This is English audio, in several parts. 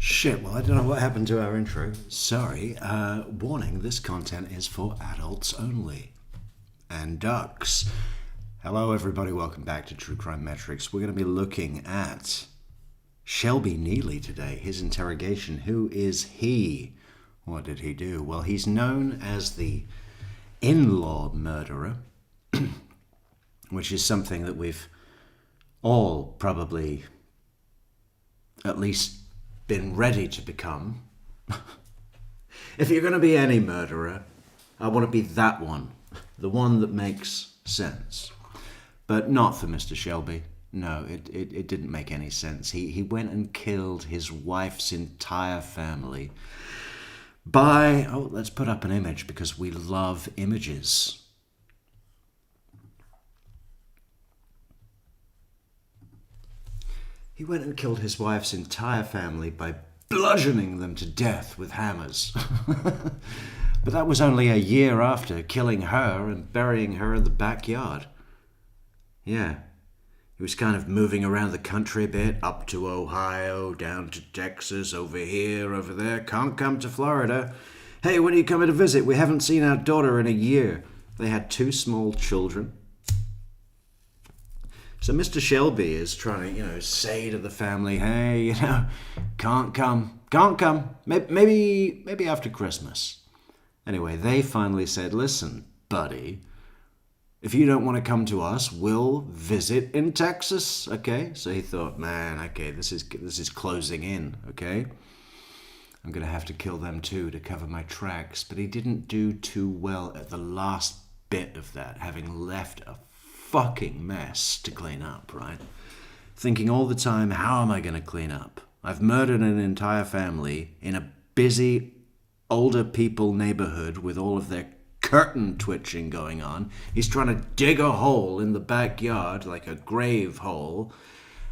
Shit, well, I don't know what happened to our intro. Sorry. Warning, this content is for adults only. And ducks. Hello, everybody. Welcome back to True Crime Metrics. We're going to be looking at Shelby Nealy today. His interrogation. Who is he? What did he do? Well, he's known as the in-law murderer, which is something that we've all probably at least been ready to become. If you're going to be any murderer, I want to be that one. The one that makes sense. But not for Mr. Shelby. No, it didn't make any sense. He went and killed his wife's entire family by... Oh, let's put up an image because we love images. He went and killed his wife's entire family by bludgeoning them to death with hammers. But that was only a year after killing her and burying her in the backyard. Yeah. He was kind of moving around the country a bit, up to Ohio, down to Texas, over here, over there. Can't come to Florida. Hey, when are you coming to visit? We haven't seen our daughter in a year. They had 2 small children. So Mr. Shelby is trying to, say to the family, hey, can't come. Maybe after Christmas. Anyway, they finally said, listen, buddy, if you don't want to come to us, we'll visit in Texas, okay? So he thought, man, okay, this is closing in, okay? I'm going to have to kill them too to cover my tracks. But he didn't do too well at the last bit of that, having left a fucking mess to clean up, right? Thinking all the time, how am I going to clean up? I've murdered an entire family in a busy older people neighborhood with all of their curtain twitching going on. He's trying to dig a hole in the backyard, like a grave hole,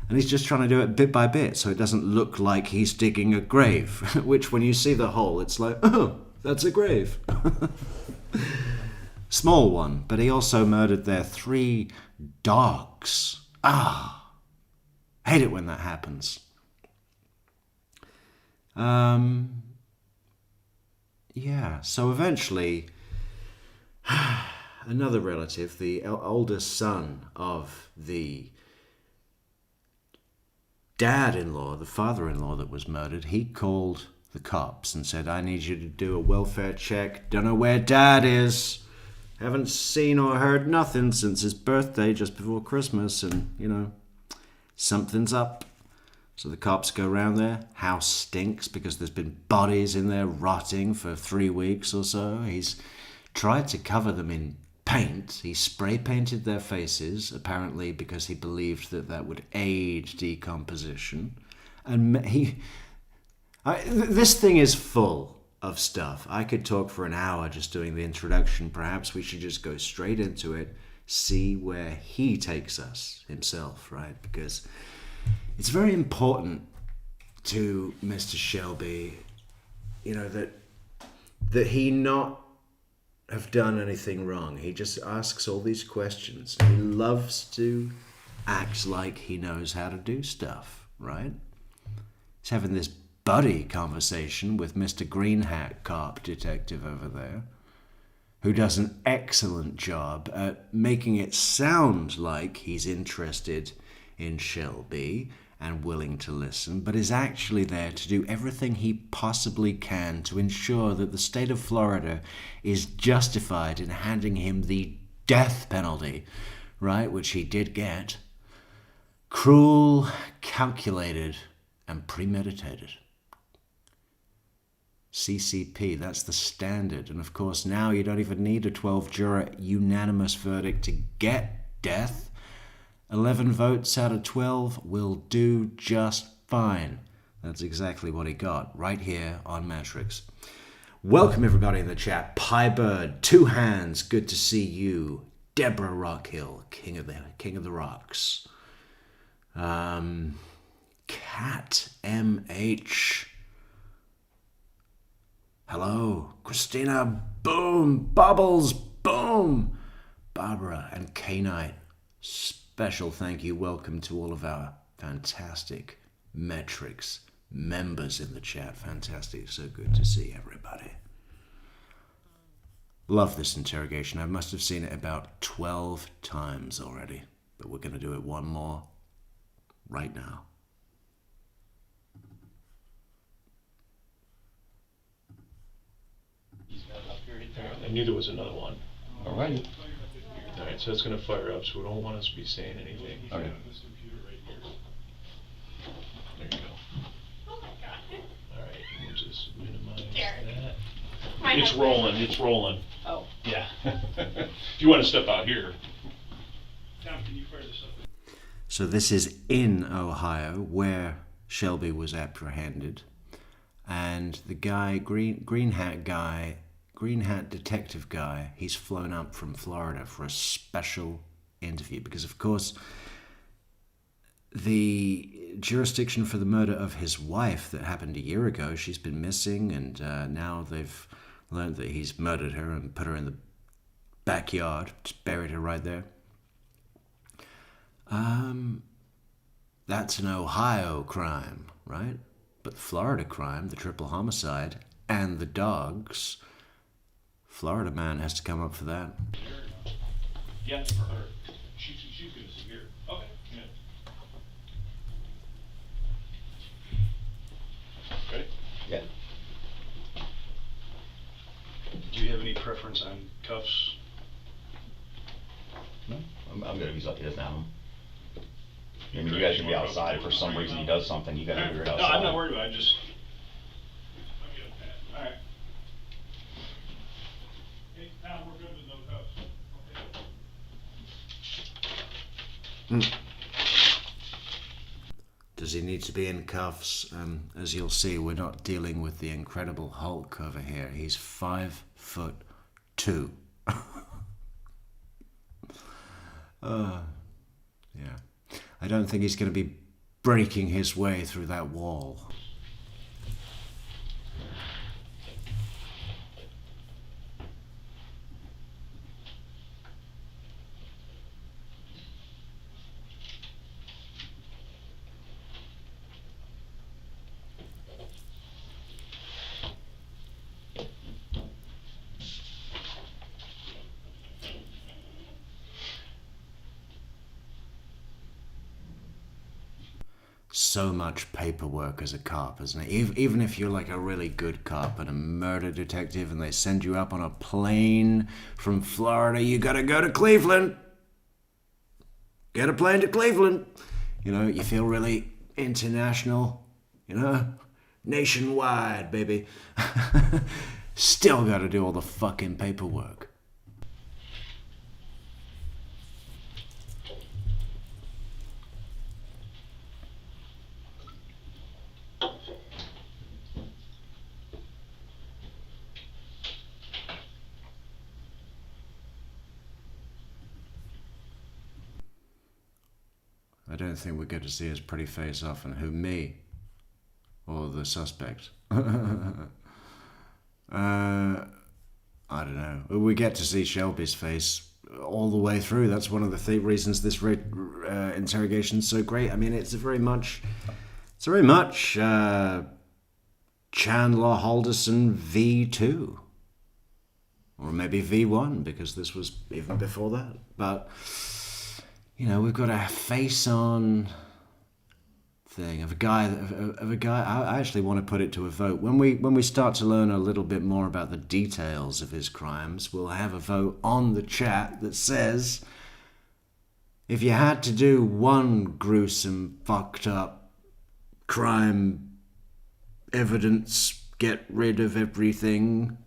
and he's just trying to do it bit by bit so it doesn't look like he's digging a grave, which when you see the hole, it's like, oh, that's a grave. Small one, but he also murdered their 3 dogs. Hate it when that happens. So eventually, another relative, the oldest son of the dad-in-law, the father-in-law that was murdered, he called the cops and said, I need you to do a welfare check. Don't know where Dad is. Haven't seen or heard nothing since his birthday just before Christmas, and, something's up. So the cops go around there. House stinks because there's been bodies in there rotting for 3 weeks or so. He's tried to cover them in paint. He spray painted their faces, apparently because he believed that would aid decomposition. And this thing is full of stuff. I could talk for an hour just doing the introduction. Perhaps we should just go straight into it, see where he takes us himself, right? Because it's very important to Mr. Shelby, that he not have done anything wrong. He just asks all these questions. He loves to act like he knows how to do stuff, right? He's having this buddy conversation with Mr. Green Hat Cop detective over there, who does an excellent job at making it sound like he's interested in Shelby and willing to listen, but is actually there to do everything he possibly can to ensure that the state of Florida is justified in handing him the death penalty, right, which he did get. Cruel, calculated, and premeditated. CCP, that's the standard. And of course, now you don't even need a 12-juror unanimous verdict to get death. 11 votes out of 12 will do just fine. That's exactly what he got right here on Metrics. Welcome everybody in the chat. Piebird, 2 hands, good to see you. Deborah Rockhill, king of the rocks. Cat MH. Hello, Christina, boom, Bubbles, boom, Barbara and K-Knight. Special thank you, welcome to all of our fantastic Metrics members in the chat. Fantastic. So good to see everybody. Love this interrogation. I must have seen it about 12 times already, but we're going to do it one more right now. I knew there was another one. All right. All right, so it's going to fire up, so we don't want us to be saying anything. Okay. There you go. All right, we'll just minimize that. It's rolling, it's rolling. Oh. Yeah. If you want to step out here. Tom, can you fire this up? So this is in Ohio, where Shelby was apprehended, and the guy, green hat detective guy, he's flown up from Florida for a special interview because, of course, the jurisdiction for the murder of his wife that happened a year ago, she's been missing, and now they've learned that he's murdered her and put her in the backyard, just buried her right there. That's an Ohio crime, right? But the Florida crime, the triple homicide, and the dogs, Florida man has to come up for that. Yeah, for her. She's going to sit here. Okay. Yeah. Ready? Yeah. Do you have any preference on cuffs? No, I'm good if he's lucky. He doesn't have them. I mean, you guys should be outside. If for some reason he does something, you gotta figure it No, outside. I'm not worried about it. Just. All right. Okay, now we're good with no cuffs. Okay. Does he need to be in cuffs? As you'll see, we're not dealing with the Incredible Hulk over here. He's 5'2". Yeah. I don't think he's going to be breaking his way through that wall. So much paperwork as a cop, isn't it? Even if you're like a really good cop and a murder detective and they send you up on a plane from Florida, you gotta go to Cleveland. Get a plane to Cleveland. You know, you feel really international, you know? Nationwide, baby. Still gotta do all the fucking paperwork. I don't think we're going to see his pretty face often. Who, me? Or the suspect? I don't know. We get to see Shelby's face all the way through. That's one of the reasons this interrogation is so great. I mean, it's very much Chandler Halderson V2. Or maybe V1, because this was even before that. But you know, we've got a face-on thing of a guy. I actually want to put it to a vote. When we start to learn a little bit more about the details of his crimes, we'll have a vote on the chat that says, if you had to do one gruesome, fucked up crime, evidence, get rid of everything,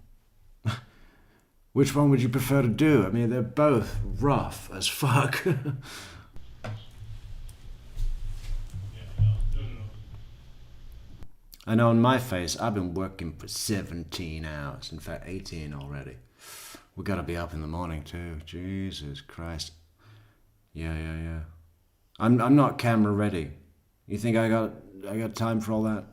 which one would you prefer to do? I mean, they're both rough as fuck. I know on my face, I've been working for 17 hours. In fact, 18 already. We gotta be up in the morning too. Jesus Christ. Yeah. I'm not camera ready. You think I got time for all that?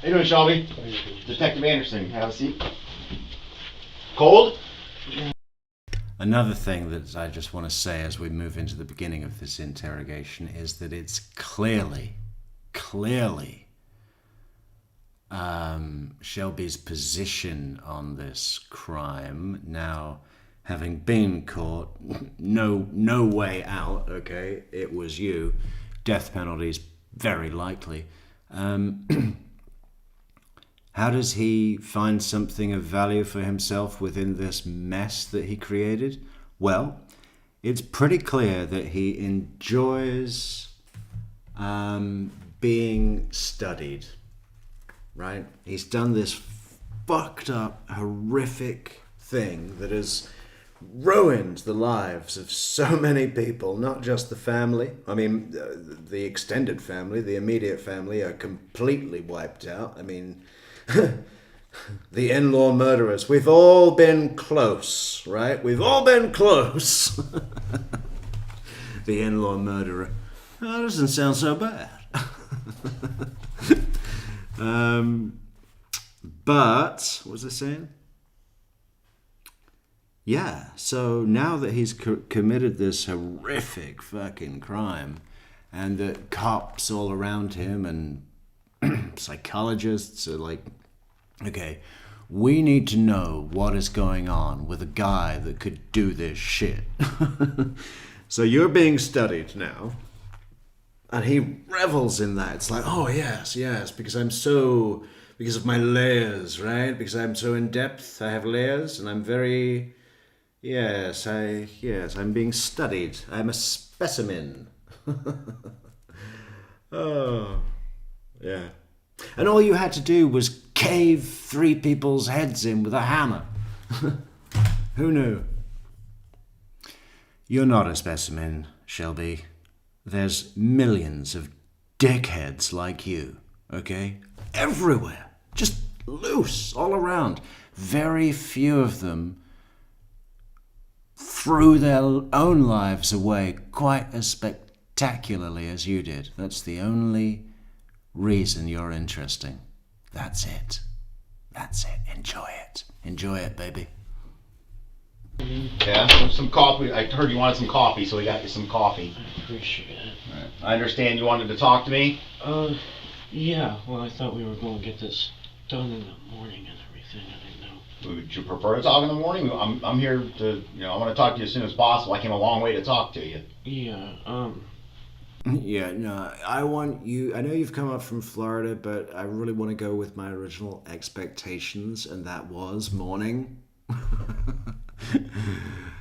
you doing, Shelby? Detective Anderson, have a seat. Cold? Another thing that I just want to say as we move into the beginning of this interrogation is that it's clearly Shelby's position on this crime, now having been caught, no way out, okay, it was you, death penalty's very likely. How does he find something of value for himself within this mess that he created? Well, it's pretty clear that he enjoys being studied, right? He's done this fucked up, horrific thing that has ruined the lives of so many people, not just the family. I mean, the extended family, the immediate family are completely wiped out. I mean, the in-law murderers. We've all been close, right? We've all been close. The in-law murderer. Oh, that doesn't sound so bad. But, what was I saying? Yeah, so now that he's committed this horrific fucking crime, and the cops all around him and psychologists are like, okay, we need to know what is going on with a guy that could do this shit. So you're being studied now, and he revels in that. It's like, oh yes, because of my layers, right? Because I'm so in depth, I have layers, and I'm very, I'm being studied. I'm a specimen. Oh, yeah. And all you had to do was cave 3 people's heads in with a hammer. Who knew? You're not a specimen, Shelby. There's millions of dickheads like you, okay? Everywhere. Just loose, all around. Very few of them threw their own lives away quite as spectacularly as you did. That's the only reason you're interesting. That's it. Enjoy it, baby. Yeah, some coffee. I heard you wanted some coffee, so we got you some coffee. I appreciate it. Right. I understand you wanted to talk to me. Yeah. Well, I thought we were going to get this done in the morning and everything. I didn't know. Would you prefer to talk in the morning? I'm here to, I want to talk to you as soon as possible. I came a long way to talk to you. Yeah. Yeah, no, I know you've come up from Florida, but I really want to go with my original expectations, and that was morning.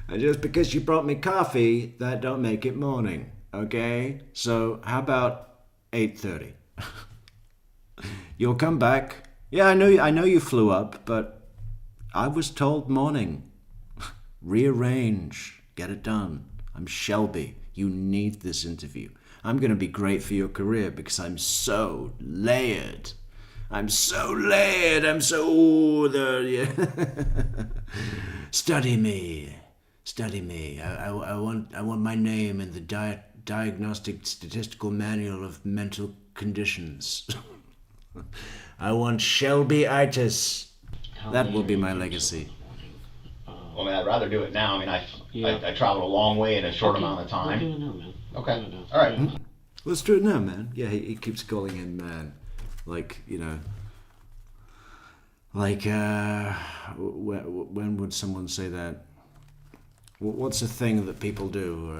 And just because you brought me coffee, that don't make it morning, okay? So how about 8:30? You'll come back. Yeah, I know you flew up, but I was told morning. Rearrange, get it done. I'm Shelby. You need this interview. I'm going to be great for your career because I'm so layered. Study me. I want my name in the Diagnostic Statistical Manual of Mental Conditions. I want Shelby-itis. That will be my legacy. Well, I mean, I'd rather do it now. I mean, I traveled a long way in a short amount of time. We'll do it now, man. Okay. All right. Yeah. Let's do it now, man. Yeah, he keeps calling him man. Like, when would someone say that? What's a thing that people do?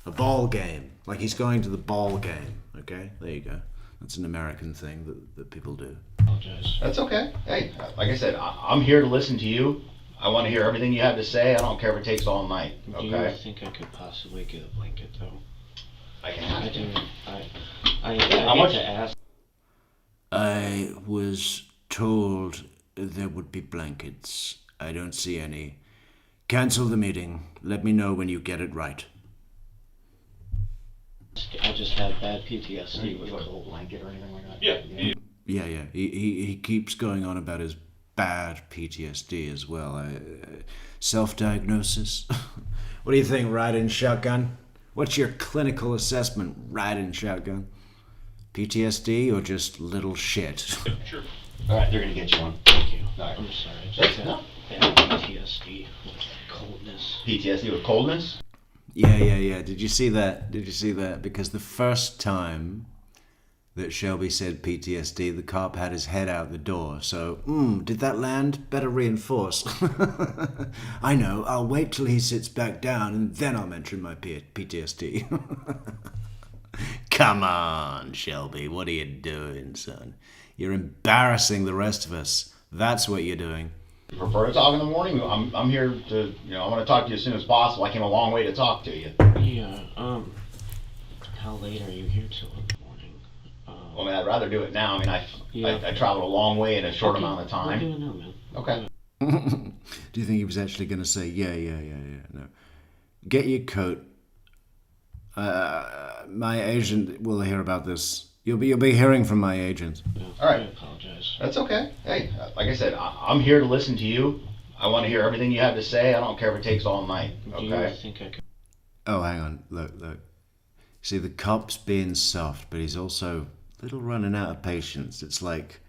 A ball game. Like he's going to the ball game. Okay, there you go. That's an American thing that people do. Apologize. That's okay. Hey, like I said, I'm here to listen to you. I want to hear everything you have to say. I don't care if it takes all night. Do you think I could possibly get a blanket, though? I can have I it. do. I How hate much? to ask. I was told there would be blankets. I don't see any. Cancel the meeting. Let me know when you get it right. I just had bad PTSD with a cold. blanket or anything like that? Yeah. Yeah. He keeps going on about his bad PTSD as well. Self-diagnosis. What do you think, riding shotgun? What's your clinical assessment, riding shotgun? PTSD or just little shit? Sure. All right, they're gonna get you one. Thank you. All right. I'm sorry. I just had No. bad PTSD with coldness. PTSD with coldness? Yeah. Did you see that? Because the first time that Shelby said PTSD, the cop had his head out the door. So, did that land? Better reinforce. I know. I'll wait till he sits back down and then I'll mention my PTSD. Come on, Shelby. What are you doing, son? You're embarrassing the rest of us. That's what you're doing. You prefer to talk in the morning? I'm here to, I want to talk to you as soon as possible. I came a long way to talk to you. Yeah, how late are you here till in the morning? Well, I mean, I'd rather do it now. I mean, Yeah. I traveled a long way in a short Okay, amount of we'll time. do it now, man. Okay. Do you think he was actually going to say, yeah? No. Get your coat. My agent will hear about this. You'll be hearing from my agent. Yeah, All right. I apologize. That's okay. Hey, like I said, I'm here to listen to you. I want to hear everything you have to say. I don't care if it takes all night. Do you Okay. think I could... Oh, hang on. Look. See, the cop's being soft, but he's also a little running out of patience. It's like,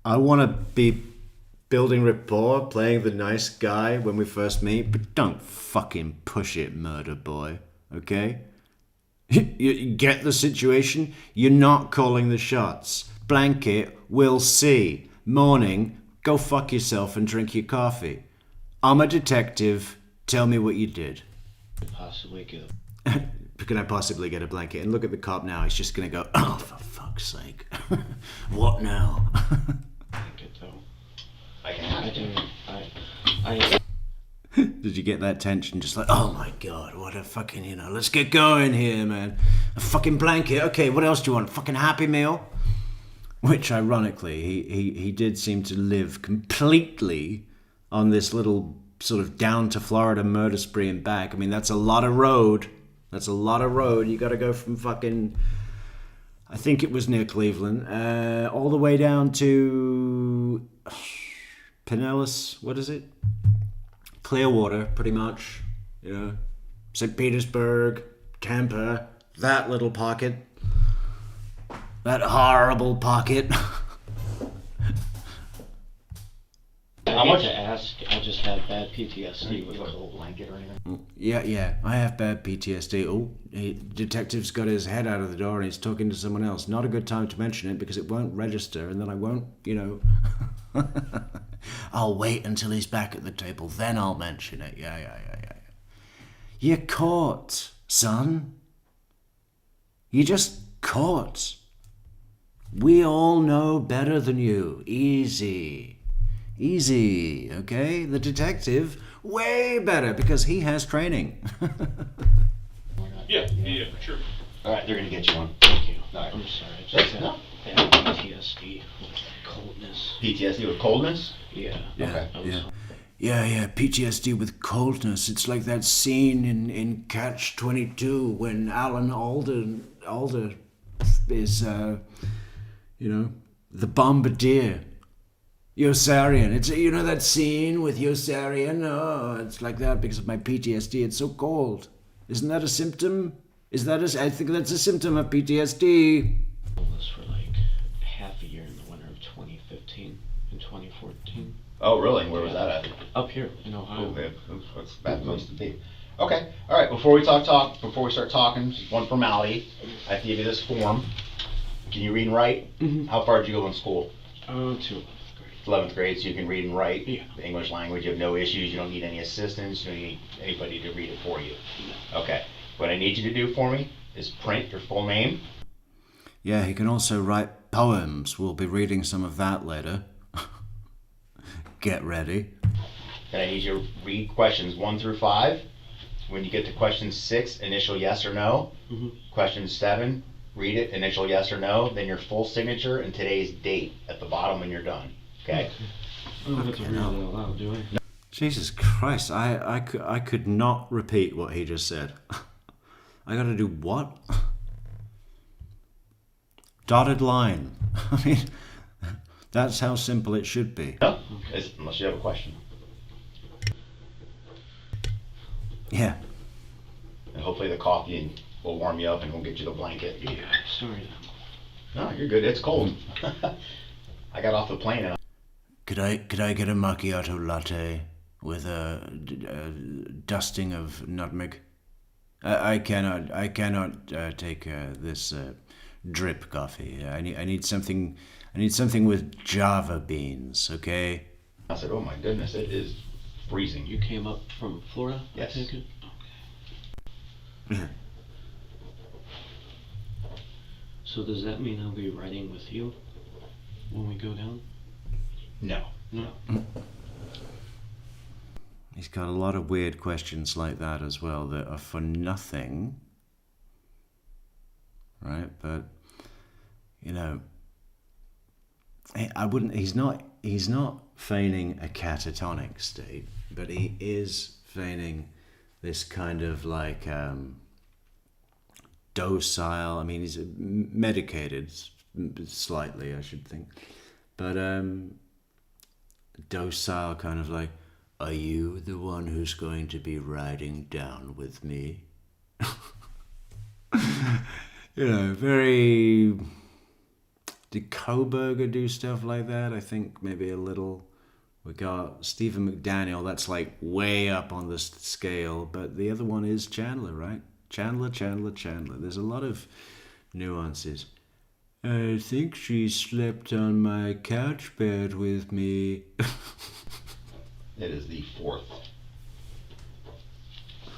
I want to be building rapport, playing the nice guy when we first meet, but don't fucking push it, murder boy. Okay? You get the situation? You're not calling the shots. Blanket, we'll see. Morning, go fuck yourself and drink your coffee. I'm a detective. Tell me what you did. possibly get Can I possibly get a blanket? And look at the cop now. He's just going to go, oh, for fuck's sake. What now? a blanket, though? I can have I it. do. Did you get that tension? Just like, oh my god, what a fucking, let's get going here, man. A fucking blanket. Okay, what else do you want? A fucking Happy Meal? Which, ironically, he did seem to live completely on this little sort of down to Florida murder spree and back. I mean, that's a lot of road. You got to go from fucking, I think it was near Cleveland, all the way down to Pinellas. What is it? Clearwater, pretty much. St. Petersburg, Tampa, that little pocket. That horrible pocket. How I much? hate to ask, I just had bad PTSD with You want a cold. blanket or anything? Yeah, I have bad PTSD. Oh, detective's got his head out of the door and he's talking to someone else. Not a good time to mention it because it won't register and then I won't, I'll wait until he's back at the table, then I'll mention it. Yeah. You're caught, son. You're just caught. We all know better than you. Easy, okay? The detective, way better because he has training. Yeah, sure. All right, they're gonna get you one. Thank you. All right. I'm sorry. I just That's had no. bad PTSD with coldness. PTSD with coldness? Yeah. Okay. I was Yeah, PTSD with coldness. It's like that scene in Catch-22 when Alan Alda is, the bombardier. Yossarian. It's, that scene with Yossarian? Oh, it's like that because of my PTSD. It's so cold. Isn't that a symptom? I think that's a symptom of PTSD. homeless for like half a year in the winter of 2015 and 2014. Oh, really? Where was that at? Up here in Ohio. Oh, man. That's a bad place to be. Okay. All right. Before we start talking, just one formality. I have to give you this form. Can you read and write? Mm-hmm. How far did you go in school? To 11th grade. 11th grade, so you can read and write. Yeah. The English language, you have no issues. You don't need any assistance. You don't need anybody to read it for you. Okay. What I need you to do for me is print your full name. Yeah, he can also write poems. We'll be reading some of that later. Get ready. And I need you to read questions 1 through 5. When you get to question 6, initial yes or no. Mm-hmm. Question 7, read it, initial yes or no. Then your full signature and today's date at the bottom when you're done. Okay? I don't have to read it out loud, do I? Jesus Christ, I could not repeat what he just said. I gotta do what? Dotted line. I mean, that's how simple it should be. No? Unless you have a question. Yeah. And hopefully the coffee will warm you up and we'll get you the blanket. Yeah, sorry. No, you're good. It's cold. I got off the plane and Could I get a macchiato latte with a dusting of nutmeg? I cannot take this drip coffee. I need something. I need something with Java beans. Okay. I said, "Oh my goodness, it is freezing." You came up from Florida? Yes. I take it? Okay. So does that mean I'll be riding with you when we go down? No. No. He's got a lot of weird questions like that as well that are for nothing, right? But you know, I wouldn't. He's not feigning a catatonic state, but he is feigning this kind of like docile. I mean, he's medicated slightly, I should think, but docile, kind of like, are you the one who's going to be riding down with me? You know, very. Did Koberger do stuff like that? I think maybe a little. We got Stephen McDaniel, that's like way up on the scale, but the other one is Chandler, right? Chandler. There's a lot of nuances. I think she slept on my couch bed with me. It is the 4th.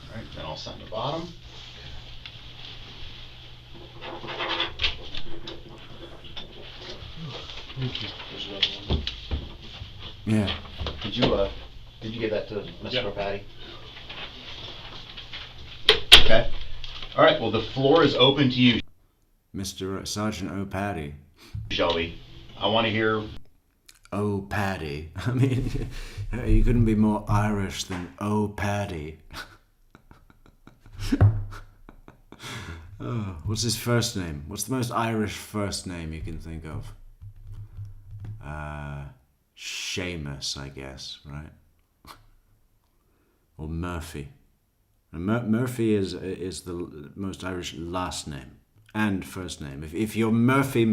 Alright, then I'll sign the bottom. Thank you. There's another one. Yeah. Did you give that to Mr. Yep. O'Patty? Okay. Alright, well the floor is open to you, Mr. Sergeant O'Paddy. Shelby. I want to hear. Oh, Paddy. I mean, you couldn't be more Irish than Oh, Paddy. Oh, what's his first name? What's the most Irish first name you can think of? Seamus, I guess, right? Or Murphy. And Murphy is the most Irish last name and first name. If you're Murphy,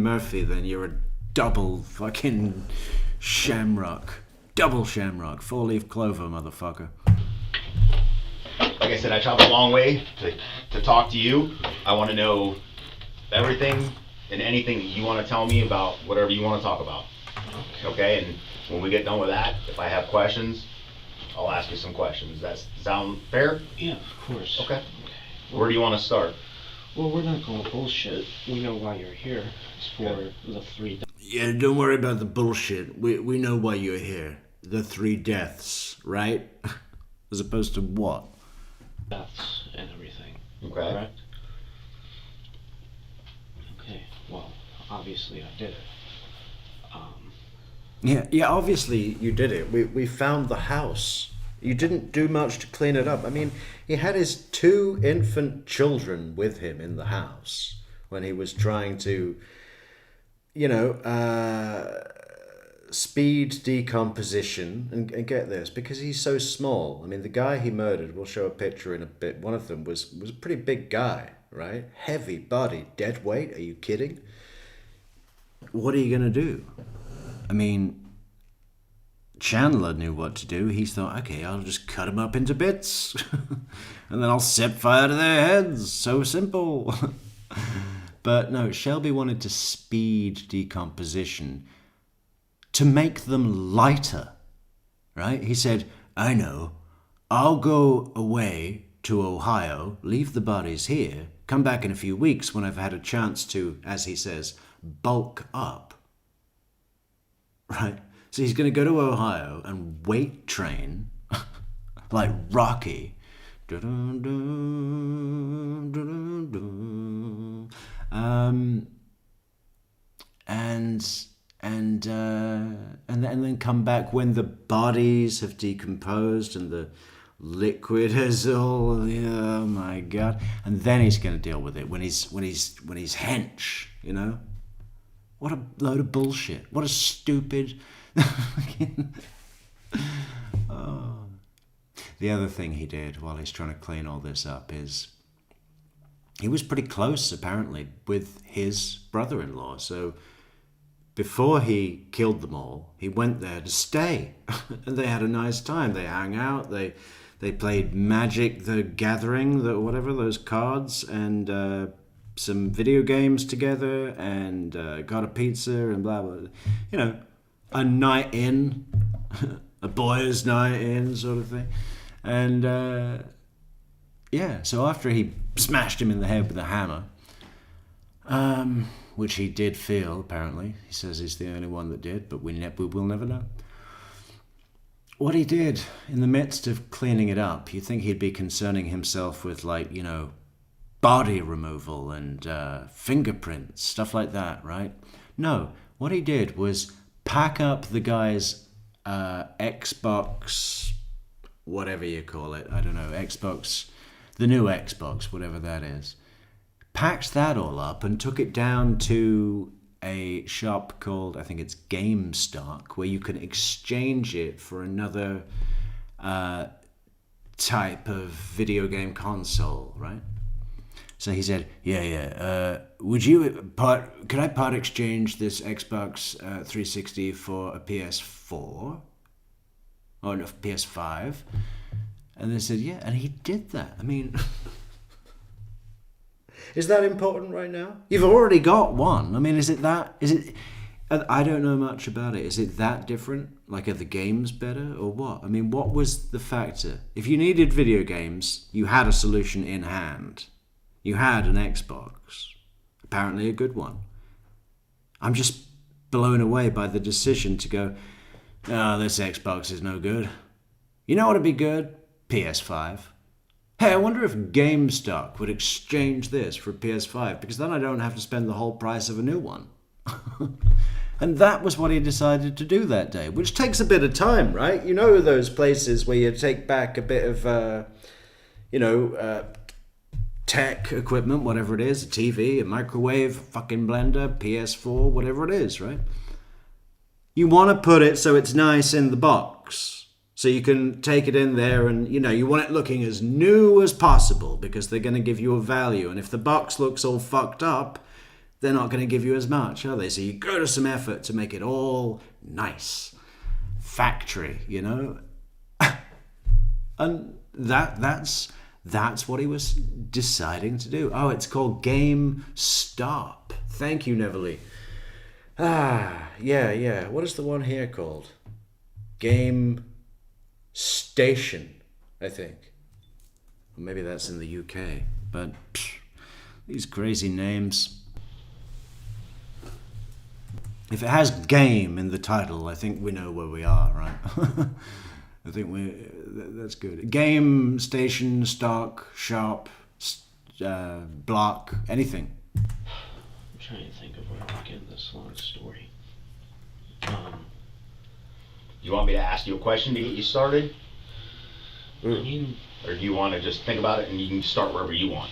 then you're a double fucking shamrock. Double shamrock. 4-leaf clover, motherfucker. Like I said, I traveled a long way to talk to you. I want to know everything and anything that you want to tell me about whatever you want to talk about. Okay, and when we get done with that, if I have questions, I'll ask you some questions. Does that sound fair? Yeah, of course. Okay. Where do you want to start? Well, we're not going bullshit. We know why you're here. It's for the 3 Yeah, don't worry about the bullshit. We know why you're here. The 3 deaths, right? As opposed to what? deaths and everything. Okay. Correct? Okay, well, obviously I did it. Yeah, obviously you did it. We found the house. You didn't do much to clean it up. I mean, he had his 2 infant children with him in the house when he was trying to, you know, speed decomposition. And get this, because he's so small. I mean, the guy he murdered, we'll show a picture in a bit. One of them was a pretty big guy, right? Heavy body, dead weight. Are you kidding? What are you going to do? I mean, Chandler knew what to do. He thought, okay, I'll just cut them up into bits. And then I'll set fire to their heads. So simple. But no, Shelby wanted to speed decomposition to make them lighter, right? He said, I know, I'll go away to Ohio, leave the bodies here, come back in a few weeks when I've had a chance to, as he says, bulk up. Right? So he's going to go to Ohio and weight train like Rocky. And then come back when the bodies have decomposed and the liquid has all, oh my god, and then he's going to deal with it when he's hench, you know. What a load of bullshit. What a stupid. Oh. The other thing he did while he's trying to clean all this up is he was pretty close, apparently, with his brother-in-law. So before he killed them all, he went there to stay. And they had a nice time. They hung out. They played Magic the Gathering, whatever, those cards, and some video games together, and got a pizza and blah, blah. You know, a night in, a boys' night in sort of thing. And yeah, so after he smashed him in the head with a hammer, which he did feel, apparently. He says he's the only one that did, but we will never know. What he did in the midst of cleaning it up, you'd think he'd be concerning himself with, like, you know, body removal and fingerprints, stuff like that, right? No, what he did was pack up the guy's Xbox, whatever you call it, I don't know, Xbox, the new Xbox, whatever that is. Packed that all up and took it down to a shop called, I think it's GameStop, where you can exchange it for another type of video game console, right? So he said, could I part exchange this Xbox 360 for a PS4? Or no, PS5? And they said, yeah, and he did that. I mean, is that important right now? You've already got one. I mean, I don't know much about it. Is it that different? Like, are the games better or what? I mean, what was the factor? If you needed video games, you had a solution in hand. You had an Xbox. Apparently a good one. I'm just blown away by the decision to go, oh, this Xbox is no good. You know what would be good? PS5. Hey, I wonder if GameStop would exchange this for a PS5, because then I don't have to spend the whole price of a new one. And that was what he decided to do that day, which takes a bit of time, right? You know those places where you take back a bit of, tech equipment, whatever it is, a TV, a microwave, fucking blender, PS4, whatever it is, right? You want to put it so it's nice in the box. So you can take it in there and, you know, you want it looking as new as possible because they're going to give you a value. And if the box looks all fucked up, they're not going to give you as much, are they? So you go to some effort to make it all nice. Factory, you know? And that's what he was deciding to do. Oh, it's called GameStop. Thank you, Neverly. Yeah. What is the one here called? Game Station, I think. Or maybe that's in the UK. But these crazy names. If it has game in the title, I think we know where we are, right? I think that's good. Game, station, stock, shop, block, anything. I'm trying to think of where to begin this long story. You want me to ask you a question to get you started? I mean, or do you want to just think about it and you can start wherever you want?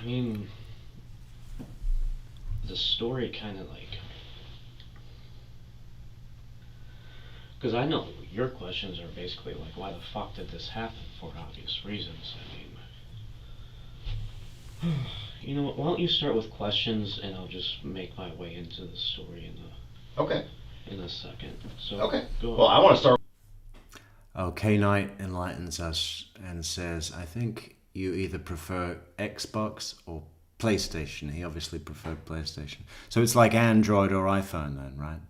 I mean, the story kind of like... Because I know your questions are basically like, why the fuck did this happen, for obvious reasons. I mean, you know what, why don't you start with questions and I'll just make my way into the story in a second. So Okay. Go well, I want to start. Okay, Knight enlightens us and says, I think you either prefer Xbox or PlayStation. He obviously preferred PlayStation. So it's like Android or iPhone then, right?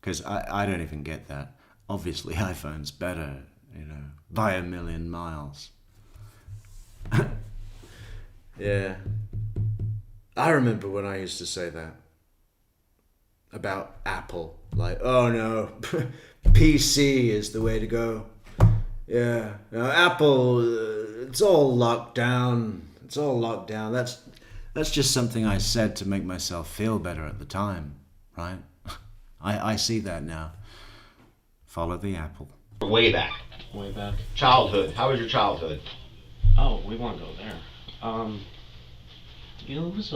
Because I don't even get that. Obviously, iPhone's better, you know, by a million miles. Yeah. I remember when I used to say that about Apple. Like, oh no, PC is the way to go. Yeah, Apple, it's all locked down. It's all locked down. That's just something I said to make myself feel better at the time, right? I see that now. Follow the apple. Way back. Way back. Childhood. How was your childhood? Oh, we want to go there. You know, it was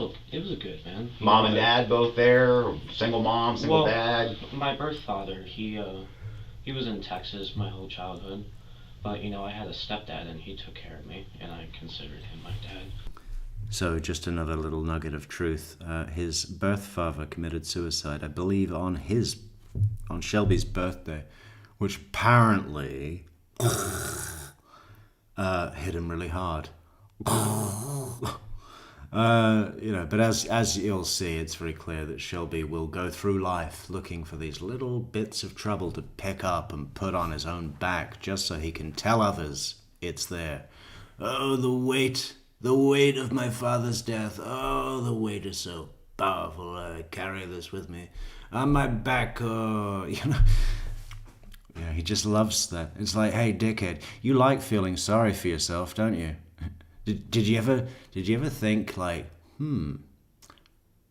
a good, man. Mom and dad both there? Single mom, single dad? My birth father, he was in Texas my whole childhood. But, you know, I had a stepdad and he took care of me, and I considered him my dad. So, just another little nugget of truth. His birth father committed suicide, I believe, on Shelby's birthday, which apparently hit him really hard. But as you'll see, it's very clear that Shelby will go through life looking for these little bits of trouble to pick up and put on his own back, just so he can tell others it's there. Oh, the weight of my father's death. Oh, the weight is so powerful. I carry this with me on my back. Oh, Yeah, he just loves that. It's like, hey, dickhead, you like feeling sorry for yourself, don't you? Did you ever think, like,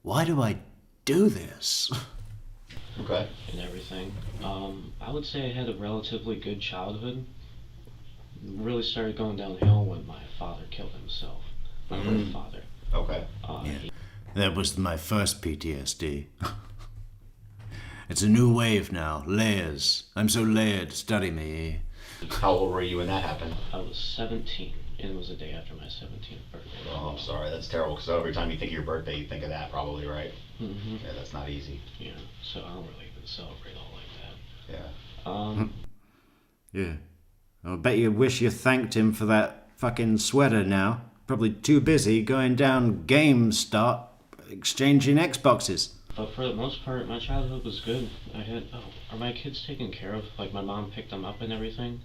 why do I do this? Okay. And everything. I would say I had a relatively good childhood. Really started going downhill when my father killed himself. My birth father. Okay. Yeah. That was my first PTSD. It's a new wave now. Layers. I'm so layered. Study me. How old were you when that happened? I was 17, and it was the day after my 17th birthday. Oh, I'm sorry. That's terrible. Because every time you think of your birthday, you think of that, probably, right? Mm-hmm. Yeah, that's not easy. Yeah, so I don't really even celebrate all like Yeah. that. Yeah. I bet you wish you thanked him for that fucking sweater now. Probably too busy going down GameStop exchanging Xboxes. But for the most part, my childhood was good. Are my kids taken care of? Like, my mom picked them up and everything?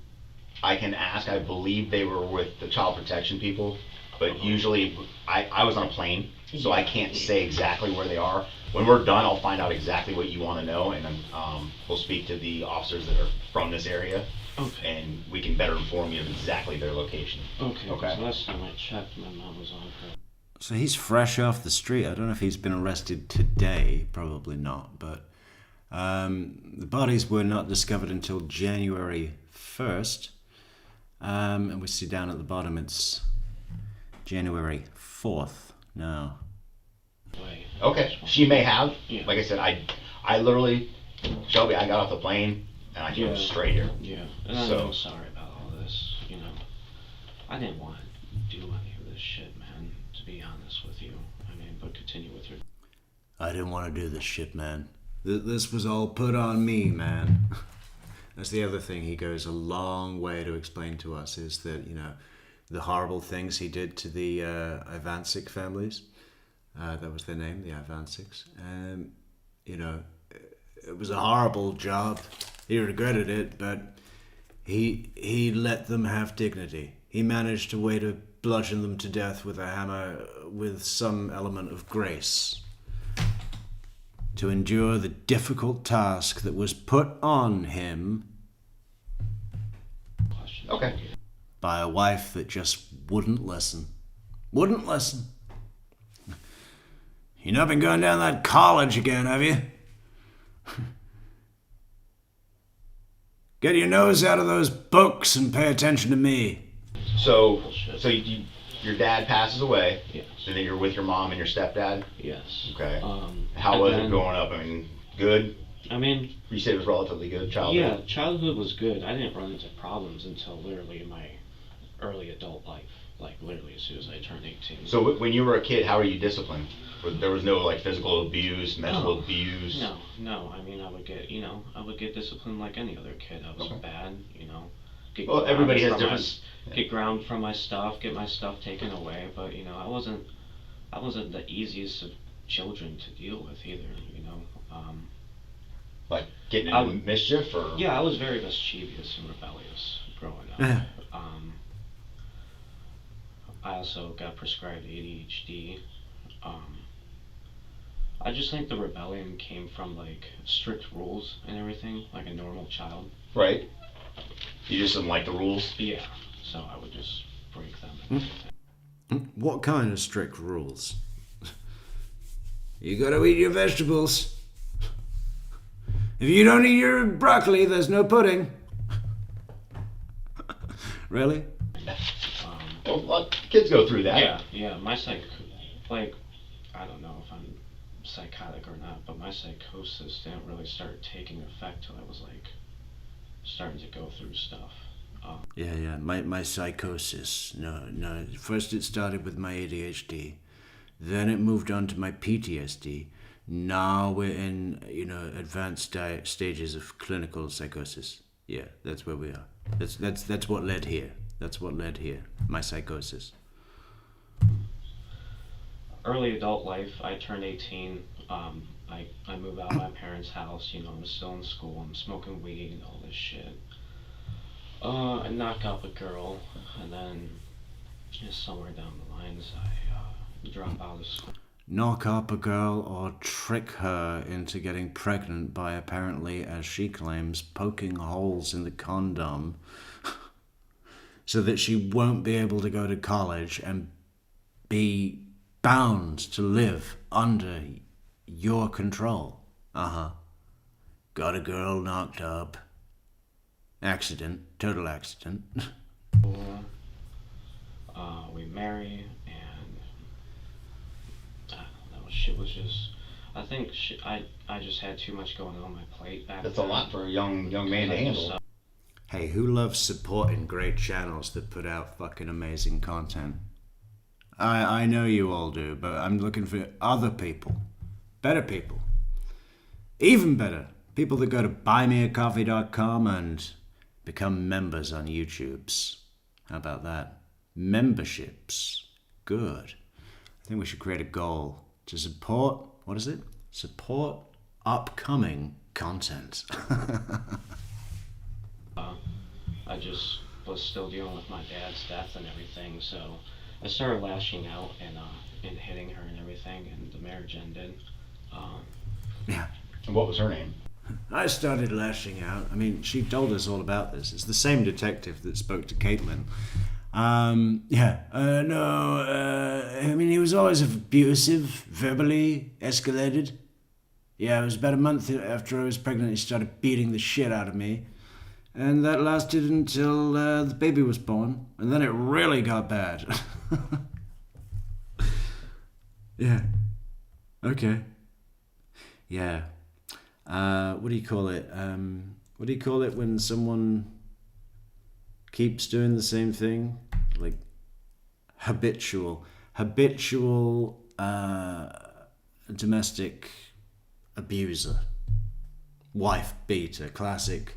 I can ask. I believe they were with the child protection people, but usually I was on a plane, so I can't say exactly where they are. When we're done, I'll find out exactly what you want to know, and then we'll speak to the officers that are from this area, and we can better inform you of exactly their location. Okay. So last time I checked, my mom was on her. So he's fresh off the street. I don't know if he's been arrested today. Probably not. But the bodies were not discovered until January 1st. And we see down at the bottom it's January 4th now. Okay. She may have. Yeah. Like I said, I literally, Shelby, I got off the plane and I came straight here. Yeah. And I'm sorry about all this. I didn't want to do any of this shit, man. To be honest with you. But continue with your... I didn't want to do this shit, man. This was all put on me, man. That's the other thing he goes a long way to explain to us is that, the horrible things he did to the Ivancic families. That was their name, the Ivancics. It was a horrible job. He regretted it, but he let them have dignity. He managed a way to bludgeon them to death with a hammer with some element of grace. To endure the difficult task that was put on him by a wife that just wouldn't listen. Wouldn't listen. You not been going down that college again, have you? Get your nose out of those books and pay attention to me. So your dad passes away. Yes. And then you're with your mom and your stepdad? Yes. Okay. How was it growing up? Good? You said it was relatively good childhood? Yeah, childhood was good. I didn't run into problems until literally in my early adult life. Like, literally as soon as I turned 18. So when you were a kid, how were you disciplined? There was no, physical abuse, mental abuse? No. I would get disciplined like any other kid. I was bad, Well, everybody has different... Get ground from my stuff, get my stuff taken away, but, I wasn't the easiest of children to deal with either, Like getting into mischief, or? Yeah, I was very mischievous and rebellious growing up. I also got prescribed ADHD. I just think the rebellion came from strict rules and everything, like a normal child. Right. You just didn't like the rules? Yeah, so I would just break them. What kind of strict rules? You gotta eat your vegetables. If you don't eat your broccoli, there's no pudding. Really? Well, kids go through that. Yeah. I don't know if I'm psychotic or not, but my psychosis didn't really start taking effect till I was starting to go through stuff. Yeah. My psychosis. No. First it started with my ADHD. Then it moved on to my PTSD. Now we're in, advanced stages of clinical psychosis. Yeah, that's where we are. That's what led here. That's what led here. My psychosis. Early adult life, I turned 18. I move out of my parents' house. I'm still in school. I'm smoking weed and all this shit. I knock up a girl, and then just somewhere down the lines, I drop out of school. Knock up a girl or trick her into getting pregnant by apparently, as she claims, poking holes in the condom so that she won't be able to go to college and be bound to live under your control. Got a girl knocked up. Accident. Total accident. We marry, and shit was just. I think I just had too much going on my plate back That's then. a lot for a young man to handle. Hey, who loves supporting great channels that put out fucking amazing content? I know you all do, but I'm looking for other people. Better people. Even better. People that go to buymeacoffee.com and become members on YouTube's. How about that? Memberships. Good. I think we should create a goal to support, what is it? Support upcoming content. I just was still dealing with my dad's death and everything, so I started lashing out and hitting her and everything, and the marriage ended. Yeah. And what was her name? I started lashing out. I mean, she told us all about this. It's the same detective that spoke to Caitlin. I mean, he was always abusive, verbally escalated. Yeah, it was about a month after I was pregnant, he started beating the shit out of me. And that lasted until the baby was born. And then it really got bad. Yeah. Okay. Yeah. What do you call it? What do you call it when someone keeps doing the same thing? Like habitual domestic abuser. Wife beater, classic.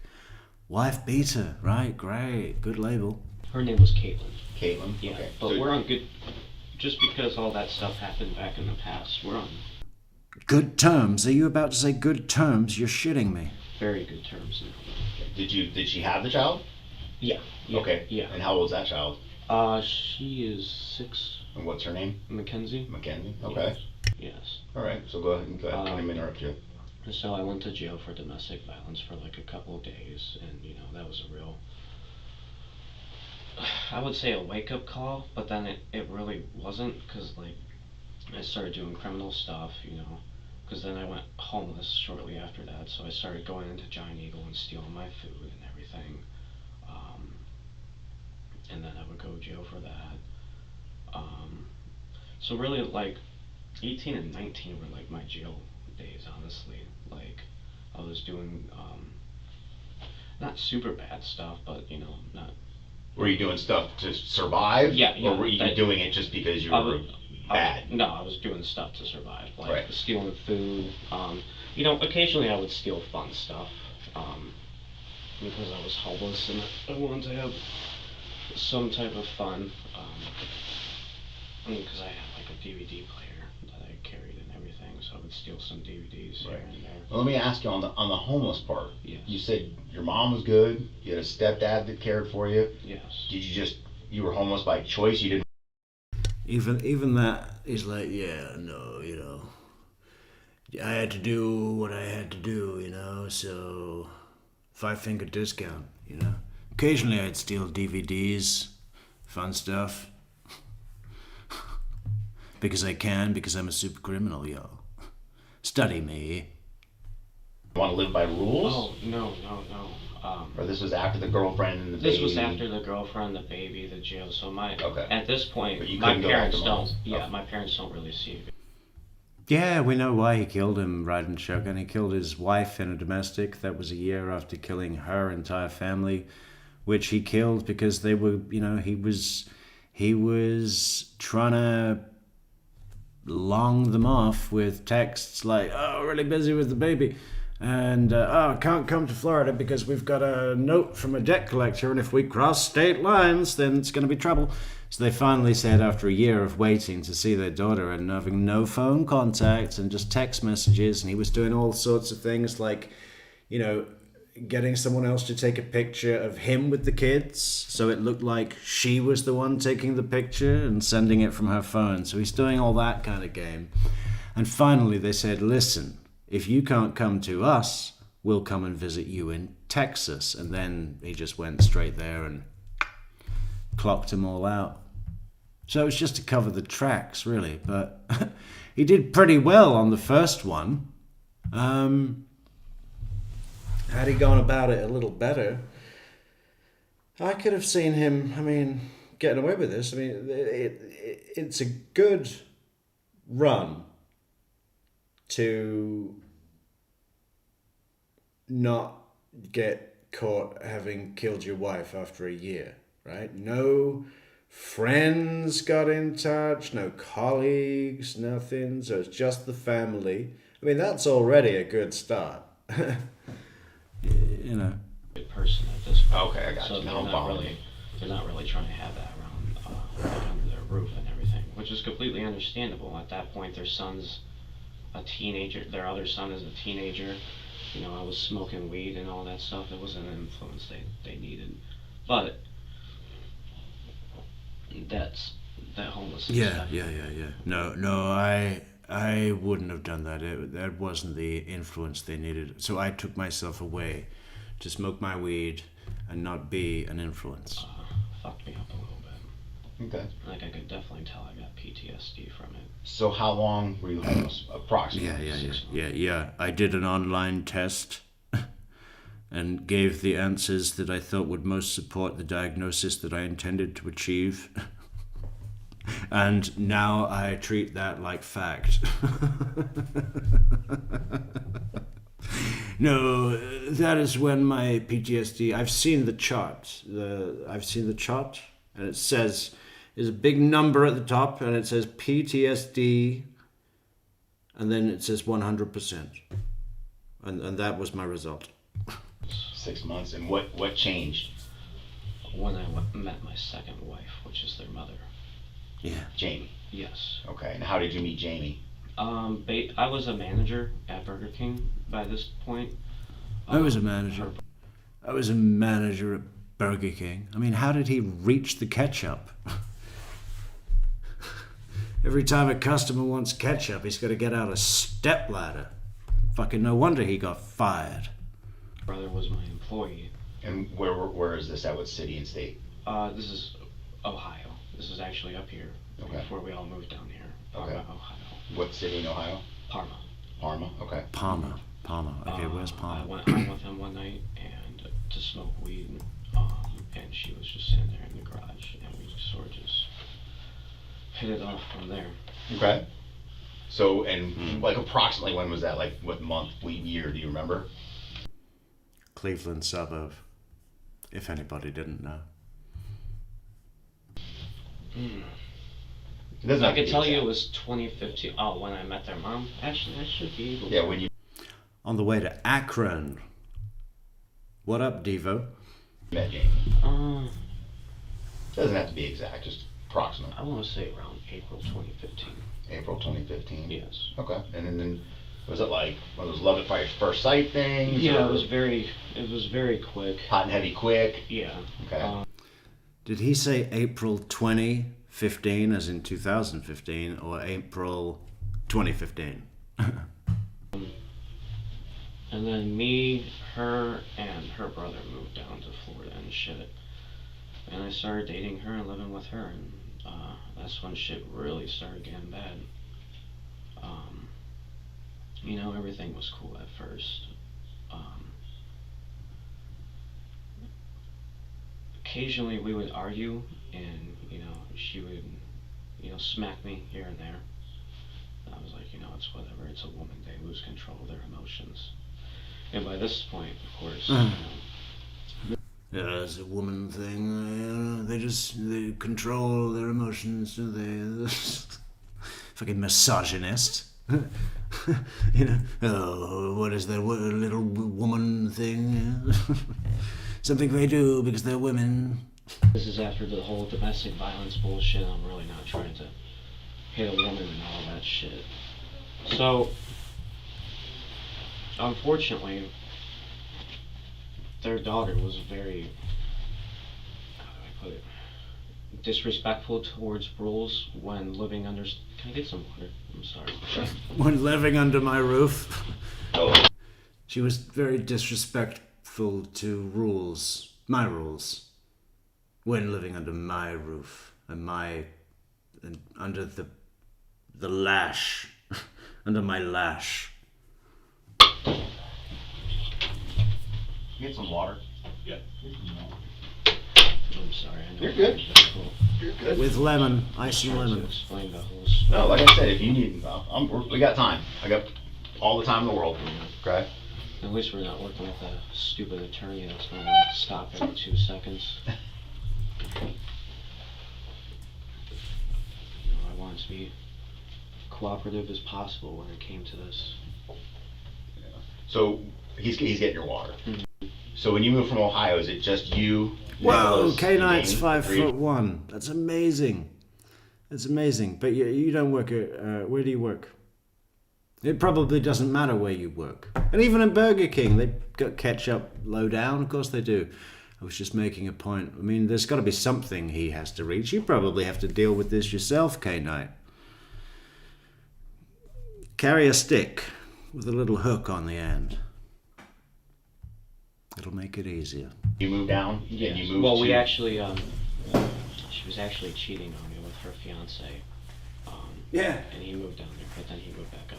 Wife beater, right? Great, good label. Her name was Caitlin. Caitlin? Yeah, Okay. but we're on good. Just because all that stuff happened back in the past, we're on Good terms? Are you about to say good terms? You're shitting me. very good terms now. Did she have the child? Yeah. Okay. Yeah. And how old's that child? She is 6. And what's her name? Mackenzie. Mackenzie. Okay. Yes. All right. So go ahead. I didn't interrupt you. So I went to jail for domestic violence for like a couple of days, and that was a real, I would say, a wake-up call, but then it really wasn't, because like I started doing criminal stuff, because then I went homeless shortly after that, so I started going into Giant Eagle and stealing my food and everything, and then I would go to jail for that. So really, like 18 and 19 were like my jail days, honestly. Like I was doing not super bad stuff, but not. Were you doing stuff to survive? Yeah. Or were you doing it just because you were bad? No, I was doing stuff to survive, like Right. stealing food. Occasionally I would steal fun stuff, because I was homeless and I wanted to have some type of fun. Because I had like a DVD player that I carried and everything, so I would steal some DVDs here and there. Well, let me ask you on the homeless part. Yes. You said your mom was good. You had a stepdad that cared for you. Yes. Did you were homeless by choice? You didn't. Even that is like, yeah, no, I had to do what I had to do, so 5-finger discount, Occasionally I'd steal DVDs, fun stuff. Because I'm a super criminal, yo. Study me. Want to live by rules? Oh, no. Or this was after the girlfriend and the baby? This was after the girlfriend, the baby, the jail. So Okay. at this point, But you my couldn't go parents after don't. moms? Yeah, Okay. my parents don't really see it. Yeah, we know why he killed him, riding shotgun. He killed his wife in a domestic. That was a year after killing her entire family which he killed because they were, he was trying to long them off with texts like, "Oh, really busy with the baby," and "Oh, I can't come to Florida because we've got a note from a debt collector, and if we cross state lines, then it's going to be trouble." So they finally said, after a year of waiting to see their daughter and having no phone contact and just text messages, and he was doing all sorts of things like, getting someone else to take a picture of him with the kids so it looked like she was the one taking the picture and sending it from her phone. So he's doing all that kind of game. And finally they said, "Listen, if you can't come to us, we'll come and visit you in Texas." And then he just went straight there and clocked them all out. So it was just to cover the tracks, really. But he did pretty well on the first one. Had he gone about it a little better, I could have seen him, getting away with this. It's a good run to not get caught having killed your wife after a year, right? No friends got in touch, no colleagues, nothing. So it's just the family. That's already a good start. Good person at this point. Okay, I got so you. they're Now I'm not following really, you. they're not really trying to have that around, like under their roof and everything, which is completely understandable. At that point, their son's a teenager. Their other son is a teenager. I was smoking weed and all that stuff. It wasn't an influence they needed, but that homelessness stuff. Yeah. No, I wouldn't have done that. That wasn't the influence they needed. So I took myself away to smoke my weed and not be an influence. Fucked me up a little bit. Okay. Like, I could definitely tell I got PTSD from it. So how long were you homeless? Approximately? Yeah. I did an online test and gave the answers that I thought would most support the diagnosis that I intended to achieve. And now I treat that like fact. No, that is when my PTSD. I've seen the chart. And it says there's a big number at the top, and it says PTSD, and then it says 100%, and that was my result. 6 months. And what changed? When I met my second wife, which is their mother. Yeah. Jamie. Yes. Okay. And how did you meet Jamie? I was a manager at Burger King by this point. I was a manager. I was a manager at Burger King. How did he reach the ketchup? Every time a customer wants ketchup, he's got to get out a stepladder. Fucking no wonder he got fired. Brother was my employee. And where is this at? What city and state? This is Ohio. This is actually up here. Okay. Before we all moved down here. Okay. Ohio. What city in Ohio? Parma. Parma. Okay. Palmer. Okay, where's Palmer? I went with him one night and to smoke weed, and she was just sitting there in the garage, and we just sort of just hit it off from there. Okay. So, and like approximately when was that? Like what month, week, year? Do you remember? Cleveland suburb, if anybody didn't know. It doesn't I have to could be tell you exact. it was 2015. Oh, when I met their mom. Actually, I should be able to. Yeah, when you On the way to Akron. What up, Devo? met Jamie. It Doesn't have to be exact, just approximate. I want to say around April 2015. April 2015. Yes. Okay. And then was it like one of those love at first sight things? Yeah, or it was very quick. hot and heavy quick. Yeah. Okay. Did he say April 2015, as in 2015, or April 2015? And then me, her, and her brother moved down to Florida and shit. And I started dating her and living with her, and that's when shit really started getting bad. Everything was cool at first. Occasionally we would argue, and she would smack me here and there. And I was like, it's whatever, it's a woman, they lose control of their emotions. And by this point, of course, It's a woman thing. They control their emotions, do they? Fucking misogynist. You know, oh, what is that little woman thing? Something they do because they're women. This is after the whole domestic violence bullshit. I'm really not trying to hit a woman and all that shit. So, unfortunately, their daughter was very, how do I put it, disrespectful towards rules when living under. Can I get some water? I'm sorry. When living under my roof, Oh, she was very disrespectful to rules, my rules. When living under my roof and under the lash, under my lash. get some water. Yeah. I'm sorry. I know You're good. it's difficult You're good. With lemon, ice and trying to lemon. explain the whole story. No, like I said, if you need, we got time. I got all the time in the world. Okay. At least we're not working with a stupid attorney that's going to stop every 2 seconds. I wanted to be cooperative as possible when it came to this. So he's getting your water. Mhm. So when you moved from Ohio, is it just you? Whoa, Nicholas, K-Knight's Jamie, 5'1". That's amazing. That's amazing. But you don't work at, where do you work? It probably doesn't matter where you work. And even at Burger King, they've got ketchup low down. Of course they do. I was just making a point. I mean, there's got to be something he has to reach. You probably have to deal with this yourself, K-Knight. Carry a stick with a little hook on the end. It'll make it easier. You moved down. And you moved Well, to, we actually, she was actually cheating on me with her fiance. Yeah. And he moved down there, but then he moved back up.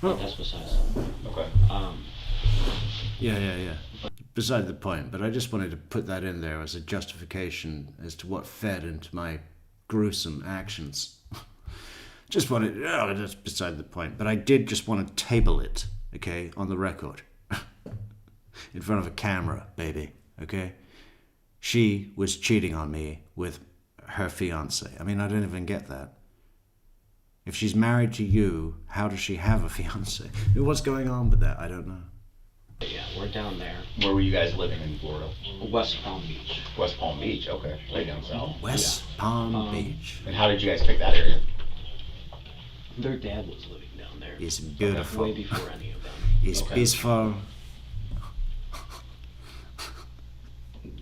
Oh. But that's besides the point. Okay. Yeah. Beside the point, but I just wanted to put that in there as a justification as to what fed into my gruesome actions. That's beside the point. But I did just want to table it, okay, on the record. In front of a camera, baby, okay? She was cheating on me with her fiance. I mean, I don't even get that. If she's married to you, how does she have a fiance? I mean, what's going on with that? I don't know. But yeah, we're down there. Where were you guys living in Florida? West Palm Beach. West Palm Beach. Okay. Right down south. West Palm Beach. And how did you guys pick that area? Their dad was living down there. It's beautiful. Way before any of them. It's Okay. peaceful.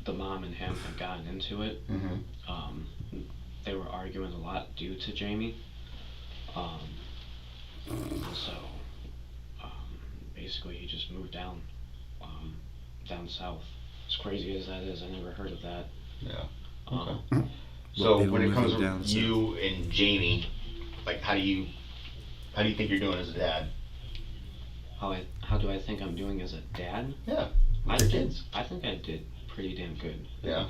The mom and him had gotten into it. Mm-hmm. They were arguing a lot due to Jamie. And so, basically he just moved down south. As crazy as that is, I never heard of that. Yeah. Um, So people when it moving comes down to south. you and Jamie, like how do you think you're doing as a dad? How do I think I'm doing as a dad? Yeah. I With your think kids. I think I did pretty damn good as Yeah. a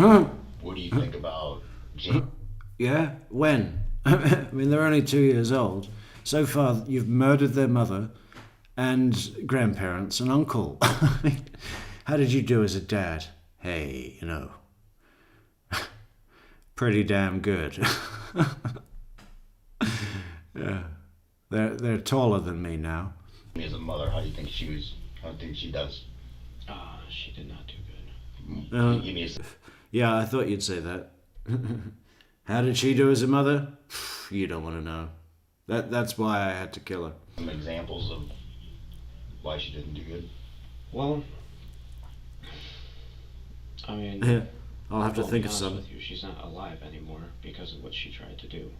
dad. What do you think about Jamie? Yeah? When? I mean, they're only 2 years old. So far, you've murdered their mother and grandparents and uncle. How did you do as a dad? Hey, pretty damn good. Yeah. They're taller than me now. As a mother, how do you think she does? She did not do good. Give me Yeah, I thought you'd say that. How did she do as a mother? You don't want to know. That's why I had to kill her. some examples of why she didn't do good. Well, I mean, Yeah, I'll have to well, think be of honest some. with you, she's not alive anymore because of what she tried to do.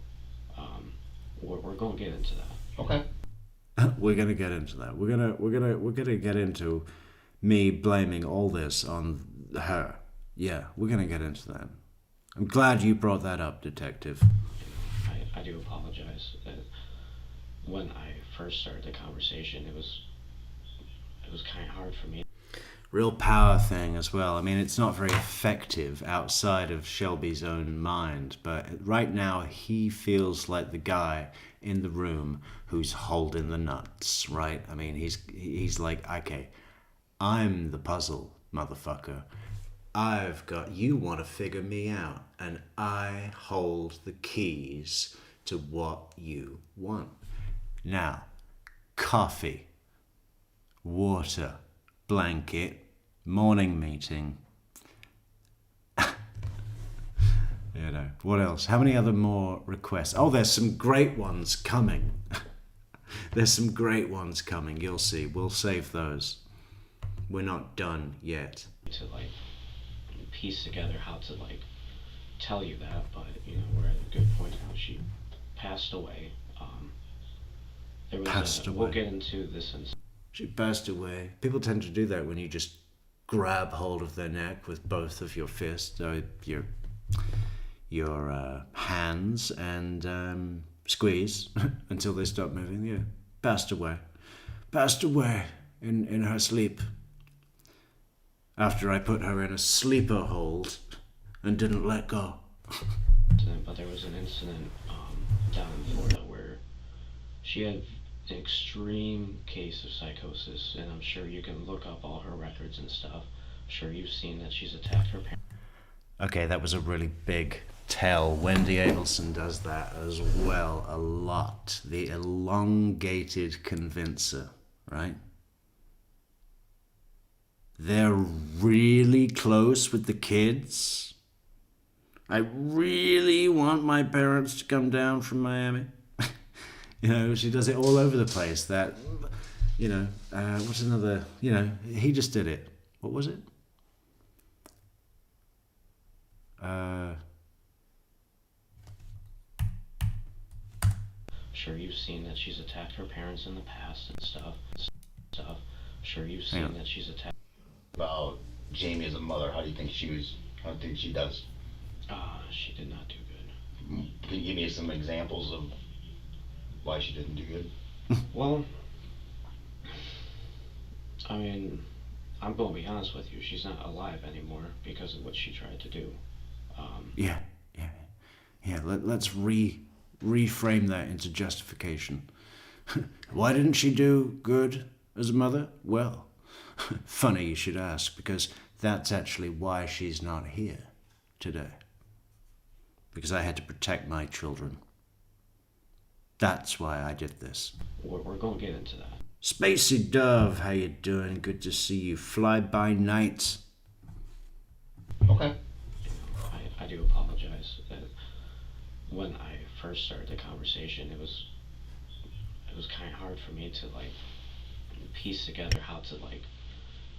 We're going to get into that. Okay. We're gonna get into that. We're gonna get into me blaming all this on her. Yeah, we're gonna get into that. I'm glad you brought that up, Detective. I do apologize that when I first started the conversation, it was kind of hard for me. Real power thing as well. I mean, it's not very effective outside of Shelby's own mind, but right now he feels like the guy in the room who's holding the nuts, right? I mean, he's like, okay, I'm the puzzle, motherfucker, you want to figure me out, and I hold the keys to what you want. Now, coffee, water, blanket, morning meeting. You know, what else? How many other more requests? Oh, there's some great ones coming. There's some great ones coming. You'll see. We'll save those. We're not done yet. To like piece together how to like tell you that, but you know, we're at a good point now. She passed away. There was Passed away. We'll get into this in She passed away. People tend to do that when you just grab hold of their neck with both of your fists, or your hands, and squeeze until they stop moving. Yeah, passed away. Passed away in her sleep. After I put her in a sleeper hold and didn't let go. incident, but there was an incident down in Florida where she had an extreme case of psychosis, and I'm sure you can look up all her records and stuff. I'm sure you've seen that she's attacked her parents. Okay, that was a really big tell. Wendy Abelson does that as well a lot. The elongated convincer, right? They're really close with the kids. I really want my parents to come down from Miami. You know, she does it all over the place. That, you know, what's another, you know, he just did it. What was it? Sure, you've seen that she's attacked her parents in the past and stuff. Sure, you've seen that she's attacked. About Jamie as a mother, how do you think she does? She did not do good. Can you give me some examples of why she didn't do good? Well, I mean, I'm going to be honest with you. She's not alive anymore because of what she tried to do. Yeah. Let's reframe that into justification. Why didn't she do good as a mother? Well, funny you should ask, because that's actually why she's not here today. Because I had to protect my children. That's why I did this. We're going to get into that. Spacey Dove, how you doing? Good to see you. Fly by night. Okay. I do apologize that when I first started the conversation, it was kind of hard for me to like piece together how to like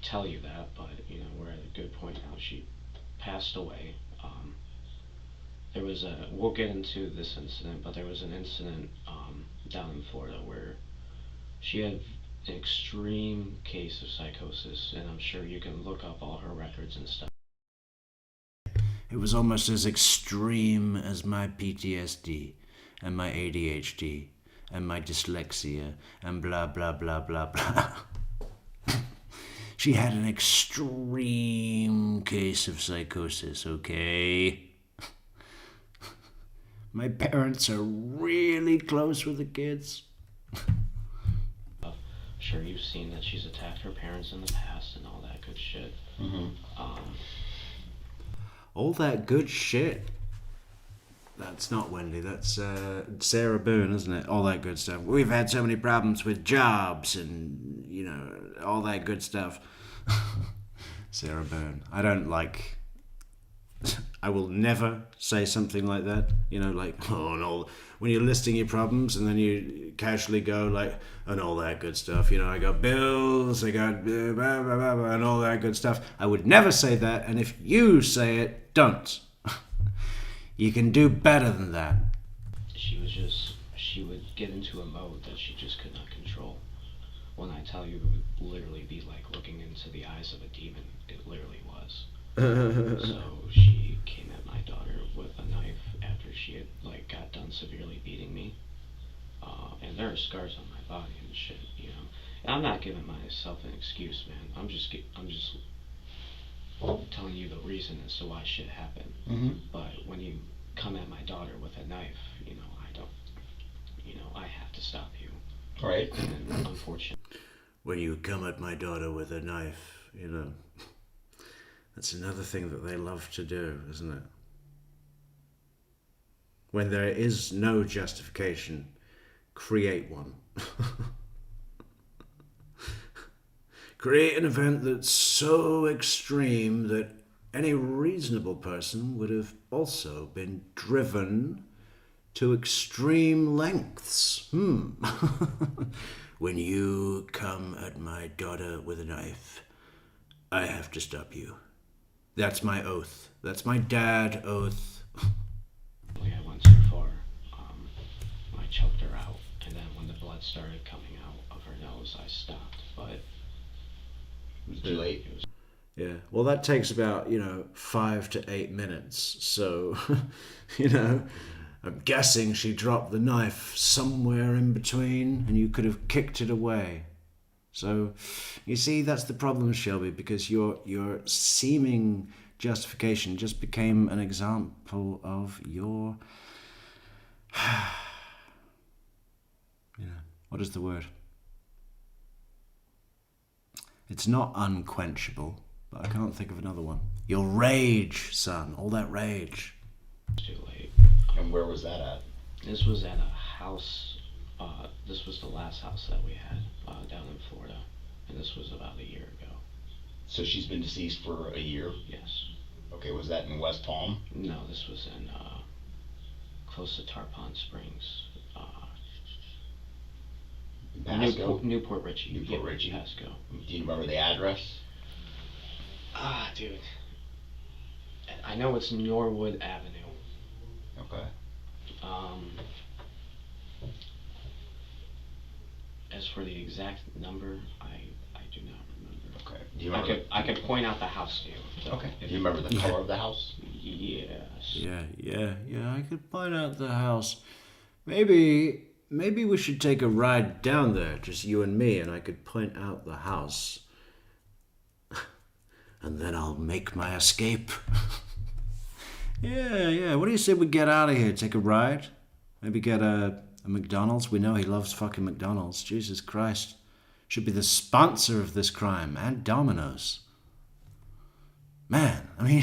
tell you that, but you know, we're at a good point now. She passed away. We'll get into this incident, but there was an incident down in Florida where she had an extreme case of psychosis, and I'm sure you can look up all her records and stuff. It was almost as extreme as my PTSD and my ADHD and my dyslexia and blah, blah, blah, blah, blah. She had an extreme case of psychosis, okay? My parents are really close with the kids. Sure, you've seen that she's attacked her parents in the past and all that good shit. Mm-hmm. All that good shit. That's not Wendy, that's Sarah Boone, isn't it? All that good stuff. We've had so many problems with jobs and, you know, all that good stuff. Sarah Boone. I don't like... I will never say something like that. You know, like, oh, no. When you're listing your problems and then you casually go like, and all that good stuff. You know, I got bills, I got blah, blah, blah, blah, and all that good stuff. I would never say that, and if you say it, don't. You can do better than that. She would get into a mode that she just could not control. When I tell you, it would literally be like looking into the eyes of a demon. It literally was. So she came at my daughter with a knife after she had like got done severely beating me. And there are scars on my body and shit, you know. And I'm not giving myself an excuse, man. I'm just telling you the reason as to why shit happened. Mm-hmm. But when you come at my daughter with a knife, you know, I have to stop you. Right. And unfortunately, When you come at my daughter with a knife, you know, That's another thing that they love to do, isn't it? When there is no justification, create one. Create an event that's so extreme that any reasonable person would have also been driven to extreme lengths. When you come at my daughter with a knife, I have to stop you. That's my oath. That's my dad oath. I went too far. I choked her out, and then when the blood started coming out of her nose, I stopped. But It was too late. Yeah, well, that takes about, 5 to 8 minutes. So, I'm guessing she dropped the knife somewhere in between and you could have kicked it away. So, you see, that's the problem, Shelby, because your seeming justification just became an example of your... what is the word? It's not unquenchable, but I can't think of another one. Your rage, son. All that rage. too late. And where was that at? This was at a house. This was the last house that we had down in Florida, and this was about a year ago. So she's been deceased for a year? Yes. Okay, was that in West Palm? No, this was in close to Tarpon Springs. Pasco? Newport Richey. Newport Richey. Pasco. Do you remember the address? Dude. I know it's Norwood Avenue. Okay. As for the exact number, I do not remember. Okay. Do you remember? I could point out the house to you. So Okay. Do you remember the color of the house? Yes. Yeah, I could point out the house. Maybe we should take a ride down there, just you and me, and I could point out the house. And then I'll make my escape. Yeah. What do you say we get out of here, take a ride? Maybe get a McDonald's? We know he loves fucking McDonald's. Jesus Christ. Should be the sponsor of this crime. And Domino's. Man, I mean,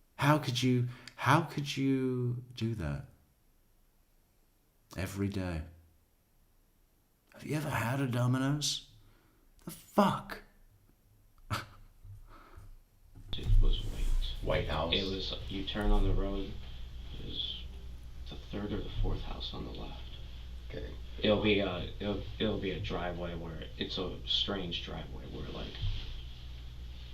How could you do that? Every day. Have you ever had a Domino's? The fuck? It was White House? It was, you turn on the road, it was the third or the fourth house on the left. Okay. It'll be a driveway where, it's a strange driveway where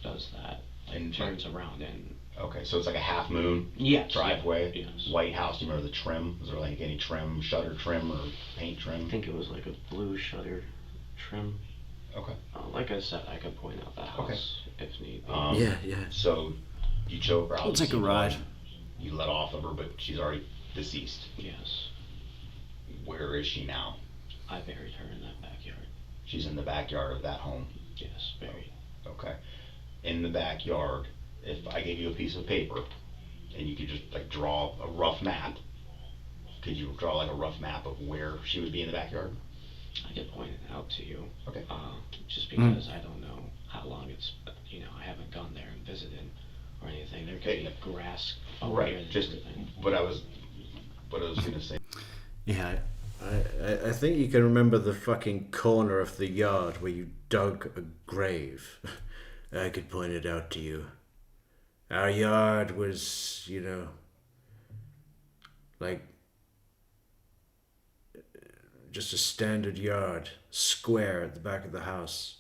does that. And turns around and... Okay, so it's like a half moon driveway. Yes. White house, do you remember the trim? Was there like any trim, shutter trim or paint trim? I think it was like a blue shutter trim. Okay. Like I said, I could point out the house if need be. Yeah. So you choke her out. We'll take a ride. You let off of her, but she's already deceased. Yes. Where is she now? I buried her in that backyard. She's in the backyard of that home. Yes, buried. Okay. In the backyard, if I gave you a piece of paper and you could just like draw a rough map, could you draw like a rough map of where she would be in the backyard? I could point it out to you. Okay. Just because I don't know how long it's, I haven't gone there and visited or anything. There could be grass over here and everything. What I was gonna say. Yeah, I think you can remember the fucking corner of the yard where you dug a grave. I could point it out to you. Our yard was, like just a standard yard, square at the back of the house.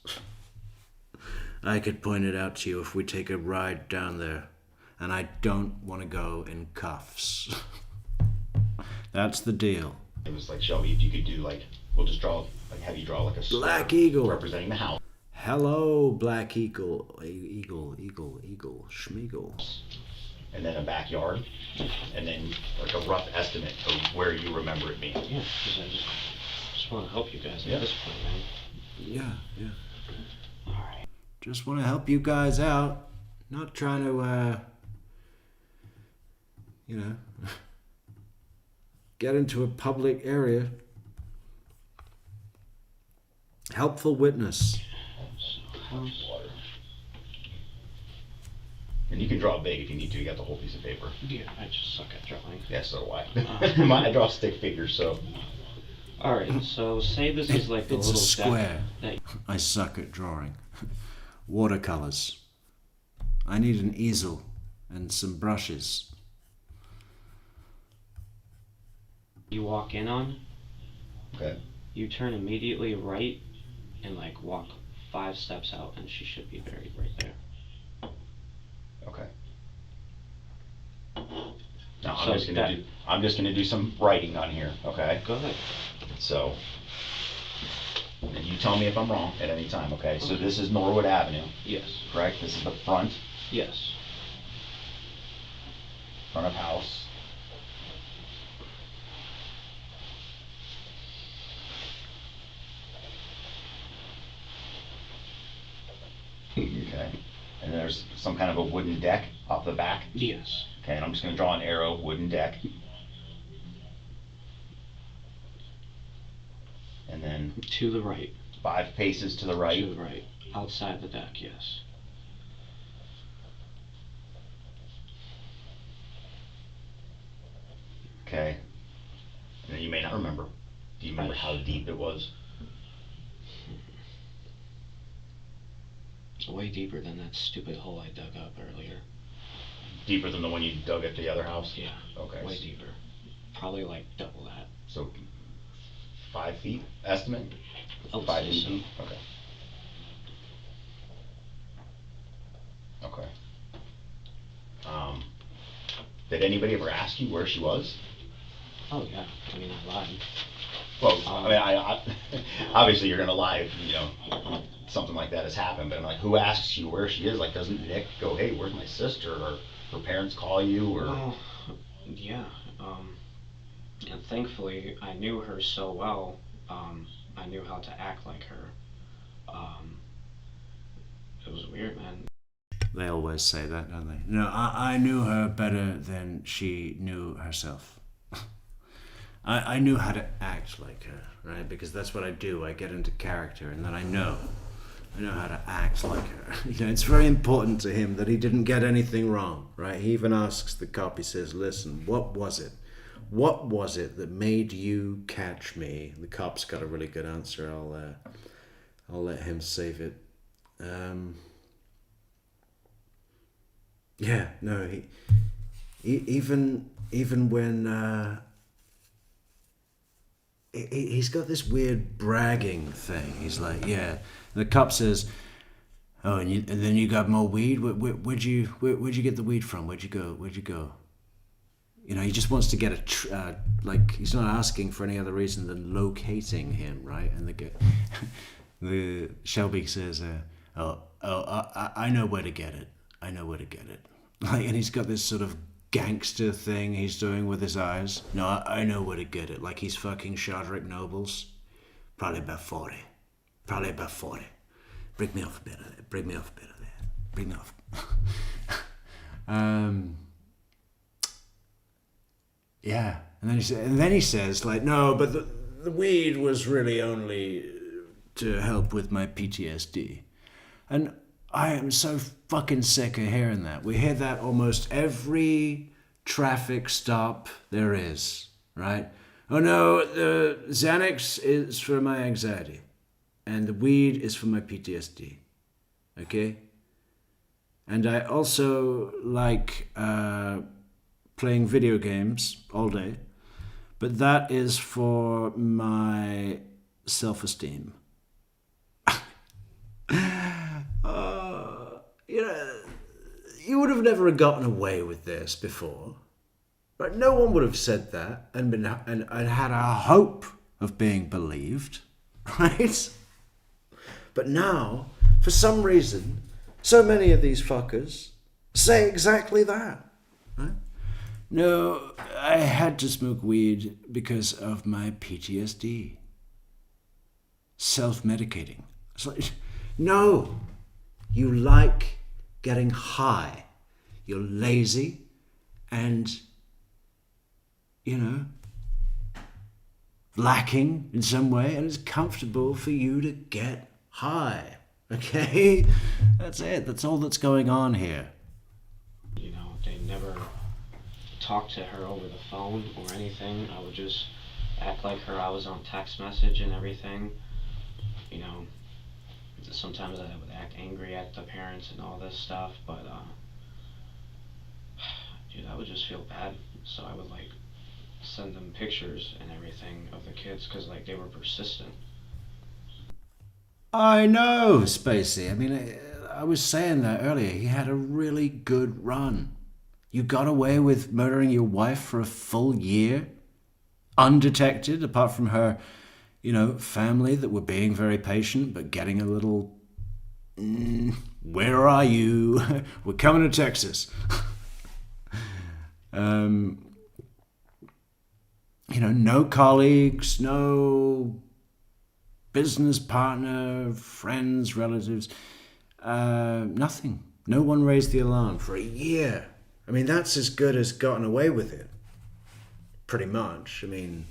I could point it out to you if we take a ride down there. And I don't want to go in cuffs. That's the deal. It was like, Shelby, if you could do like, we'll just draw, like have you draw like a Black eagle representing the house. Hello, Black Eagle, Schmeagle. And then a backyard, and then like a rough estimate of where you remember it being. Yeah, because I just want to help you guys at this point, man. Yeah. Alright. Just want to help you guys out. Not trying to, get into a public area. Helpful witness. house. Water. And you can draw big if you need to. You got the whole piece of paper. Yeah, I just suck at drawing. Yeah, so do I. I draw stick figures, so. Alright, so say this is like the It's little a square. deck that I suck at drawing. Watercolors. I need an easel and some brushes. you walk in on. Okay. You turn immediately right and like walk 5 steps out, and she should be buried right there. Okay. Now So I'm just gonna do some writing on here. Okay. Go ahead. So, and you tell me if I'm wrong at any time. Okay. So this is Norwood Avenue, Yes. correct? This is the front Yes. of house. Okay. And there's some kind of a wooden deck off the back. Yes. Okay, and I'm just gonna draw an arrow, wooden deck. And then To the right. 5 paces to the right. To the right. Outside the deck, yes. Okay. And then you may not remember. Do you remember how deep it was? Way deeper than that stupid hole I dug up earlier. Deeper than the one you dug at the other house? Yeah. Okay. Way deeper. Probably like double that. So 5 feet estimate? I would 5 say feet so. deep? Okay. Okay. Did anybody ever ask you where she was? Oh yeah. I mean, I lied. Well, I mean, I obviously you're gonna lie if, you know, something like that has happened, but I'm like, who asks you where she is? Like, doesn't Nick go, hey, where's my sister? Or her parents call you, or? Well, yeah. And thankfully, I knew her so well. I knew how to act like her. It was weird, man. They always say that, don't they? No, I knew her better than she knew herself. I knew how to act like her, right? Because that's what I do. I get into character, and then I know how to act like her. You know, it's very important to him that he didn't get anything wrong, right? He even asks the cop, he says, listen, what was it? What was it that made you catch me? The cop's got a really good answer. I'll let him save it. Yeah, no, he even when he's got this weird bragging thing. He's like, yeah. The cop says, oh, and then you got more weed. Where'd you get the weed from? Where'd you go? You know, he just wants to get like, he's not asking for any other reason than locating him, right? And the Shelby says, I know where to get it. Like, and he's got this sort of gangster thing he's doing with his eyes. No, I know where to get it. Like he's fucking Shadrick Nobles. Probably about 40. Break me off a bit of that. Bring me off. Yeah. And then he says, like, no, but the weed was really only to help with my PTSD. And I am so fucking sick of hearing that. We hear that almost every traffic stop there is, right? Oh no, the Xanax is for my anxiety, and the weed is for my PTSD, okay? And I also like playing video games all day, but that is for my self-esteem. You know, you would have never gotten away with this before, right? No one would have said that and had a hope of being believed, right? But now, for some reason, so many of these fuckers say exactly that, right? No, I had to smoke weed because of my PTSD. Self-medicating. It's like, no, you like getting high. You're lazy and, you know, lacking in some way, and it's comfortable for you to get high, Okay? That's it. That's all that's going on here. You know, they never talked to her over the phone or anything. I would just act like her. I was on text message and everything. You know, sometimes I would act angry at the parents and all this stuff, but dude, I would just feel bad. So I would like send them pictures and everything of the kids because like they were persistent. I know, Spacey. I mean, I was saying that earlier. He had a really good run. You got away with murdering your wife for a full year, undetected, apart from her, family that were being very patient, but getting a little, where are you? We're coming to Texas. No colleagues, no business partner, friends, relatives, nothing. No one raised the alarm for a year. I mean, that's as good as gotten away with it. Pretty much. I mean,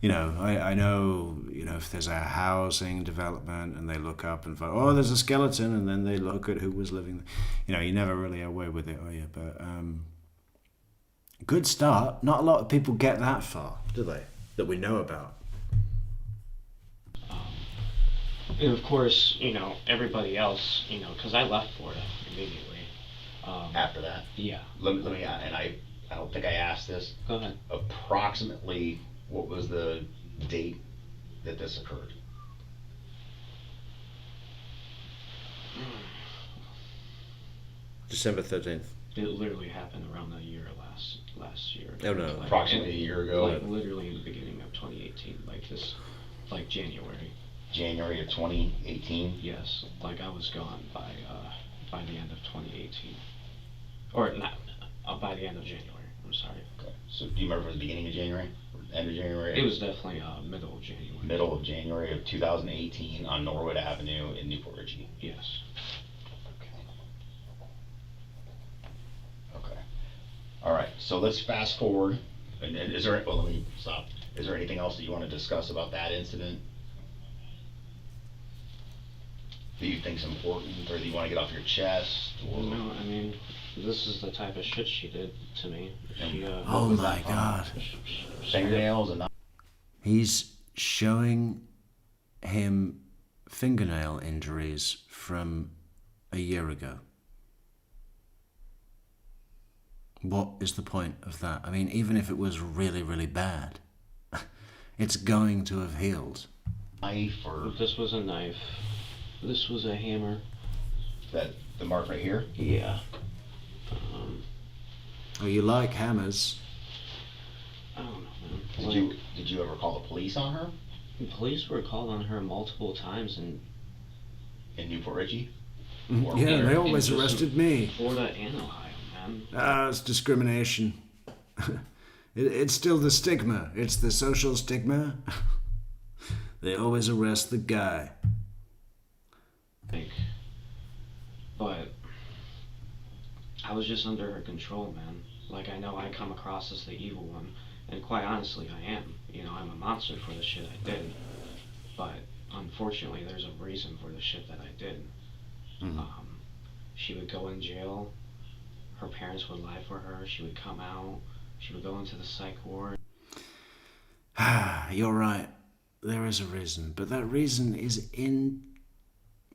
I know, if there's a housing development and they look up and find, oh, there's a skeleton, and then they look at who was living there. You never really away with it, are you? But good start. Not a lot of people get that far, do they? That we know about. And of course, everybody else, because I left Florida immediately. After that? Yeah. Let me, and I don't think I asked this. Go ahead. Approximately, what was the date that this occurred? December 13th. It literally happened around the year last year. Oh no. Like, Approximately a year ago. Like literally in the beginning of 2018, like January. January of 2018? Yes, like I was gone by the end of 2018. Or not, by the end of January, I'm sorry. Okay. So do you remember if it was the beginning of January? Or end of January? It was definitely middle of January. Middle of January of 2018 on Norwood Avenue in Newport Richey? Yes. Okay. All right, so let's fast forward. And is there, well, let me stop. Is there anything else that you want to discuss about that incident that you think's important, or that you want to get off your chest? Or... No, I mean, this is the type of shit she did to me. She, Oh my God. Fingernails and... He's showing him fingernail injuries from a year ago. What is the point of that? I mean, even if it was really, really bad, it's going to have healed. Knife or... This was a knife. This was a hammer. That, the mark right here? Yeah. Oh, you like hammers? I don't know, man. Did you ever call the police on her? The police were called on her multiple times in Newport Richey? Yeah, they always arrested me. Florida and Ohio, man. It's discrimination. It's still the stigma. It's the social stigma. They always arrest the guy. But I was just under her control, man. Like, I know I come across as the evil one, and quite honestly, I am. I'm a monster for the shit I did. But unfortunately, there's a reason for the shit that I did. Mm-hmm. She would go in jail. Her parents would lie for her. She would come out. She would go into the psych ward. You're right. There is a reason, but that reason is in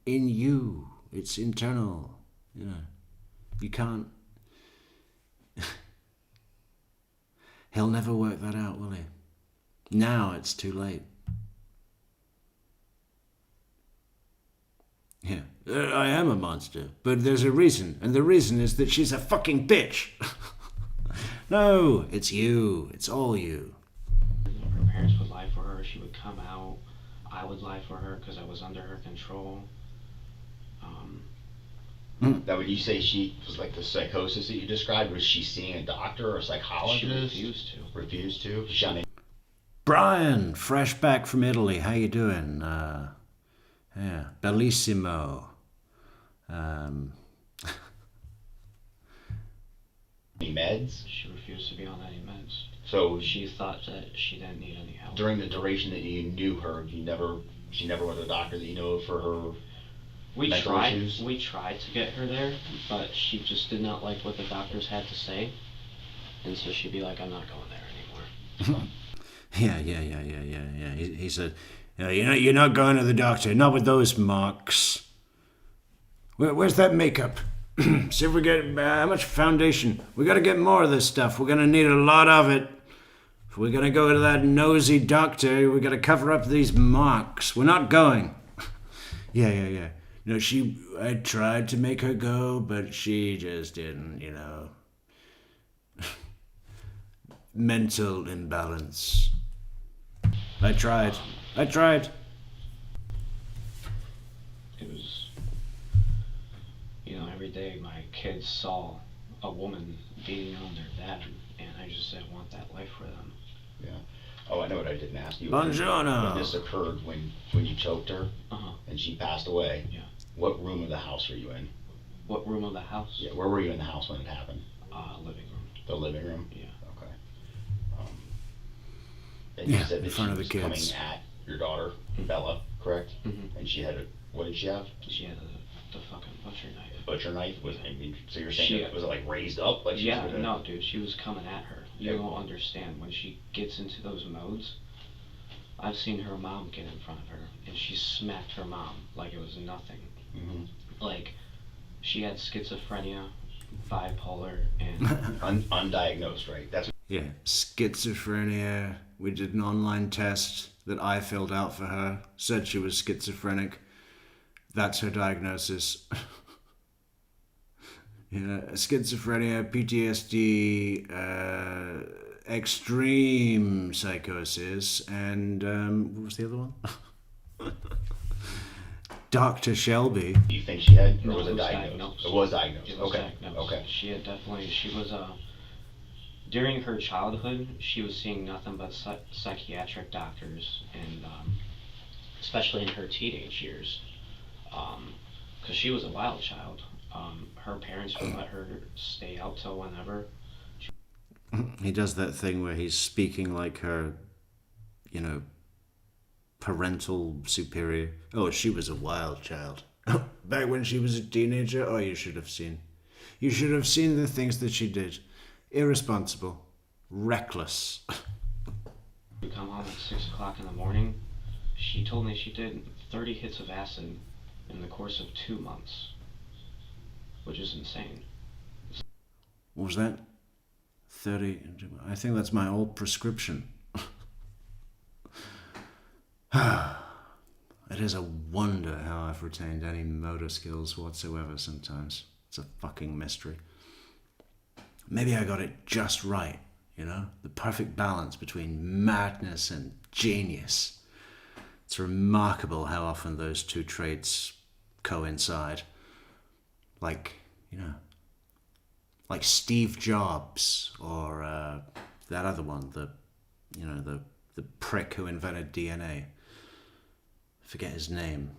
you. It's internal. You can't. He'll never work that out, will he? Now it's too late. Yeah, I am a monster, but there's a reason, and the reason is that she's a fucking bitch. No, it's you. It's all you. Her parents would lie for her. She would come out. I would lie for her because I was under her control. Now, would you say she was like the psychosis that you described? Was she seeing a doctor or a psychologist? She refused to. Refused to? She Brian, fresh back from Italy. How you doing? Yeah, bellissimo. Any meds? She refused to be on any meds. So she thought that she didn't need any help. During the duration that you knew her, she never went to a doctor that you know of for her mental issues? We tried to get her there, but she just did not like what the doctors had to say, and so she'd be like, "I'm not going there anymore." Yeah. He said, you're not going to the doctor, not with those marks. Where's that makeup? See if we get how much foundation. We got to get more of this stuff. We're gonna need a lot of it. If we're gonna go to that nosy doctor, we got to cover up these marks. We're not going. Yeah. No, I tried to make her go, but she just didn't, Mental imbalance. I tried. It was, every day my kids saw a woman beating on their dad, and I just said, I want that life for them. Yeah. Oh, I know what I didn't ask you. Buongiorno. When this occurred, when you choked her and she passed away, Yeah. what room of the house were you in? What room of the house? Yeah, where were you in the house when it happened? Living room. The living room? Yeah. Okay. And you said in that front she of the was kids. coming at your daughter, Bella, correct? Mm-hmm. And she had what did she have? She had the fucking butcher knife. Butcher knife? So you're saying was it like raised up? Like Yeah, no, dude, she was coming at her. You don't understand. When she gets into those modes, I've seen her mom get in front of her, and she smacked her mom like it was nothing. Mm-hmm. Like, she had schizophrenia, bipolar, and... Undiagnosed, right? That's Yeah, schizophrenia. We did an online test that I filled out for her. Said she was schizophrenic. That's her diagnosis. Schizophrenia, PTSD, extreme psychosis, and what was the other one? Dr. Shelby. Do you think she had, or No, was it it was diagnosed? diagnosed. It was diagnosed. It was Okay. diagnosed. Okay. She was, during her childhood, she was seeing nothing but psychiatric doctors, and especially in her teenage years, because she was a wild child. Her parents would let her stay out till whenever. He does that thing where he's speaking like her, parental superior. Oh, she was a wild child. Back when she was a teenager, oh, you should have seen. You should have seen the things that she did. Irresponsible. Reckless. We come home at 6 o'clock in the morning. She told me she did 30 hits of acid in the course of 2 months, which is insane. What was that? 30. I think that's my old prescription. It is a wonder how I've retained any motor skills whatsoever sometimes. It's a fucking mystery. Maybe I got it just right, the perfect balance between madness and genius. It's remarkable how often those two traits coincide. Like Steve Jobs or that other one, the prick who invented DNA. Forget his name.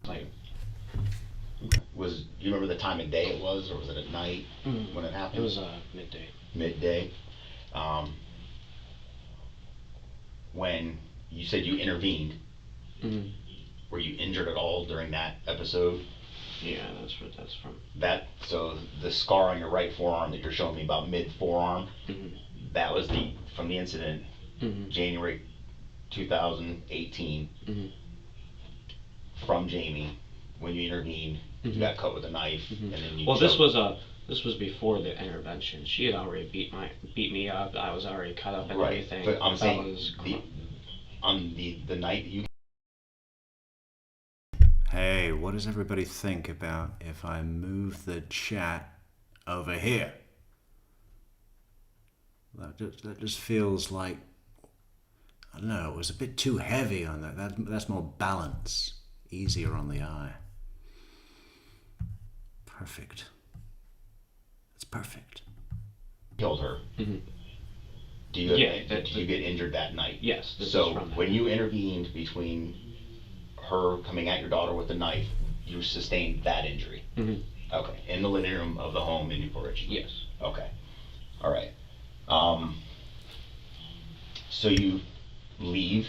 Like, Do you remember the time of day it was, or was it at night when it happened? it was midday. Midday. When you said you intervened, were you injured at all during that episode? Yeah, that's what that's from. So the scar on your right forearm that you're showing me about mid forearm, that was from the incident, January 2018, from Jamie. When you intervened, you got cut with a knife, and then you. Well, this was before the intervention. She had already beat me up. I was already cut up and everything. But I'm saying was on the night that you. Hey, what does everybody think about if I move the chat over here? That just feels like, I don't know, it was a bit too heavy on that. That's more balance, easier on the eye. Perfect. It's perfect. Killed her. Did you get injured that night? Yes. So when you intervened between her coming at your daughter with a knife, you sustained that injury. Okay. In the living room of the home in Newport Richey. Yes. Okay. All right. So you leave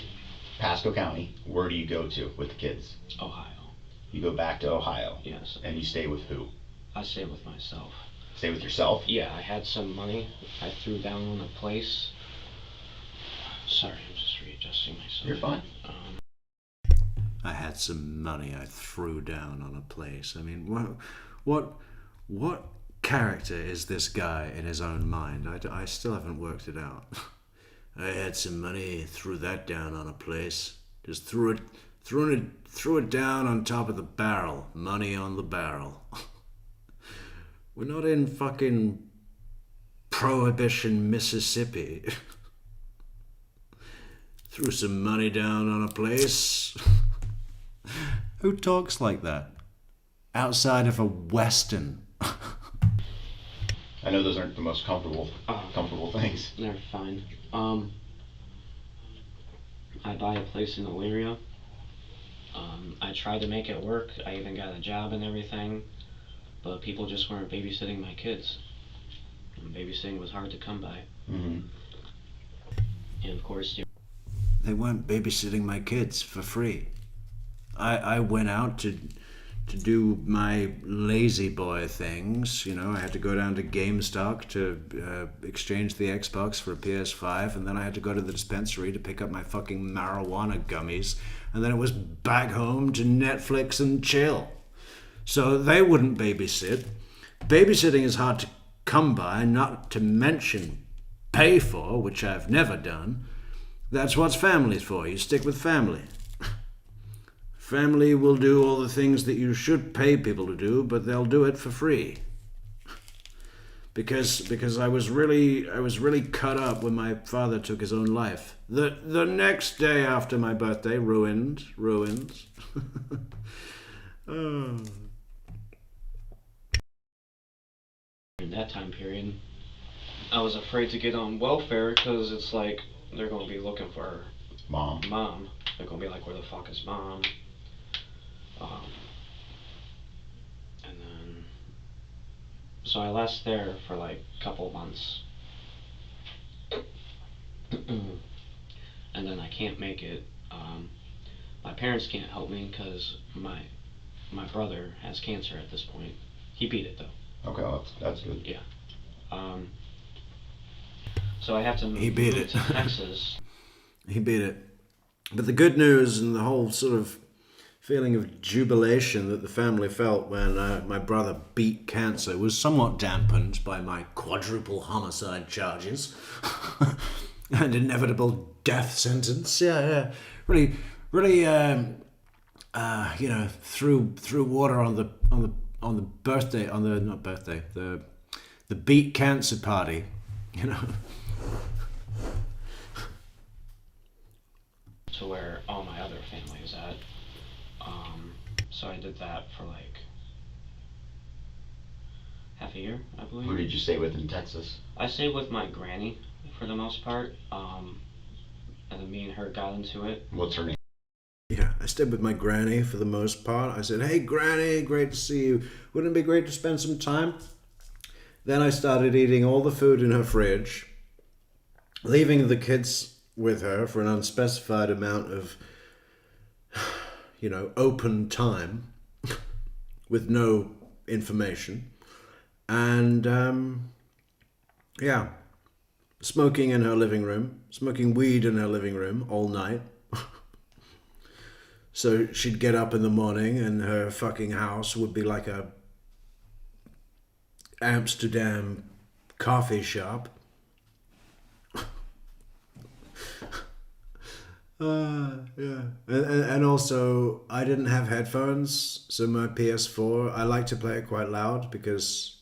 Pasco County. Where do you go to with the kids? Ohio. You go back to Ohio. Yes. And you stay with who? I stay with myself. Stay with yourself? Yeah, I had some money. I threw down on a place. Sorry, I'm just readjusting myself. You're fine. I had some money I threw down on a place. I mean, what character is this guy in his own mind? I still haven't worked it out. I had some money, threw that down on a place. Just threw it down on top of the barrel. Money on the barrel. We're not in fucking Prohibition, Mississippi. Threw some money down on a place. Who talks like that? Outside of a Western. I know those aren't the most comfortable things. They're fine. I buy a place in Elyria. I tried to make it work. I even got a job and everything, but people just weren't babysitting my kids. And babysitting was hard to come by. Mm-hmm. And of course, They weren't babysitting my kids for free. I went out to do my lazy boy things. You know, I had to go down to GameStop to exchange the Xbox for a PS5, and then I had to go to the dispensary to pick up my fucking marijuana gummies, and then it was back home to Netflix and chill. So they wouldn't babysit. Babysitting is hard to come by, not to mention pay for, which I've never done. That's what family's for. You stick with family. Family will do all the things that you should pay people to do, but they'll do it for free. Because I was really cut up when my father took his own life. The next day after my birthday, ruins. Oh. in that time period, I was afraid to get on welfare because it's like they're going to be looking for Mom. They're going to be like, where the fuck is mom? And then, so I last there for like a couple of months. And then I can't make it. My parents can't help me because my brother has cancer at this point. He beat it though. Okay, well, that's good. Yeah. So I have to He beat move it. to Texas. He beat it. But the good news and the whole sort of feeling of jubilation that the family felt when my brother beat cancer was somewhat dampened by my quadruple homicide charges and inevitable death sentence. Yeah. Really, you know, threw water on the birthday, not birthday, the beat cancer party, you know. To where all my other family is at. So I did that for like half a year, I believe. Who did you stay with in Texas? I stayed with my granny for the most part, and then me and her got into it. What's her name? Yeah, I stayed with my granny for the most part. I said, "Hey, Granny, great to see you. Wouldn't it be great to spend some time?" Then I started eating all the food in her fridge, leaving the kids with her for an unspecified amount of, you know, open time with no information. And, yeah, smoking in her living room, smoking weed in her living room all night. So she'd get up in the morning and her fucking house would be like a Amsterdam coffee shop. Yeah. And also, I didn't have headphones, so my PS4, I like to play it quite loud because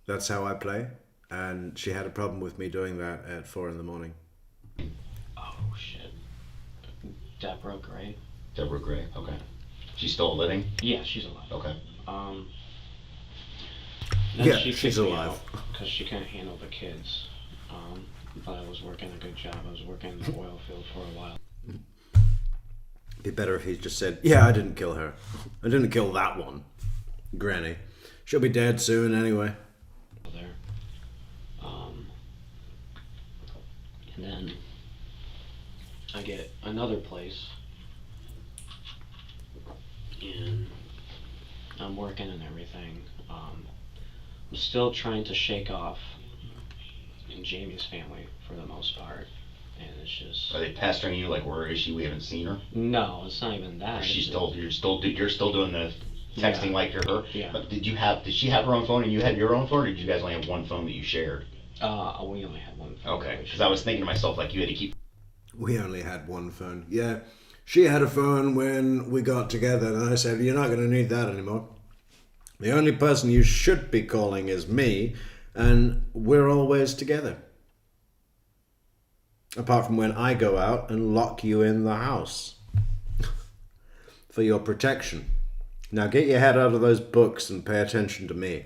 that's how I play. And she had a problem with me doing that at 4 a.m. Oh shit. Deborah Gray. Deborah Gray. Okay. She's still living? Yeah, she's alive. Okay. Then Yeah, she she's kicked me alive. out because she couldn't handle the kids. But I was working a good job. I was working in the oil field for a while. Be better if he just said, "Yeah, I didn't kill her. I didn't kill that one, Granny. She'll be dead soon anyway." There. And then I get another place and I'm working and everything. I'm still trying to shake off Jamie's family for the most part, and it's just Are they pestering you? Like, where is she? We haven't seen her. no, it's not even that. Or she's It's still you're still doing the texting Yeah. like you're her. Yeah. But did she have her own phone and you had your own phone, or did you guys only have one phone that you shared? We only had one phone. Okay, because I was thinking to myself like you had to keep. We only had one phone. Yeah, she had a phone when we got together, and I said, "You're not going to need that anymore. The only person you should be calling is me, and we're always together. Apart from when I go out and lock you in the house for your protection. Now get your head out of those books and pay attention to me."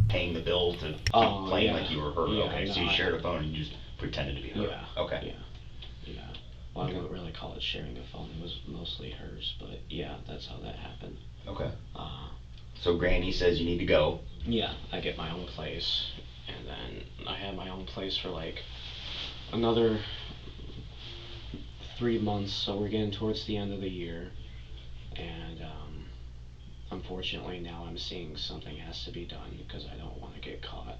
Paying the bill to keep Oh, playing yeah. like you were her. Yeah, Okay, so no, you I- shared a phone and you just pretended to be her. Yeah. Okay. Yeah. Well, I wouldn't really call it sharing a phone. It was mostly hers, but yeah, that's how that happened. Okay. Uh, So Granny says you need to go. yeah, I get my own place, and then I had my own place for like another 3 months. So we're getting towards the end of the year, and unfortunately now I'm seeing something has to be done because I don't want to get caught,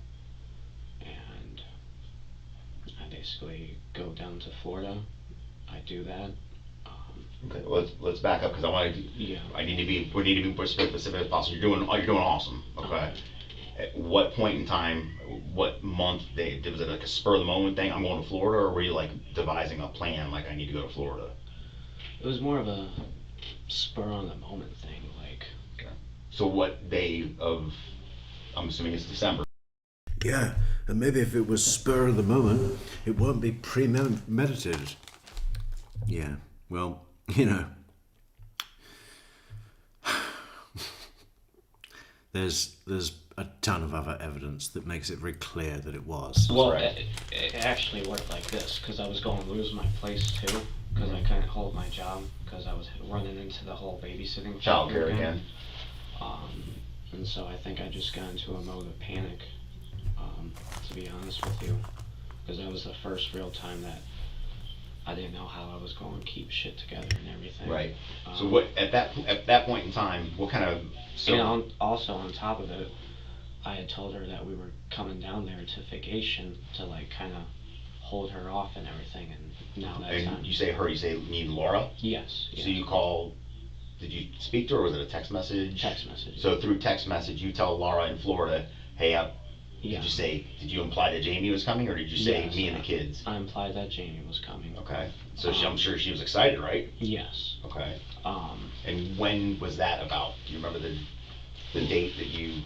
and I basically go down to Florida. I do that. Okay. Well, let's back up because I want to. Yeah. We need to be as specific as possible. You're doing awesome. Okay. At what point in time, what month was it like a spur of the moment thing? I'm going to Florida, or were you like devising a plan like I need to go to Florida? It was more of a spur on the moment thing, like. Okay. So what day of? I'm assuming it's December. Yeah, and maybe if it was spur of the moment, it won't be premeditated. Yeah, well, there's a ton of other evidence that makes it very clear that it was. Well, right. it actually worked like this because I was going to lose my place too because I couldn't hold my job because I was running into the whole babysitting Child factor care again. And so I think I just got into a mode of panic, to be honest with you, because that was the first real time that I didn't know how I was going to keep shit together and everything. Right. So what at that point in time, what kind of And also on top of it, I had told her that we were coming down there to vacation to like kind of hold her off and everything, and now that's and time. you say you need Laura? Yes. So you call, did you speak to her or was it a text message? Text message. So through text message you tell Laura in Florida, hey, Yeah. did you imply that Jamie was coming or did you say Yes, me and the kids? I implied that Jamie was coming. Okay. So I'm sure she was excited, right? Yes. Okay. Um, And when was that about? Do you remember the date that you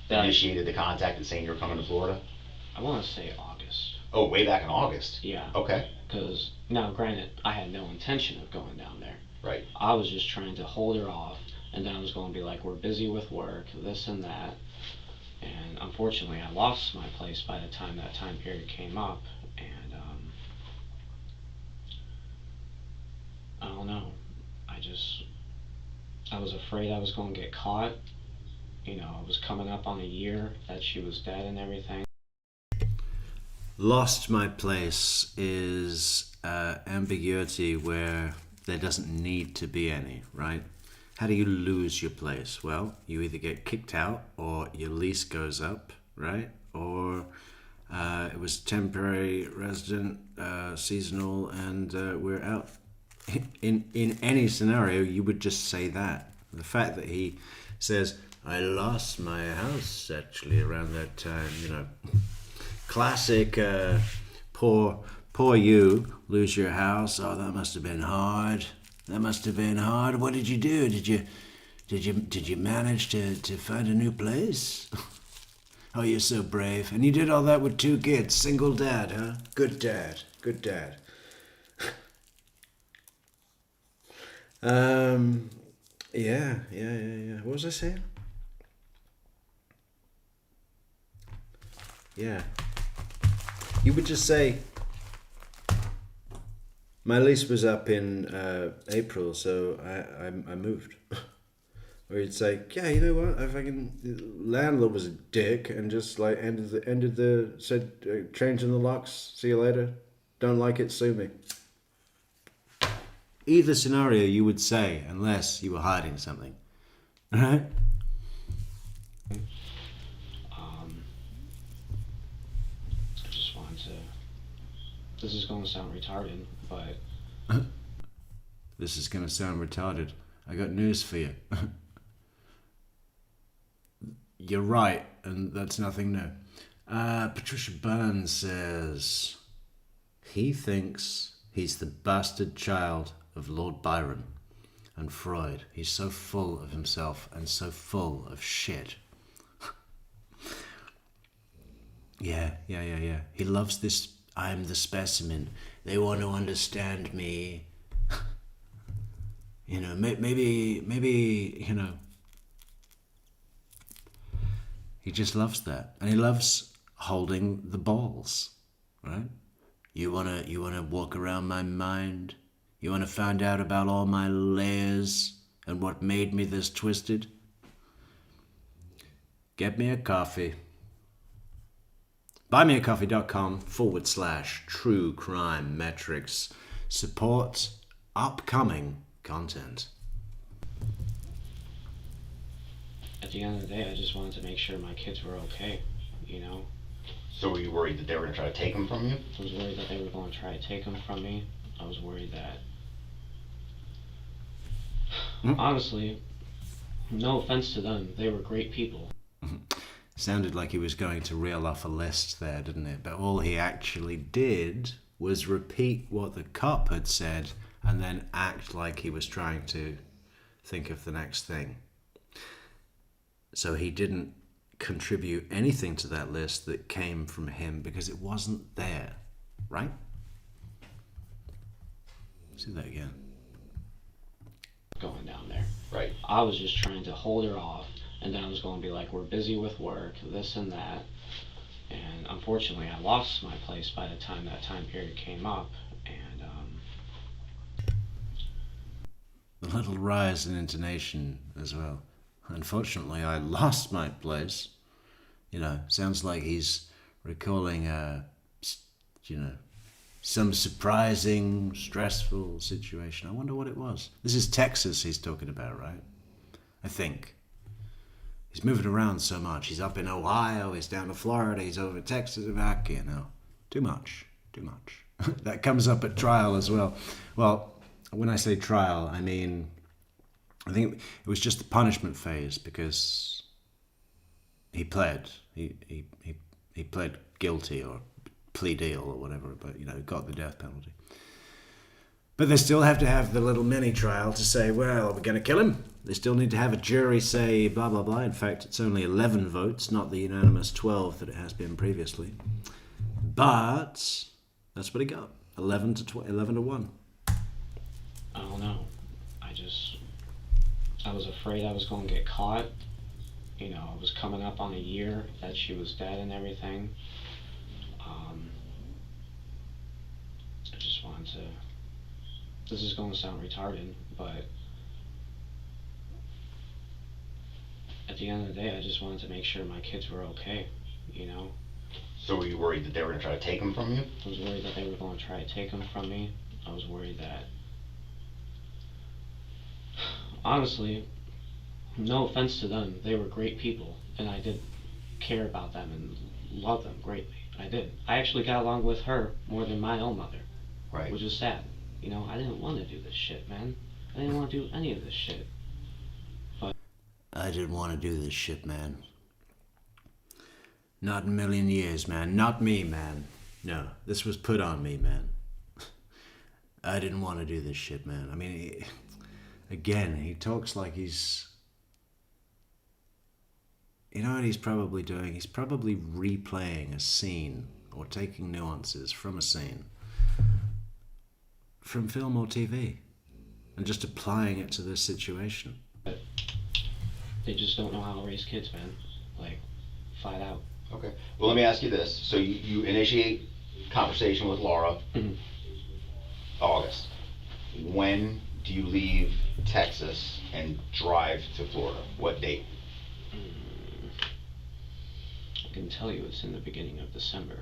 That- initiated the contact and saying you were coming to Florida? I want to say August. Oh, way back in August. Yeah. Okay. Because now, granted, I had no intention of going down there. Right. I was just trying to hold her off, and then I was going to be like, we're busy with work, this and that. And unfortunately, I lost my place by the time that time period came up, and I don't know. I was afraid I was going to get caught. You know, it was coming up on a year that she was dead and everything. Lost my place is ambiguity where there doesn't need to be any, right? How do you lose your place? Well, you either get kicked out or your lease goes up, right? Or it was temporary resident, seasonal, and we're out. In any scenario, you would just say that. The fact that he says, I lost my house actually around that time, classic poor you lose your house. Oh, that must have been hard. What did you do? Did you manage to find a new place? Oh, you're so brave. And you did all that with 2 kids. Single dad, huh? Good dad. Yeah. What was I saying? Yeah. You would just say, my lease was up in April, so I moved. Or you'd say, yeah, you know what? I fucking landlord was a dick and just like changing the locks. See you later. Don't like it, sue me. either scenario you would say, unless you were hiding something. Right? I just wanted to. This is going to sound retarded, but This is going to sound retarded. I got news for you. You're right, and that's nothing new. Patricia Burns says he thinks he's the bastard child of Lord Byron and Freud. He's so full of himself and so full of shit. Yeah. He loves this, I'm the specimen. They want to understand me. You know, maybe, you know, he just loves that. And he loves holding the balls, right? You wanna walk around my mind? You wanna find out about all my layers and what made me this twisted? Get me a coffee. buymeacoffee.com/True Crime Metrics. Support upcoming content. at the end of the day, I just wanted to make sure my kids were okay, you know? So were you worried that they were going to try to take them from you? I was worried that they were going to try to take them from me. I was worried that... Honestly, no offense to them, they were great people. Sounded like he was going to reel off a list there, didn't it? But all he actually did was repeat what the cop had said and then act like he was trying to think of the next thing. So he didn't contribute anything to that list that came from him because it wasn't there, right? See that again. Going down there. Right. I was just trying to hold her off, and then I was going to be like, we're busy with work, this and that. And unfortunately, I lost my place by the time that time period came up, and The little rise in intonation as well. Unfortunately, I lost my place. You know, sounds like he's recalling some surprising, stressful situation. I wonder what it was. This is Texas he's talking about, right? I think. He's moving around so much. He's up in Ohio, he's down to Florida, he's over Texas, back, you know. Too much. That comes up at trial as well. Well, when I say trial, I mean, I think it was just the punishment phase because he pled. He pled guilty or plea deal or whatever, but, you know, got the death penalty. But they still have to have the little mini trial to say, well, we're going to kill him. They still need to have a jury say blah, blah, blah. In fact, it's only 11 votes, not the unanimous 12 that it has been previously. But that's what he got. 11 to 1. I don't know. I was afraid I was going to get caught. You know, I was coming up on a year that she was dead and everything. I just wanted to... This is going to sound retarded, but at the end of the day, I just wanted to make sure my kids were okay, you know? So were you worried that they were going to try to take them from you? I was worried that they were going to try to take them from me. I was worried that... Honestly, no offense to them, they were great people, and I did care about them and love them greatly. I did. I actually got along with her more than my own mother, Right. which is sad. You know, I didn't want to do this shit, man. I didn't want to do any of this shit. I didn't want to do this shit, man. Not in a million years, man. Not me, man. No, this was put on me, man. I didn't want to do this shit, man. I mean, he talks like he's... You know what he's probably doing? He's probably replaying a scene or taking nuances from a scene from film or TV and just applying it to this situation. But they just don't know how to raise kids, man. Like, flat out. Okay. Well, let me ask you this. So you initiate conversation with Laura. August. When do you leave Texas and drive to Florida? What date? I can tell you it's in the beginning of December.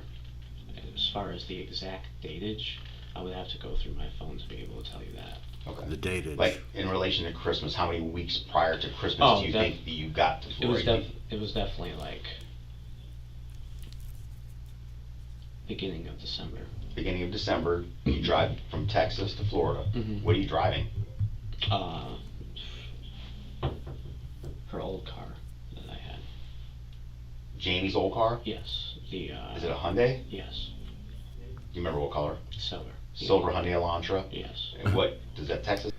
As far as the exact datage, I would have to go through my phone to be able to tell you that. Okay. The dated. Like in relation to Christmas, how many weeks prior to Christmas Oh, do you think that you got to Florida? It was definitely like beginning of December. Beginning of December, you drive from Texas to Florida. Mhm. What are you driving? Her old car that I had. Jamie's old car? Yes. Is it a Hyundai? Yes. Do you remember what color? Silver. Silver Hyundai Elantra? Yes. And what, does that Texas?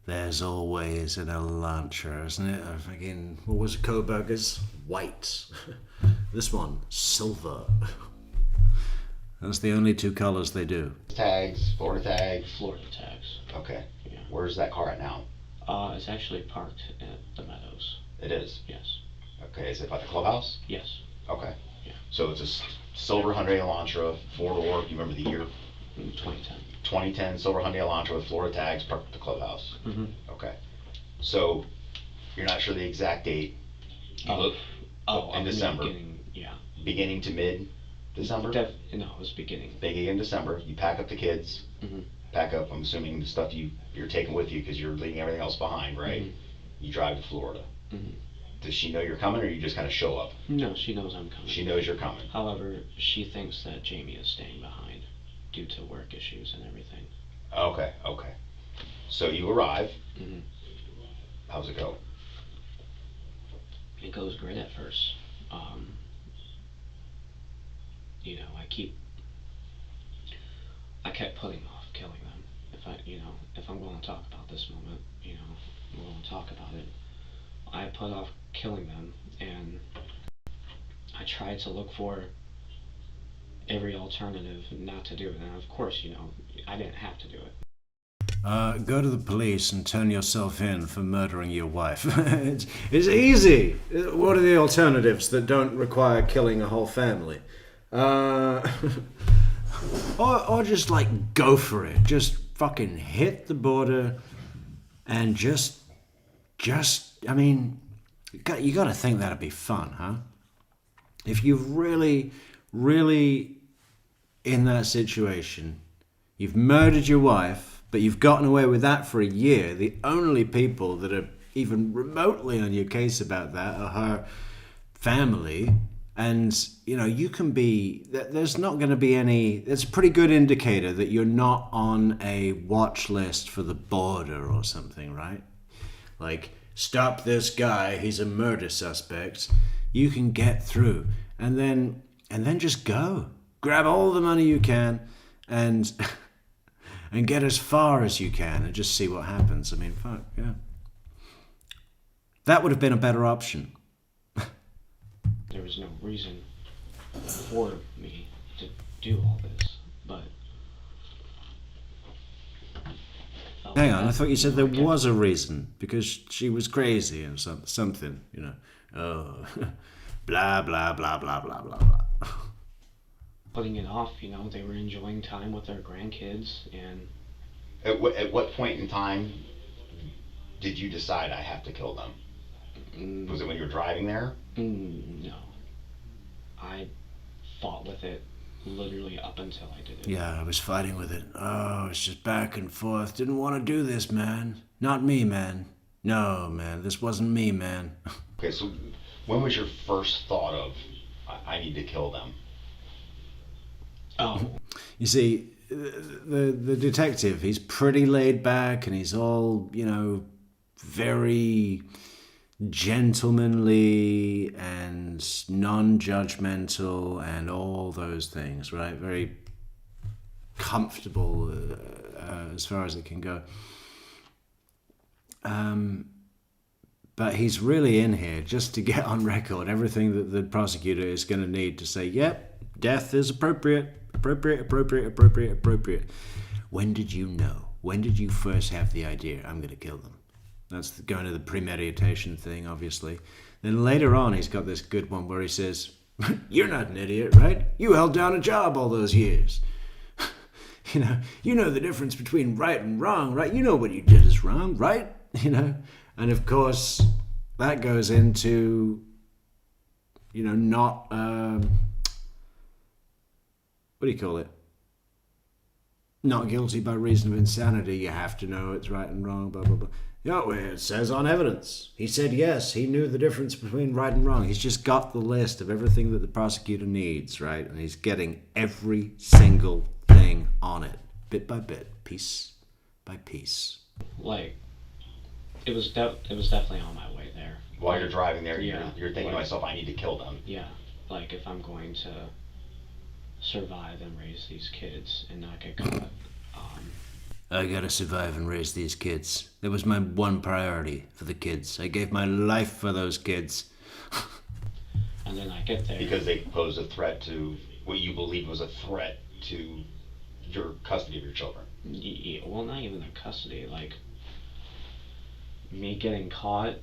There's always an Elantra, isn't it? Fucking, what was it, Coburgers? White. This one, silver. That's the only two colors they do. Tags, Florida tags? Florida tags. Okay. Yeah. Where's that car at now? It's actually parked at the Meadows. It is? Yes. Okay, is it by the clubhouse? Yes. Okay. Yeah. So it's a silver Hyundai Elantra, 4-door, you remember the year? 2010. 2010 silver Hyundai Elantra with Florida tags parked at the clubhouse. Mm-hmm. Okay. So you're not sure the exact date? In December. Yeah. Beginning to mid December? No, it was beginning. Beginning in December. You pack up the kids. Mm-hmm. Pack up, I'm assuming, the stuff you're taking with you because you're leaving everything else behind, right? Mm-hmm. You drive to Florida. Mm-hmm. Does she know you're coming, or you just kind of show up? No, she knows I'm coming. She knows you're coming. However, she thinks that Jamie is staying behind due to work issues and everything. Okay. So you arrive. Mm-hmm. How's it go? It goes great at first. I kept putting off killing them. If I'm going to talk about this moment, we're going to talk about it. I put off killing them, and I tried to look for every alternative not to do it. And of course, I didn't have to do it. Go to the police and turn yourself in for murdering your wife. It's easy. What are the alternatives that don't require killing a whole family? Or just like go for it. Just fucking hit the border and just I mean, you got to think that'd be fun, huh? If you're really, really in that situation, you've murdered your wife, but you've gotten away with that for a year. The only people that are even remotely on your case about that are her family. And, you can be, there's not going to be any, it's a pretty good indicator that you're not on a watch list for the border or something, right? Like, stop this guy, he's a murder suspect. You can get through. And then just go. Grab all the money you can and get as far as you can and just see what happens. I mean, fuck, yeah. That would have been a better option. There was no reason for me to do all this, but... Hang on, I thought you said there was a reason, because she was crazy or something, Oh, blah, blah, blah, blah, blah, blah, blah. Putting it off, they were enjoying time with their grandkids, and... At what point in time did you decide I have to kill them? Was it when you were driving there? No. I fought with it literally up until I did it. Yeah, I was fighting with it. Oh, it's just back and forth. Didn't want to do this, man. Not me, man. No, man, this wasn't me, man. Okay, so when was your first thought of, I need to kill them? Oh. You see, the detective, he's pretty laid back and he's all, very gentlemanly and non-judgmental and all those things, right? Very comfortable as far as it can go. But he's really in here just to get on record everything that the prosecutor is going to need to say, yep, death is appropriate. When did you know? When did you first have the idea, I'm going to kill them? That's going to the premeditation thing, obviously. Then later on, he's got this good one where he says, you're not an idiot, right? You held down a job all those years. You know the difference between right and wrong, right? You know what you did is wrong, right? And of course, that goes into, not, what do you call it? not guilty by reason of insanity. You have to know it's right and wrong, blah, blah, blah. Yeah, well, it says on evidence. He said yes, he knew the difference between right and wrong. He's just got the list of everything that the prosecutor needs, right? And he's getting every single thing on it, bit by bit, piece by piece. Like, it was definitely on my way there. While you're driving there, Yeah, you're thinking to myself, I need to kill them. Yeah, like if I'm going to survive and raise these kids and not get caught. I gotta survive and raise these kids. That was my one priority for the kids. I gave my life for those kids. And then I get there. Because they posed a threat to what you believe was a threat to your custody of your children. Yeah, well, not even the custody. Like me getting caught,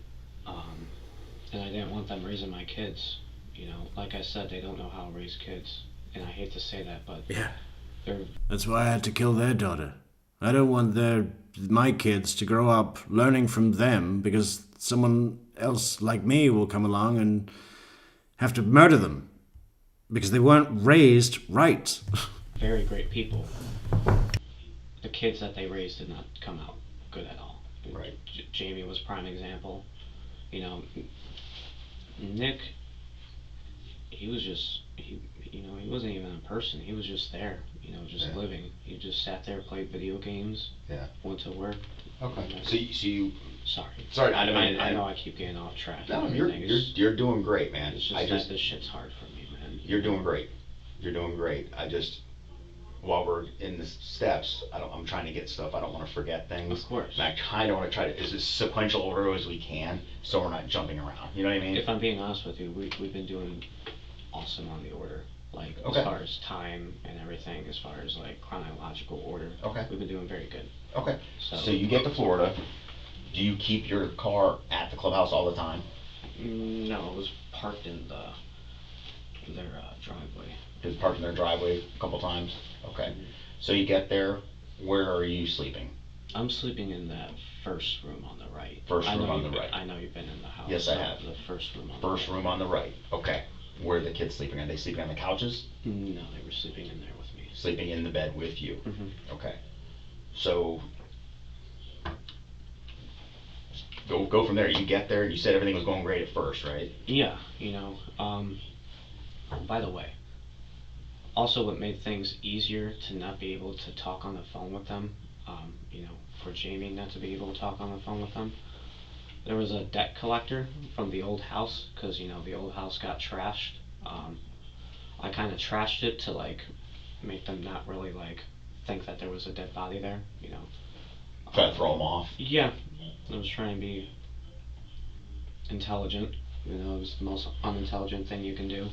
and I didn't want them raising my kids. You know, like I said, they don't know how to raise kids, and I hate to say that, but Yeah. they're That's why I had to kill their daughter. I don't want my kids to grow up learning from them because someone else like me will come along and have to murder them because they weren't raised right. very great people. The kids that they raised did not come out good at all. Right. Jamie was prime example. You know, Nick, he was just, he wasn't even a person. He was just there, just living. He just sat there, played video games, went to work. Okay. So you Sorry, I know I keep getting off track. No, you're doing great, man. It's just that this shit's hard for me, man. You're doing great. You're doing great. While we're in the steps, I'm trying to get stuff. I don't want to forget things. Of course. And I kind of want to try to, as sequential order as we can, so we're not jumping around. You know what I mean? If I'm being honest with you, we've been doing awesome on the order. Like, Okay. as far as time and everything, as far as, like, chronological order. Okay. We've been doing very good. Okay. So you get to Florida. Do you keep your car at the clubhouse all the time? No, it was parked in their driveway. It was parked in their driveway a couple times? Okay. Mhm. So you get there, where are you sleeping? I'm sleeping in that first room on the right. First room on the right. I know you've been in the house. Yes, I have. The first room on First the right. room on the right. Okay. Where are the kids sleeping? Are they sleeping on the couches? No, they were sleeping in there with me. Sleeping in the bed with you? Mm-hmm. Okay. So go from there. You get there, you said everything was going great at first, right? Yeah, by the way, also what made things easier to not be able to talk on the phone with them, for Jamie not to be able to talk on the phone with them, there was a debt collector from the old house, because, the old house got trashed. I kind of trashed it to, like, make them not really, like, think that there was a dead body there, Try to throw them off. Yeah, I was trying to be intelligent. It was the most unintelligent thing you can do.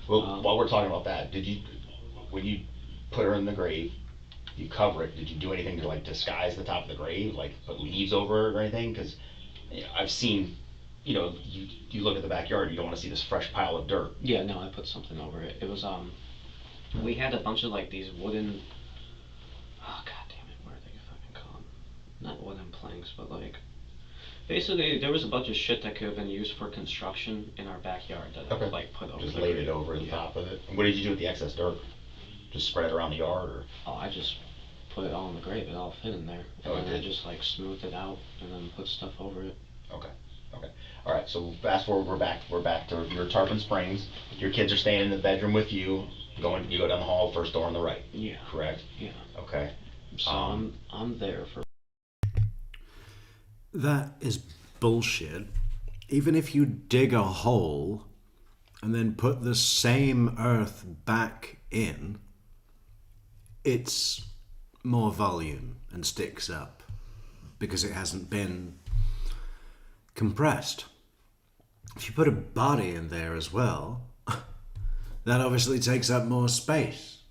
Well, while we're talking about that, when you put her in the grave, you cover it, did you do anything to, like, disguise the top of the grave, like put leaves over it or anything? Because I've seen, you look at the backyard, you don't want to see this fresh pile of dirt. Yeah, no, I put something over it. It was, we had a bunch of, like, these wooden, oh god damn it, what are they fucking called? Not wooden planks, but, like, basically there was a bunch of shit that could have been used for construction in our backyard that I, like, put over. Just the laid grave. it over the top of it. And what did you do with the excess dirt? Just spread it around the yard, or? Oh, I just put it all in the grave. It all fit in there. And then I just, like, smoothed it out and then put stuff over it. Okay. All right. So fast forward, we're back to your Tarpon Springs. Your kids are staying in the bedroom with you. You go down the hall, first door on the right. Yeah. Correct. Yeah. Okay. So I'm there for. That is bullshit. Even if you dig a hole and then put the same earth back in, it's more volume and sticks up because it hasn't been compressed. If you put a body in there as well, that obviously takes up more space,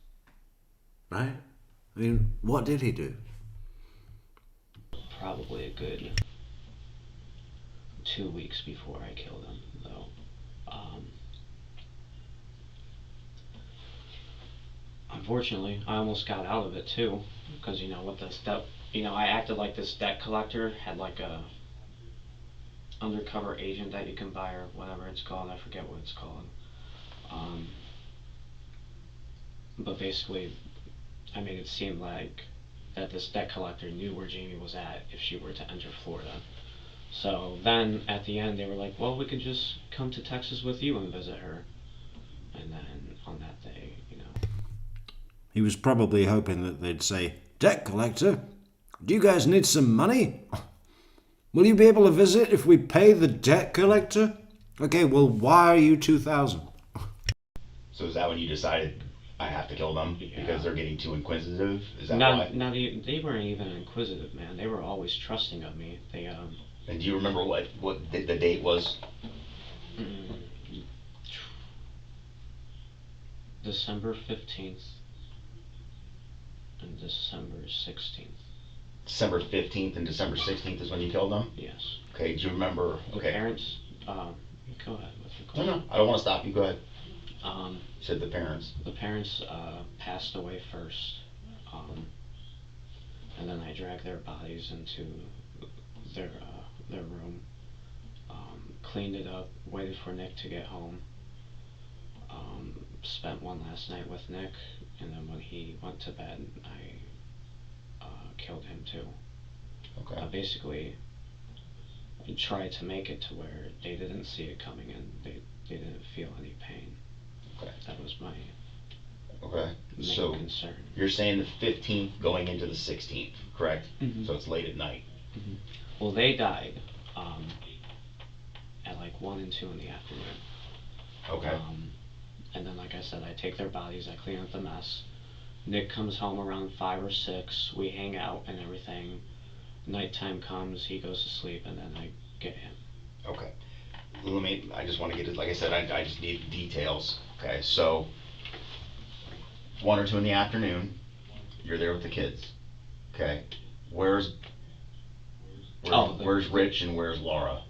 right? I mean, what did he do? Probably a good 2 weeks before I killed him, though. Unfortunately, I almost got out of it too, because with the step, I acted like this debt collector, had like a undercover agent that you can buy or whatever it's called. I forget what it's called. But basically, I made it seem like that this debt collector knew where Jamie was at if she were to enter Florida. So then at the end they were like, well, we could just come to Texas with you and visit her. And then on that day, He was probably hoping that they'd say, "Debt collector, do you guys need some money? Will you be able to visit if we pay the debt collector? Okay, well, why are you 2,000? So is that when you decided I have to kill them Yeah. because they're getting too inquisitive? Is that why? They weren't even inquisitive, man. They were always trusting of me. And do you remember what the date was? December 15th and December 16th. December 15th and December 16th is when you killed them? Yes. Okay, do you remember? The Okay. parents, go ahead with the question. No, I don't want to stop you. Go ahead. Um, You said the parents. the parents passed away first, and then I dragged their bodies into their room, cleaned it up, waited for Nick to get home, spent one last night with Nick, and then when he went to bed, I killed him too. Okay. I basically tried to make it to where they didn't see it coming and they didn't feel any pain. Okay. That was my Okay. main So concern. you're saying the 15th going into the 16th, correct? Mhm. So it's late at night. Well, they died at like 1 and 2 in the afternoon. Okay. And then, like I said, I take their bodies, I clean up the mess. Nick comes home around 5 or 6. We hang out and everything. Nighttime comes, he goes to sleep, and then I get him. Okay. I just want to get it, like I said, I just need details. Okay, so 1 or 2 in the afternoon, you're there with the kids. Okay. Where's Rich and where's Laura?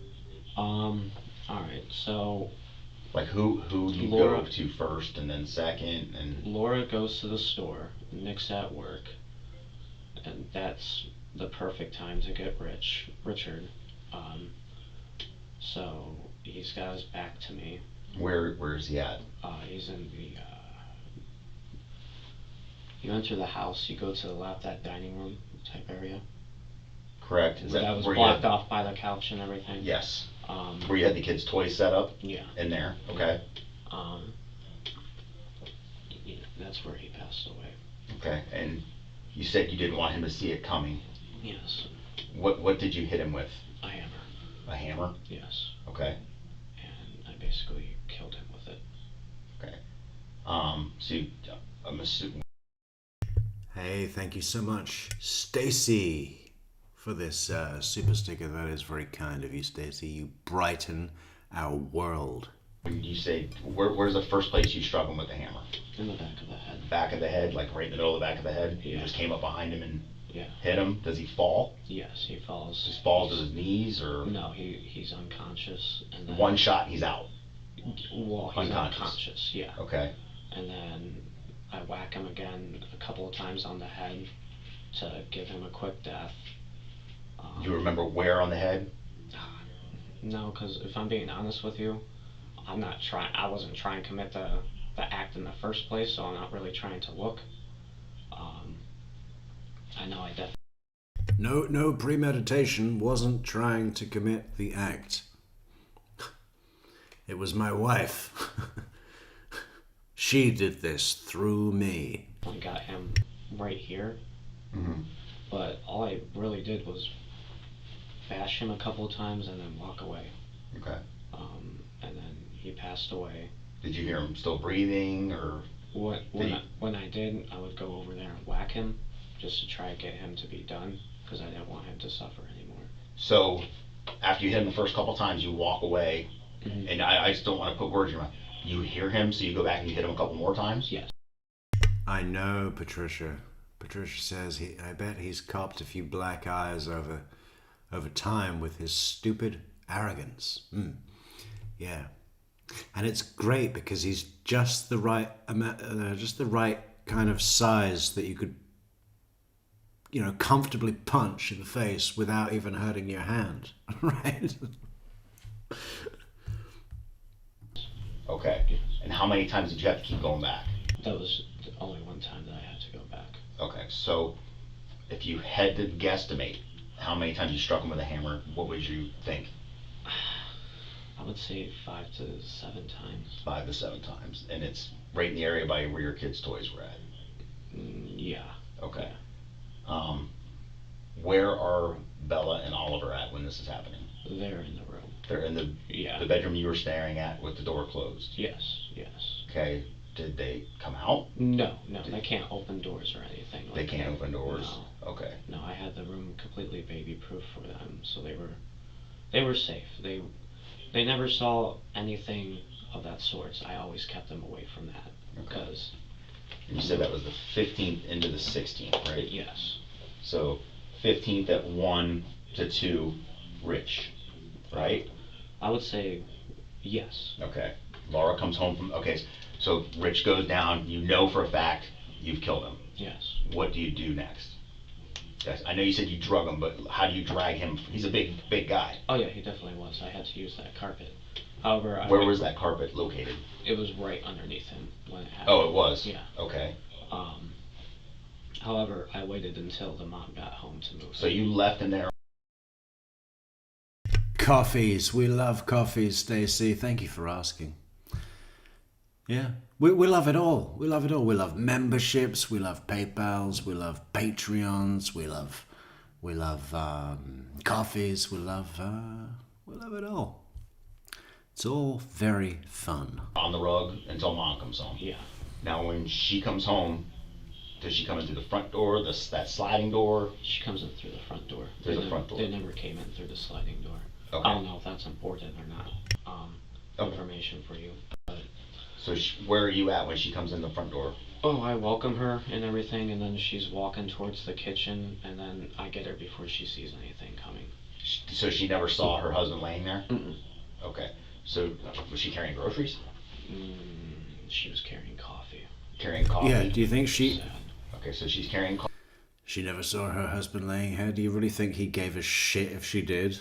Alright, so Like who do you Laura- go to first and then second and Laura goes to the store, Nick's at work, and that's the perfect time to get Richard. So he's got his back to me. where's he at? He's in the you enter the house, you go to the left, that dining room type area. Correct. Is That was where blocked off by the couch and everything. Yes. Um, Where you had the kids' toys set up yeah. in there. Okay. Yeah, that's where he passed away. Okay. And you said you didn't want him to see it coming. Yes. What did you hit him with? A hammer. A hammer? Yes. Okay. And I basically killed him with it. Okay. So I'm assuming. Hey, thank you so much, Stacy, for this super sticker. That is very kind of you, Stacy. You brighten our world. You say where's the first place you struck him with the hammer? In the back of the head. Back of the head, like right in the middle of the back of the head. Yeah. You just came up behind him and Yeah. hit him. Does he fall? Yes, he falls. Just falls to his knees or No, he's unconscious, and then one shot he's out. Well, he's Unconscious. unconscious. Yeah. Okay. And then I whack him again a couple of times on the head to give him a quick death. Do you remember where on the head? No, because if I'm being honest with you, I wasn't trying to commit the act in the first place, so I'm not really trying to look. I know I definitely. No premeditation, wasn't trying to commit the act. It was my wife. She did this through me. I got him right here, Mm-hmm. but all I really did was bash him a couple of times and then walk away. Okay. And then he passed away. Did you hear him still breathing or? When I did, I would go over there and whack him just to try to get him to be done because I didn't want him to suffer anymore. So, after you hit him the first couple times, you walk away, Mhm. and I just don't want to put words in your mouth. You hear him, so you go back and you hit him a couple more times? Yes. I know, Patricia. Patricia says I bet he's copped a few black eyes over time with his stupid arrogance. Yeah. And it's great because he's just the right kind of size that you could, comfortably punch in the face without even hurting your hand, right? Okay. And how many times did you have to keep going back? That was the only one time that I had to go back. Okay, so if you had to guesstimate how many times you struck him with a hammer, what would you think? I would say 5 to 7 times. 5 to 7 times, and it's right in the area by where your kids' toys were at. Yeah. Okay. Where are Bella and Oliver at when this is happening? They're in the room. They're in the bedroom you were staring at with the door closed. Yes. Okay. Did they come out? No, they can't open doors or anything. They can't open doors. No. Okay. No, I had the room completely baby-proof for them, so they were safe. They never saw anything of that sort. So I always kept them away from that. Because you said that was the 15th into the 16th, right? Yes. So 15th at 1 to 2, Rich, right? I would say yes. Okay. Laura comes home from. Okay, so Rich goes down. You know for a fact you've killed him. Yes. What do you do next? Yes, I know you said you drug him, but how do you drag him? He's a big guy. Oh yeah, he definitely was. I had to use that carpet. However, where was that carpet located? It was right underneath him when it happened. Oh, it was? Yeah. Okay. However, I waited until the mom got home to move. So you left him there. Coffees. We love coffees, Stacey. Thank you for asking. Yeah. We love it all. We love it all. We love memberships. We love PayPals. We love Patreons. We love coffees. We love it all. It's all very fun. On the rug until mom comes home. Yeah. Now when she comes home, does she come in through the front door, that sliding door? She comes in through the front door. Through the front door. They never came in through the sliding door. Okay. I don't know if that's important or not. Information for you. But so where are you at when she comes in the front door? Oh, I welcome her and everything, and then she's walking towards the kitchen, and then I get her before she sees anything coming. So she never saw her husband laying there? Mm-mm. Okay. So was she carrying groceries? She was carrying coffee. Carrying coffee? Yeah, do you think she... Sad. Okay, so she's carrying coffee. She never saw her husband laying here. Do you really think he gave a shit if she did?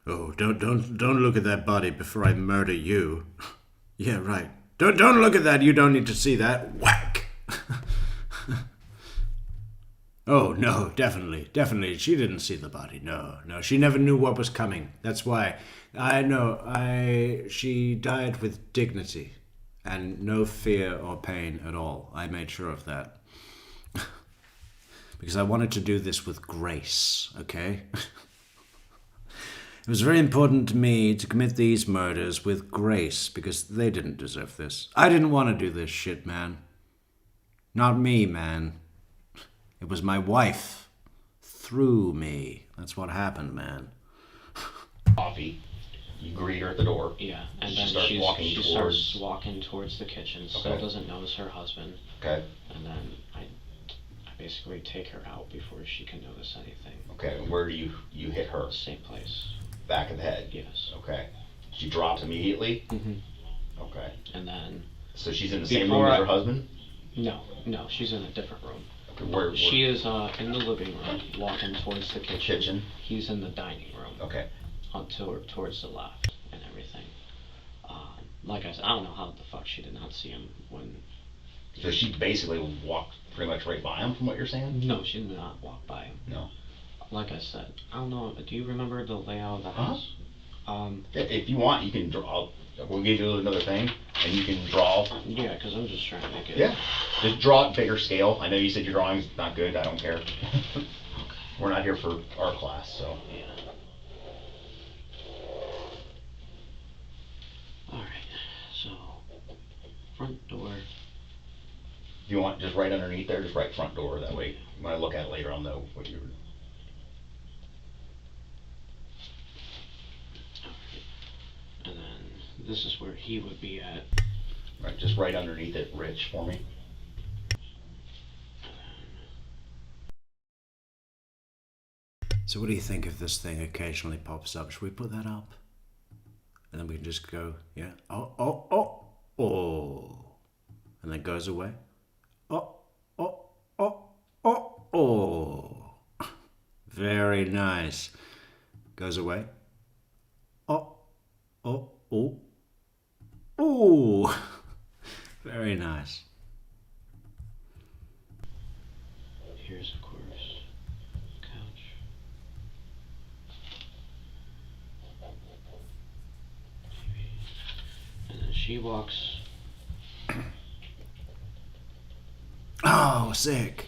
Oh, don't look at that body before I murder you. Yeah, right. Don't look at that. You don't need to see that. Whack. Oh, no, definitely. She didn't see the body. No. She never knew what was coming. That's why. She died with dignity and no fear or pain at all. I made sure of that. Because I wanted to do this with grace, okay? It was very important to me to commit these murders with grace because they didn't deserve this. I didn't want to do this shit, man. Not me, man. It was my wife. Through me. That's what happened, man. Coffee. You greet her at the door. Yeah, and she then starts walking towards the kitchen. Still doesn't notice her husband. Okay. And then I basically take her out before she can notice anything. Okay, and where do you hit her? Same place. Back of the head? Yes. Okay. She drops immediately? Mm-hmm. Okay. And then... So she's in the same room as her husband? No, she's in a different room. Okay, where? She is in the living room, walking towards the kitchen. Kitchen? He's in the dining room. Okay. Towards the left and everything. Like I said, I don't know how the fuck she did not see him when... So she basically walked pretty much right by him from what you're saying? No, she did not walk by him. No. Like I said, I don't know, do you remember the layout of the house? If you want, you can draw. We'll give you another thing, and you can draw. Yeah, because I'm just trying to make it... Yeah. Just draw it bigger scale. I know you said your drawing's not good. I don't care. Okay. We're not here for art class, so. Yeah. Alright, so... Front door... If you want, just right underneath there, just write front door. That way, when I look at it later, I'll know what you're... And then this is where he would be at. Right, just right underneath it, Rich, for me. So what do you think if this thing occasionally pops up? Should we put that up? And then we can just go, yeah. Oh. And then goes away. Oh. Very nice. Goes away. Oh. Very nice. She walks. Oh, sick.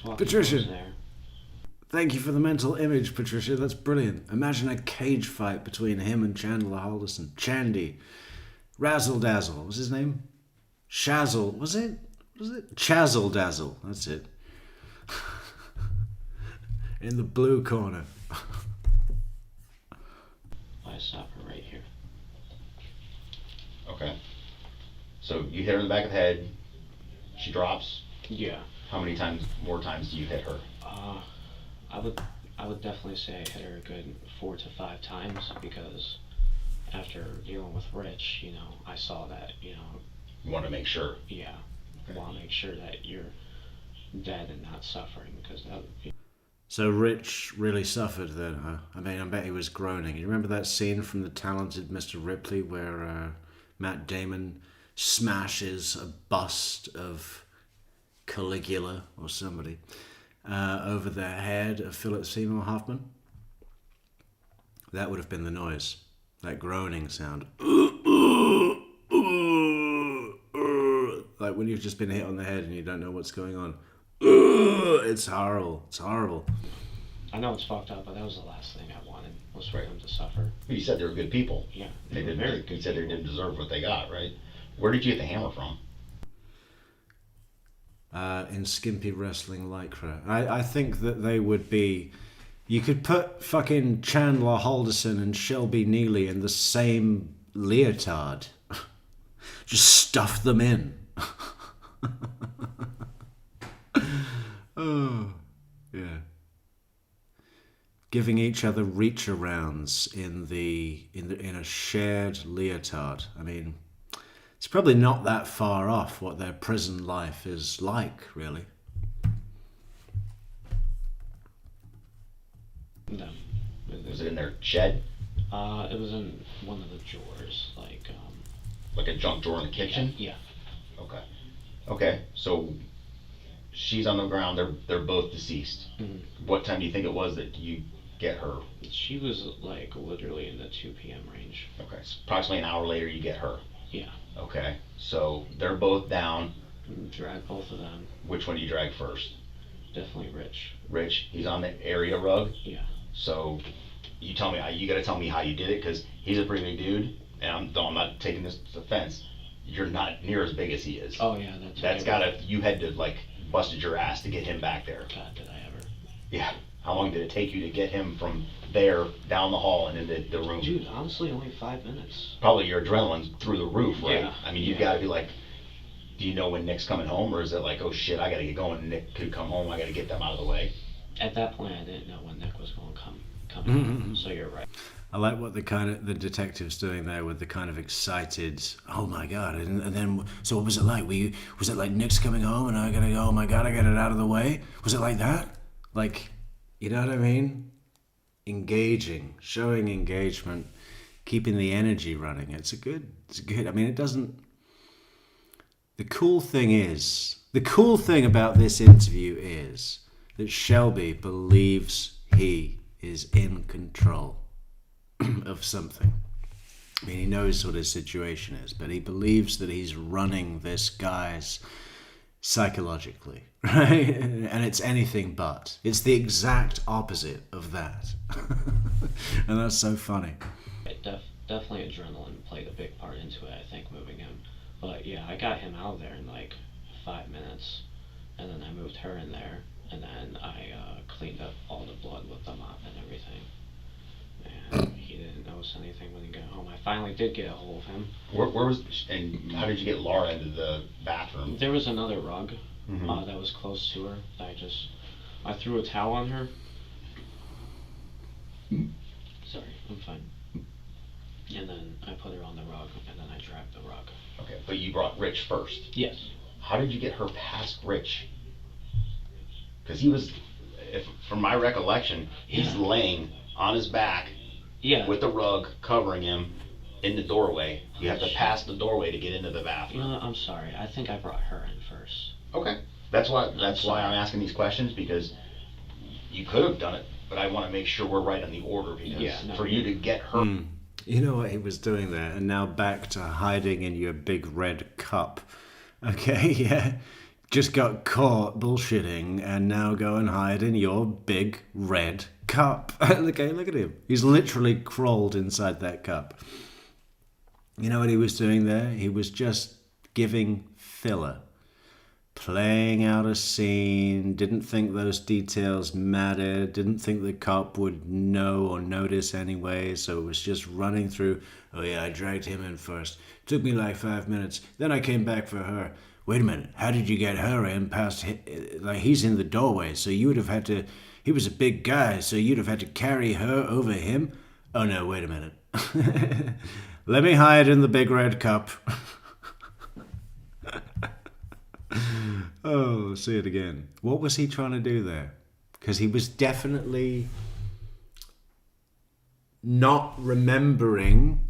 Patricia. There. Thank you for the mental image, Patricia. That's brilliant. Imagine a cage fight between him and Chandler Halderson. Chandy. Razzle Dazzle. What's his name? Shazzle. Was it? Chazzle Dazzle. That's it. In the blue corner. I stop her right here. Okay. So you hit her in the back of the head. She drops. Yeah. How many more times do you hit her? I would definitely say I hit her a good 4 to 5 times, because after dealing with Rich, I saw that, You want to make sure. yeah, Okay. want to make sure that you're dead and not suffering, because that would be. So Rich really suffered then, huh? I mean, I bet he was groaning. You remember that scene from The Talented Mr. Ripley where Matt Damon smashes a bust of Caligula or somebody over the head of Philip Seymour Hoffman? That would have been the noise. That groaning sound. Like when you've just been hit on the head and you don't know what's going on. It's horrible. It's horrible. I know it's fucked up, but that was the last thing I wanted, was for them to suffer. You said they were good people. Yeah. They didn't. You said they didn't deserve what they got, right? Where did you get the hammer from? In skimpy wrestling lycra. I think that they would be. You could put fucking Chandler Halderson and Shelby Nealy in the same leotard. Just stuff them in. Oh, yeah. Giving each other reach arounds in a shared leotard. I mean, it's probably not that far off what their prison life is like, really. No. Was it in their shed? It was in one of the drawers, Like a junk drawer in the kitchen? Yeah. Okay. Okay. So she's on the ground. They're both deceased. Mm-hmm. What time do you think it was that you get her? She was like literally in the 2 p.m. range. Okay. So approximately an hour later, you get her. Yeah. Okay. So they're both down. Drag both of them. Which one do you drag first? Definitely Rich. Rich. He's on the area rug. Yeah. So you tell me. You got to tell me how you did it, because he's a pretty big dude, and I'm not taking this offense. You're not near as big as he is. Oh yeah, That's gotta. You had to busted your ass to get him back there. God, did I ever? Yeah. How long did it take you to get him from there down the hall and into the room? Dude, honestly, only 5 minutes. Probably your adrenaline's through the roof, right? Yeah. I mean, you've got to be like, do you know when Nick's coming home, or is it like, oh shit, I gotta get going. Nick could come home. I gotta get them out of the way. At that point, I didn't know when Nick was going to come home. So you're right. I like what the detective's doing there with the kind of excited, oh my god, and then, so what was it like? Was it like Nick's coming home and I gotta go, oh my god, I got it out of the way? Was it like that? Like, you know what I mean? Engaging, showing engagement, keeping the energy running. It's good, I mean, it doesn't, the cool thing about this interview is that Shelby believes he is in control of something. I mean, he knows what his situation is, but he believes that he's running this guy's psychologically, right? And it's anything but. It's the exact opposite of that. And that's so funny. Definitely adrenaline played a big part into it, I think, moving him. But yeah, I got him out of there in like 5 minutes, and then I moved her in there, and then I cleaned up all the blood with the mop and everything. And he didn't notice anything when he got home. I finally did get a hold of him. Where was, and how did you get Laura into the bathroom? There was another rug Mm-hmm. that was close to her. I threw a towel on her. Sorry, I'm fine. And then I put her on the rug, and then I dragged the rug. Okay, but you brought Rich first. Yes. How did you get her past Rich? Because he was, from my recollection, he's Yeah. laying on his back Yeah. with the rug covering him in the doorway. You have to pass the doorway to get into the You bathroom. know what? I'm sorry. I think I brought her in first. Okay. That's why sorry. I'm asking these questions, because you could have done it, but I want to make sure we're right on the order, because Yeah, no, for you to get her. You know what he was doing there, and now back to hiding in your big red cup. Okay, yeah. Just got caught bullshitting, and now go and hide in your big red cup. Okay, look at him. He's literally crawled inside that cup. You know what he was doing there? He was just giving filler. Playing out a scene, didn't think those details mattered, didn't think the cop would know or notice anyway, so it was just running through. Oh yeah, I dragged him in first. Took me like 5 minutes. Then I came back for her. Wait a minute, how did you get her in past like he's in the doorway, so you would have had to, he was a big guy, so you'd have had to carry her over him? Oh no, wait a minute. Let me hide in the big red cup. Oh, see it again. What was he trying to do there? Because he was definitely not remembering.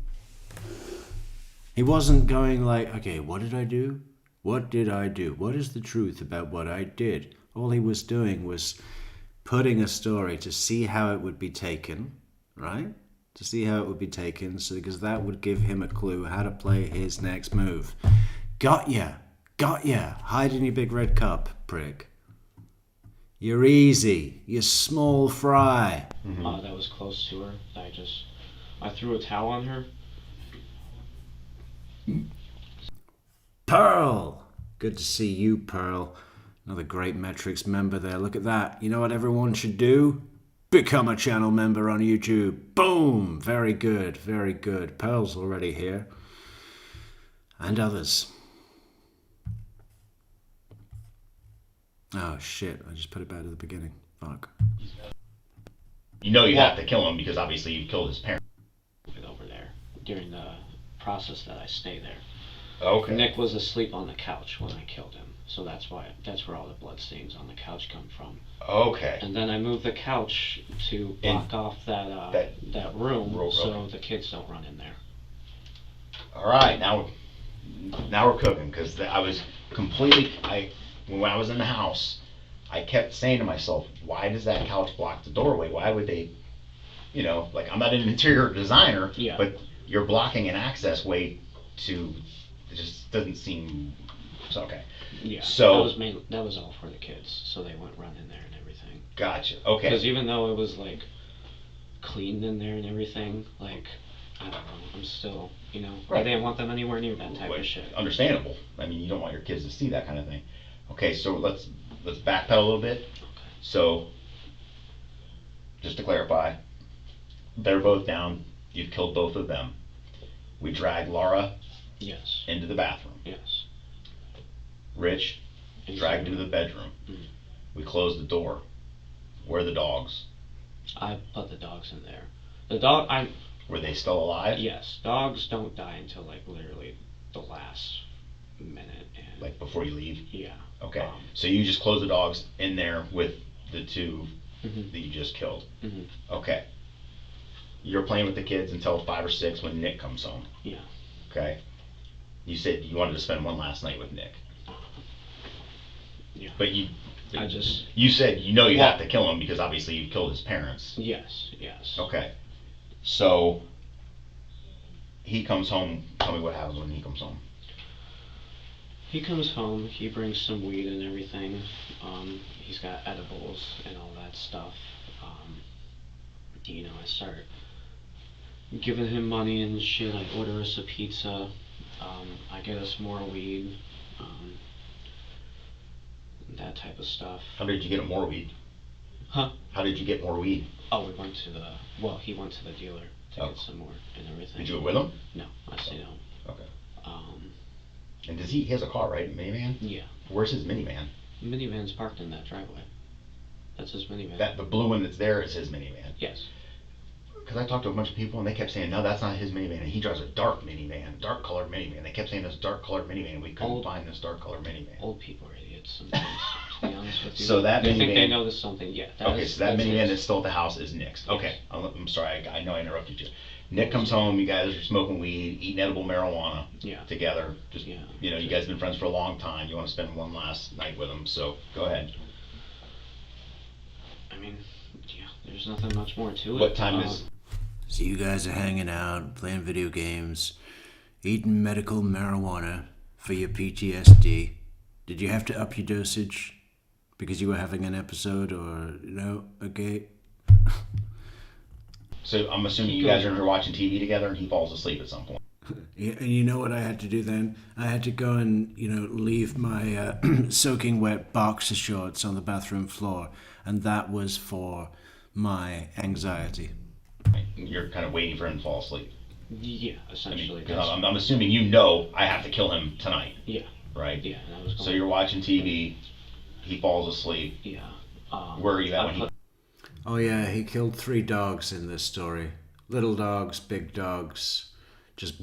He wasn't going like, okay, what did I do? What did I do? What is the truth about what I did? All he was doing was putting a story to see how it would be taken, right? To see how it would be taken, so because that would give him a clue how to play his next move. Got ya. Got ya. Hide in your big red cup, prick. You're easy. You're small fry. That was close to her. I threw a towel on her. Pearl. Good to see you, Pearl. Another great Metrics member there. Look at that. You know what everyone should do? Become a channel member on YouTube. Boom. Very good. Very good. Pearl's already here. And others. Oh shit, I just put it back to the beginning. Fuck. You know you have to kill him because obviously you killed his parents. Over there during the process that I stay there. Okay. Nick was asleep on the couch when I killed him, so that's where all the blood stains on the couch come from. Okay. And then I moved the couch to block off that room so the kids don't run in there. All right, now we're cooking because I was completely when I was in the house, I kept saying to myself, why does that couch block the doorway? Why would they, like I'm not an interior designer, Yeah. but you're blocking an access way to, it just doesn't seem, so okay. Yeah, so that was all for the kids, so they wouldn't run in there and everything. Gotcha, okay. Because even though it was like cleaned in there and everything, like, I don't know, I'm still, I didn't want them anywhere near that type of shit. Understandable. I mean, you don't want your kids to see that kind of thing. Okay, so let's backpedal a little bit. Okay. So, just to clarify, they're both down. You've killed both of them. We drag Laura Yes. into the bathroom. Yes. Rich dragged into the bedroom. Mhm. We close the door. Where are the dogs? I put the dogs in there. Were they still alive? Yes, dogs don't die until like literally the last minute. And Like before you leave? yeah. Okay, so you just close the dogs in there with the two Mhm. that you just killed. Mhm. Okay. You're playing with the kids until 5 or 6 when Nick comes home. Yeah. Okay. You said you wanted to spend one last night with Nick. Yeah. But you said you have to kill him because obviously you killed his parents. Yes. Okay. So he comes home. Tell me what happens when he comes home. He comes home, he brings some weed and everything. He's got edibles and all that stuff. I start giving him money and shit. I order us a pizza. I get us more weed. That type of stuff. How did you get more weed? Huh? How did you get more weed? Oh, he went to the dealer to get some more and everything. Did you do it with him? No, I stayed home. Okay. And he has a car, right? A minivan? Yeah. Where's his minivan? The minivan's parked in that driveway. That's his minivan. The blue one that's there is his minivan. Yes. Because I talked to a bunch of people and they kept saying, no, that's not his minivan. And he drives a dark minivan, dark colored minivan. They kept saying this dark colored minivan and we couldn't find this dark colored minivan. Old people are idiots sometimes, to be honest with you. So that they minivan, think they know this something. Yeah. Okay, so that minivan his. that's still at the house is Nick's. Yes. Okay, I'm sorry, I know I interrupted you. Nick comes home, you guys are smoking weed, eating edible marijuana together. Just, you guys have been friends for a long time. You want to spend one last night with him, so go ahead. I mean, yeah, there's nothing much more to it. What time is... So you guys are hanging out, playing video games, eating medical marijuana for your PTSD. Did you have to up your dosage because you were having an episode, or no? Okay. So I'm assuming you guys are watching TV together and he falls asleep at some point. Yeah, and you know what I had to do then? I had to go and, leave my soaking wet boxer shorts on the bathroom floor, and that was for my anxiety. You're kind of waiting for him to fall asleep. Yeah, essentially. 'Cause I'm assuming you know I have to kill him tonight. Yeah. Right? Yeah, and I was going. So you're watching TV, he falls asleep. Yeah. Where are you at when he... Oh yeah, he killed 3 dogs in this story. Little dogs, big dogs. Just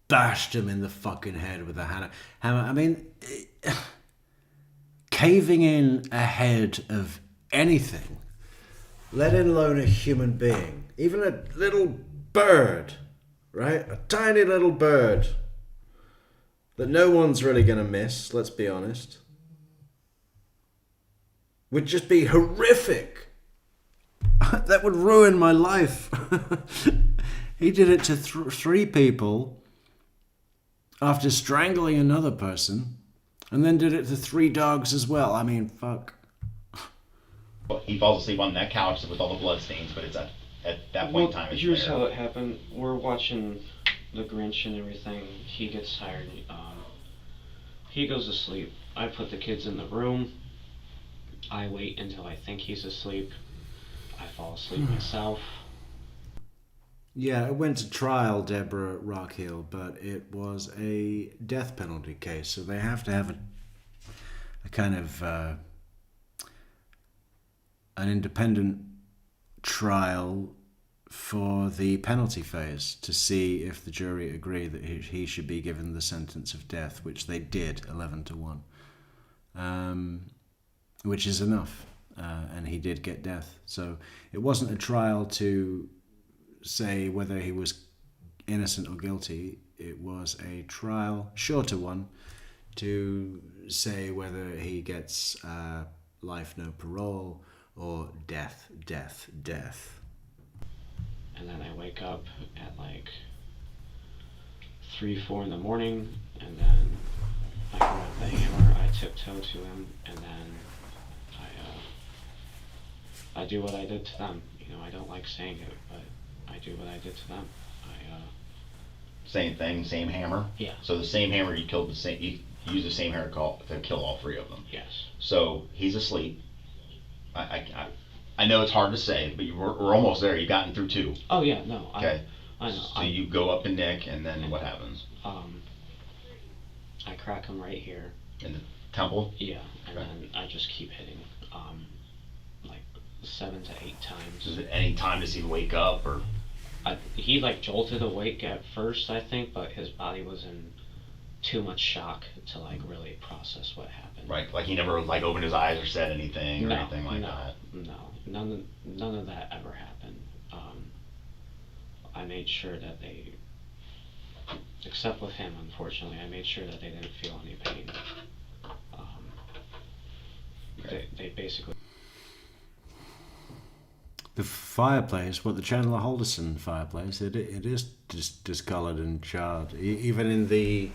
bashed him in the fucking head with a hammer. I mean, caving in ahead of anything, let alone a human being, even a little bird, right? A tiny little bird that no one's really gonna miss, let's be honest, would just be horrific. That would ruin my life. He did it to 3 people after strangling another person, and then did it to 3 dogs as well. I mean, fuck. He falls asleep on that couch with all the blood stains, but it's at that point in time. It's Here's there. how it happened. We're watching The Grinch and everything. He gets tired. He goes to sleep. I put the kids in the room. I wait until I think he's asleep. I fall asleep myself. Yeah, it went to trial, Deborah Rockhill, but it was a death penalty case, so they have to have a kind of an independent trial for the penalty phase to see if the jury agree that he should be given the sentence of death, which they did, 11-1, which is enough, and he did get death. So it wasn't a trial to say whether he was innocent or guilty. It was a trial, shorter one, to say whether he gets life no parole or death. And then I wake up at like 3-4 in the morning, and then I grab the hammer, I tiptoe to him, and then I do what I did to them. I don't like saying it, but I do what I did to them. Same thing, same hammer. Yeah. So the same hammer you killed you used the same hammer to kill all 3 of them. Yes. So he's asleep. I know it's hard to say, but we're almost there. You've gotten through 2. Oh yeah, no. Okay. I know. So you go up and nick, and then what happens? I crack him right here. In the temple? Yeah, and Okay. then I just keep hitting, like 7 to 8 times. Is it any time does he wake up, or? He like jolted awake at first, I think, but his body was in too much shock to like really process what happened. Right, like he never like opened his eyes or said anything or anything like that. No, none of that ever happened. I made sure that they, except with him, unfortunately, I made sure that they didn't feel any pain. They basically. The fireplace, the Chandler Halderson fireplace, it is just discolored and charred. Even in the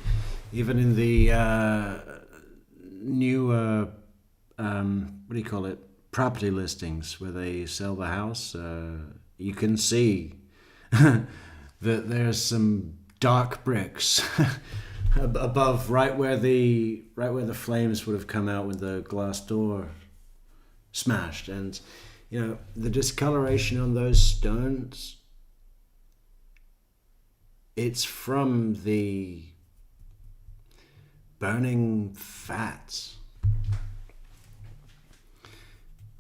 newer what do you call it, property listings where they sell the house, you can see that there's some dark bricks above, right where the flames would have come out when the glass door smashed. And the discoloration on those stones, it's from the burning fats.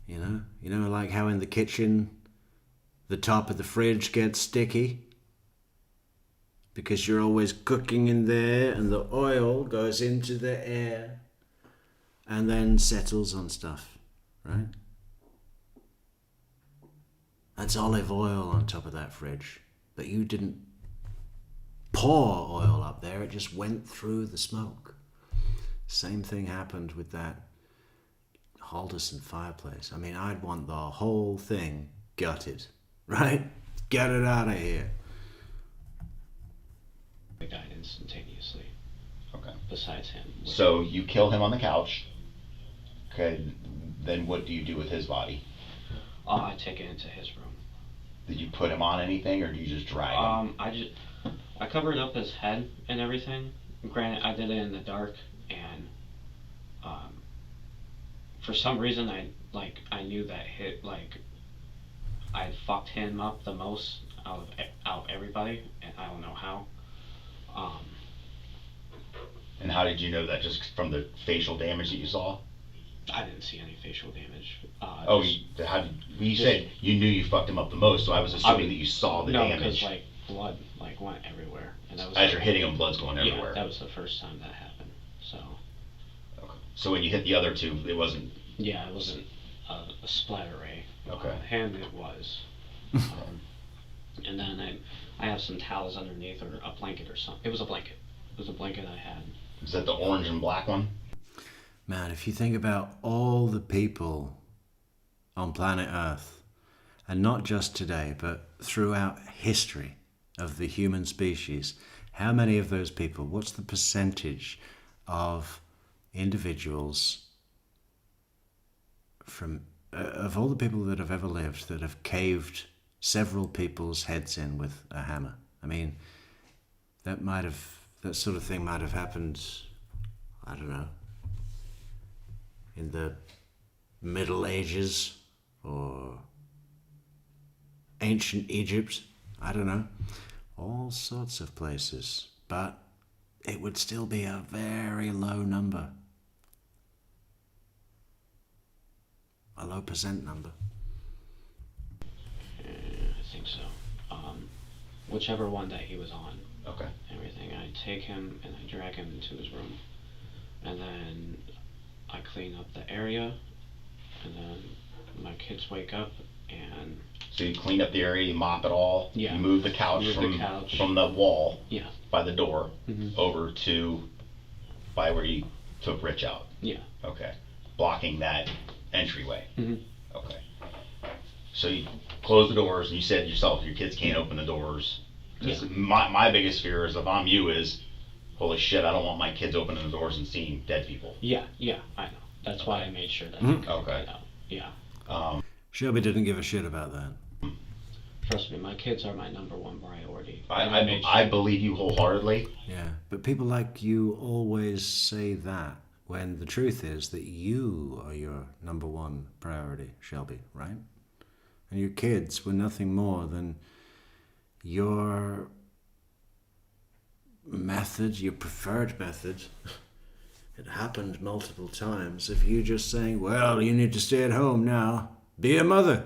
Like how in the kitchen the top of the fridge gets sticky because you're always cooking in there, and the oil goes into the air and then settles on stuff, right? That's olive oil on top of that fridge. But you didn't pour oil up there, it just went through the smoke. Same thing happened with that Halderson fireplace. I mean, I'd want the whole thing gutted, right? Get it out of here. They died instantaneously. Okay. Besides him. So you kill him on the couch. Okay. Then what do you do with his body? I take it into his room. Did you put him on anything, or do you just drag him? I covered up his head and everything. Granted, I did it in the dark, and for some reason I knew that I fucked him up the most out of everybody, and I don't know how. And how did you know that? Just from the facial damage that you saw? I didn't see any facial damage. You said you knew you fucked him up the most, so I was assuming that you saw the damage. No, because blood went everywhere, and that was as you're hitting him, blood's going everywhere. Yeah, that was the first time that happened. So. Okay. So when you hit the other two, it wasn't. Yeah, it wasn't a splatter ray. Okay. Hand it was. And then I have some towels underneath, or a blanket or something. It was a blanket. It was a blanket I had. Is that the orange and black one? Man, if you think about all the people on planet Earth, and not just today, but throughout history of the human species, how many of those people, what's the percentage of individuals of all the people that have ever lived that have caved several people's heads in with a hammer? I mean, that sort of thing might have happened, I don't know, in the Middle Ages or ancient Egypt, I don't know, all sorts of places, but it would still be a very low number, a low percent number. I think so. Whichever one that he was on. Okay. Everything. I take him and I drag him into his room, and then I clean up the area, and then my kids wake up, and so you clean up the area, you mop it all. Yeah. You move the couch from the wall. Yeah. By the door. Mm-hmm. Over to by where you took Rich out. Yeah. Okay. Blocking that entryway. Mm-hmm. Okay. So you close the doors, and you said yourself your kids can't open the doors. Yeah. My biggest fear is, if I'm you, is holy shit, I don't want my kids opening the doors and seeing dead people. Yeah, I know. That's why I made sure that Mm-hmm. they could Okay. get out. Yeah. Shelby didn't give a shit about that. Trust me, my kids are my number one priority. I believe you wholeheartedly. Yeah, but people like you always say that, when the truth is that you are your number one priority, Shelby, right? And your kids were nothing more than your method, your preferred method. It happened multiple times of you just saying, well, you need to stay at home now. Be a mother.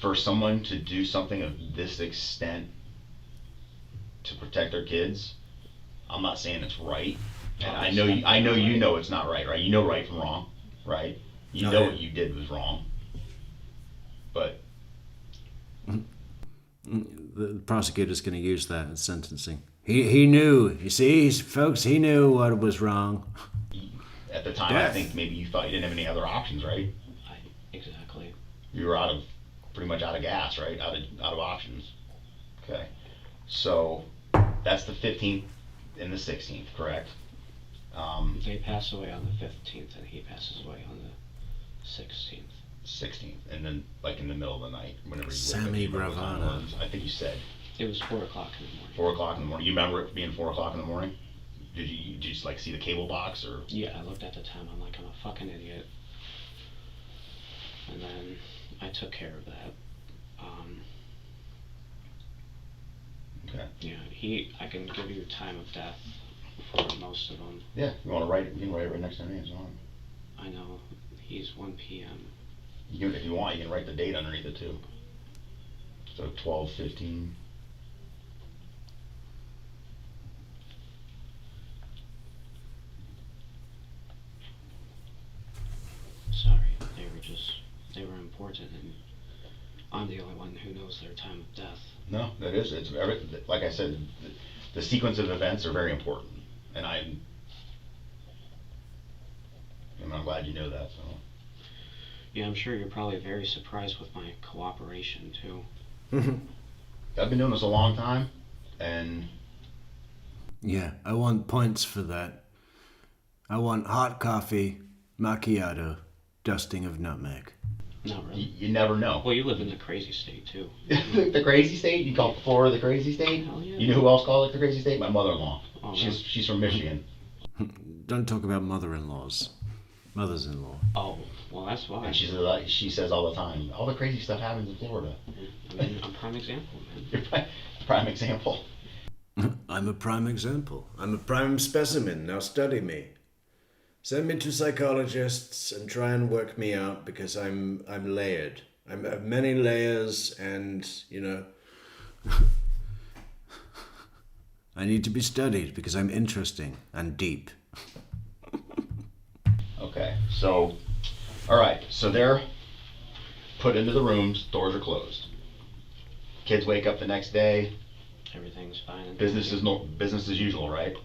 For someone to do something of this extent to protect their kids, I'm not saying it's right. And I know you know it's not right, right? You know right from wrong, right? You know what you did was wrong. But the prosecutor's going to use that in sentencing. He knew. You see, folks, he knew what was wrong. at the time, Death. I think maybe you thought you didn't have any other options, right? Exactly. You were pretty much out of gas, right? Out of options. Okay. So that's the 15th and the 16th, correct? They pass away on the 15th, and he passes away on the 16th. 16th, and then like in the middle of the night, whenever you Sammy wake up, Bravana. I think you said It was 4 o'clock in the morning. 4 o'clock in the morning. You remember it being 4 o'clock in the morning? Did you just like see the cable box or? Yeah, I looked at the time. I'm like, I'm a fucking idiot. And then I took care of that. Okay. Yeah, I can give you time of death for most of them. Yeah, you want to write it? You can write it right next to me. I know he's 1 p.m. If you want, you can write the date underneath it too. So 12/15. Sorry, they were important, and I'm the only one who knows their time of death. No, that is. It's very, like I said, the sequence of events are very important, and And I'm glad you know that. So. Yeah, I'm sure you're probably very surprised with my cooperation too. I've been doing this a long time, and Yeah, I want points for that. I want hot coffee, macchiato, dusting of nutmeg. Not really. you never know. Well, you live in the crazy state too. The crazy state? You call Florida the crazy state? Hell yeah. You know who else called it the crazy state? My mother-in-law. Oh, She's from Michigan. Don't talk about mother-in-laws. Mothers-in-law. Oh, well, that's why. And she says all the time, all the crazy stuff happens in Florida. I mean, I'm a prime example, man. You're prime example. I'm a prime example. I'm a prime specimen. Now study me. Send me to psychologists and try and work me out because I'm layered. I have many layers and, you know, I need to be studied because I'm interesting and deep. Okay, so, alright, so they're put into the rooms, doors are closed. Kids wake up the next day, Everything's fine. And business as usual, right?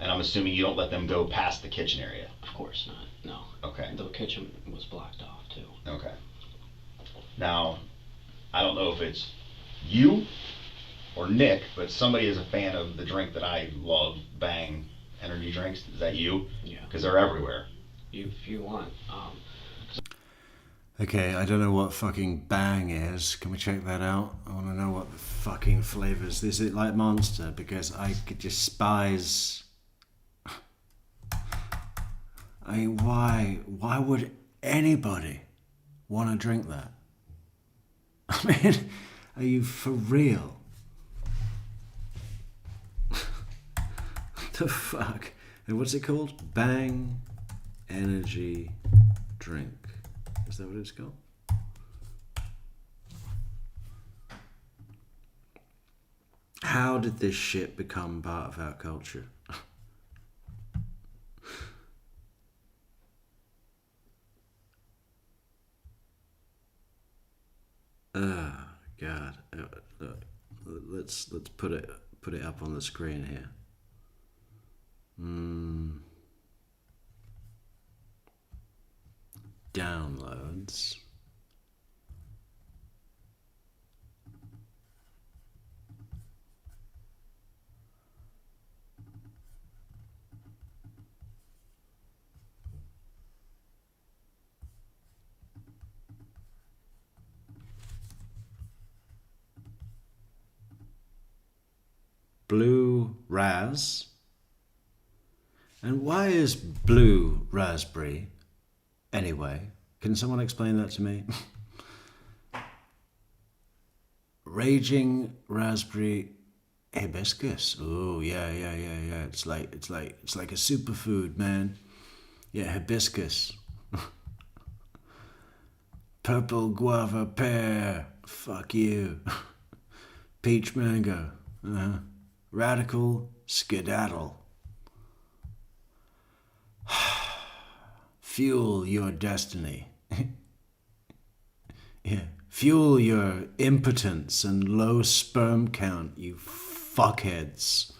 And I'm assuming you don't let them go past the kitchen area. Of course not. No. Okay. The kitchen was blocked off too. Okay. Now, I don't know if it's you or Nick, but somebody is a fan of the drink that I love, Bang energy drinks. Is that you? Yeah. Because they're everywhere. If you want. Okay, I don't know what fucking Bang is. Can we check that out? I want to know what the fucking flavors. Is it like Monster? Because I could despise. I mean, why would anybody want to drink that? I mean, are you for real? What the fuck? And what's it called? Bang energy drink. Is that what it's called? How did this shit become part of our culture? Oh God! Look, let's put it up on the screen here. Downloads. Blue Raz. And why is blue raspberry anyway? Can someone explain that to me? Raging raspberry hibiscus. Oh yeah. It's like a superfood, man. Yeah, hibiscus. Purple guava pear. Fuck you. Peach mango. Radical skedaddle. Fuel your destiny. Yeah. Fuel your impotence and low sperm count, you fuckheads.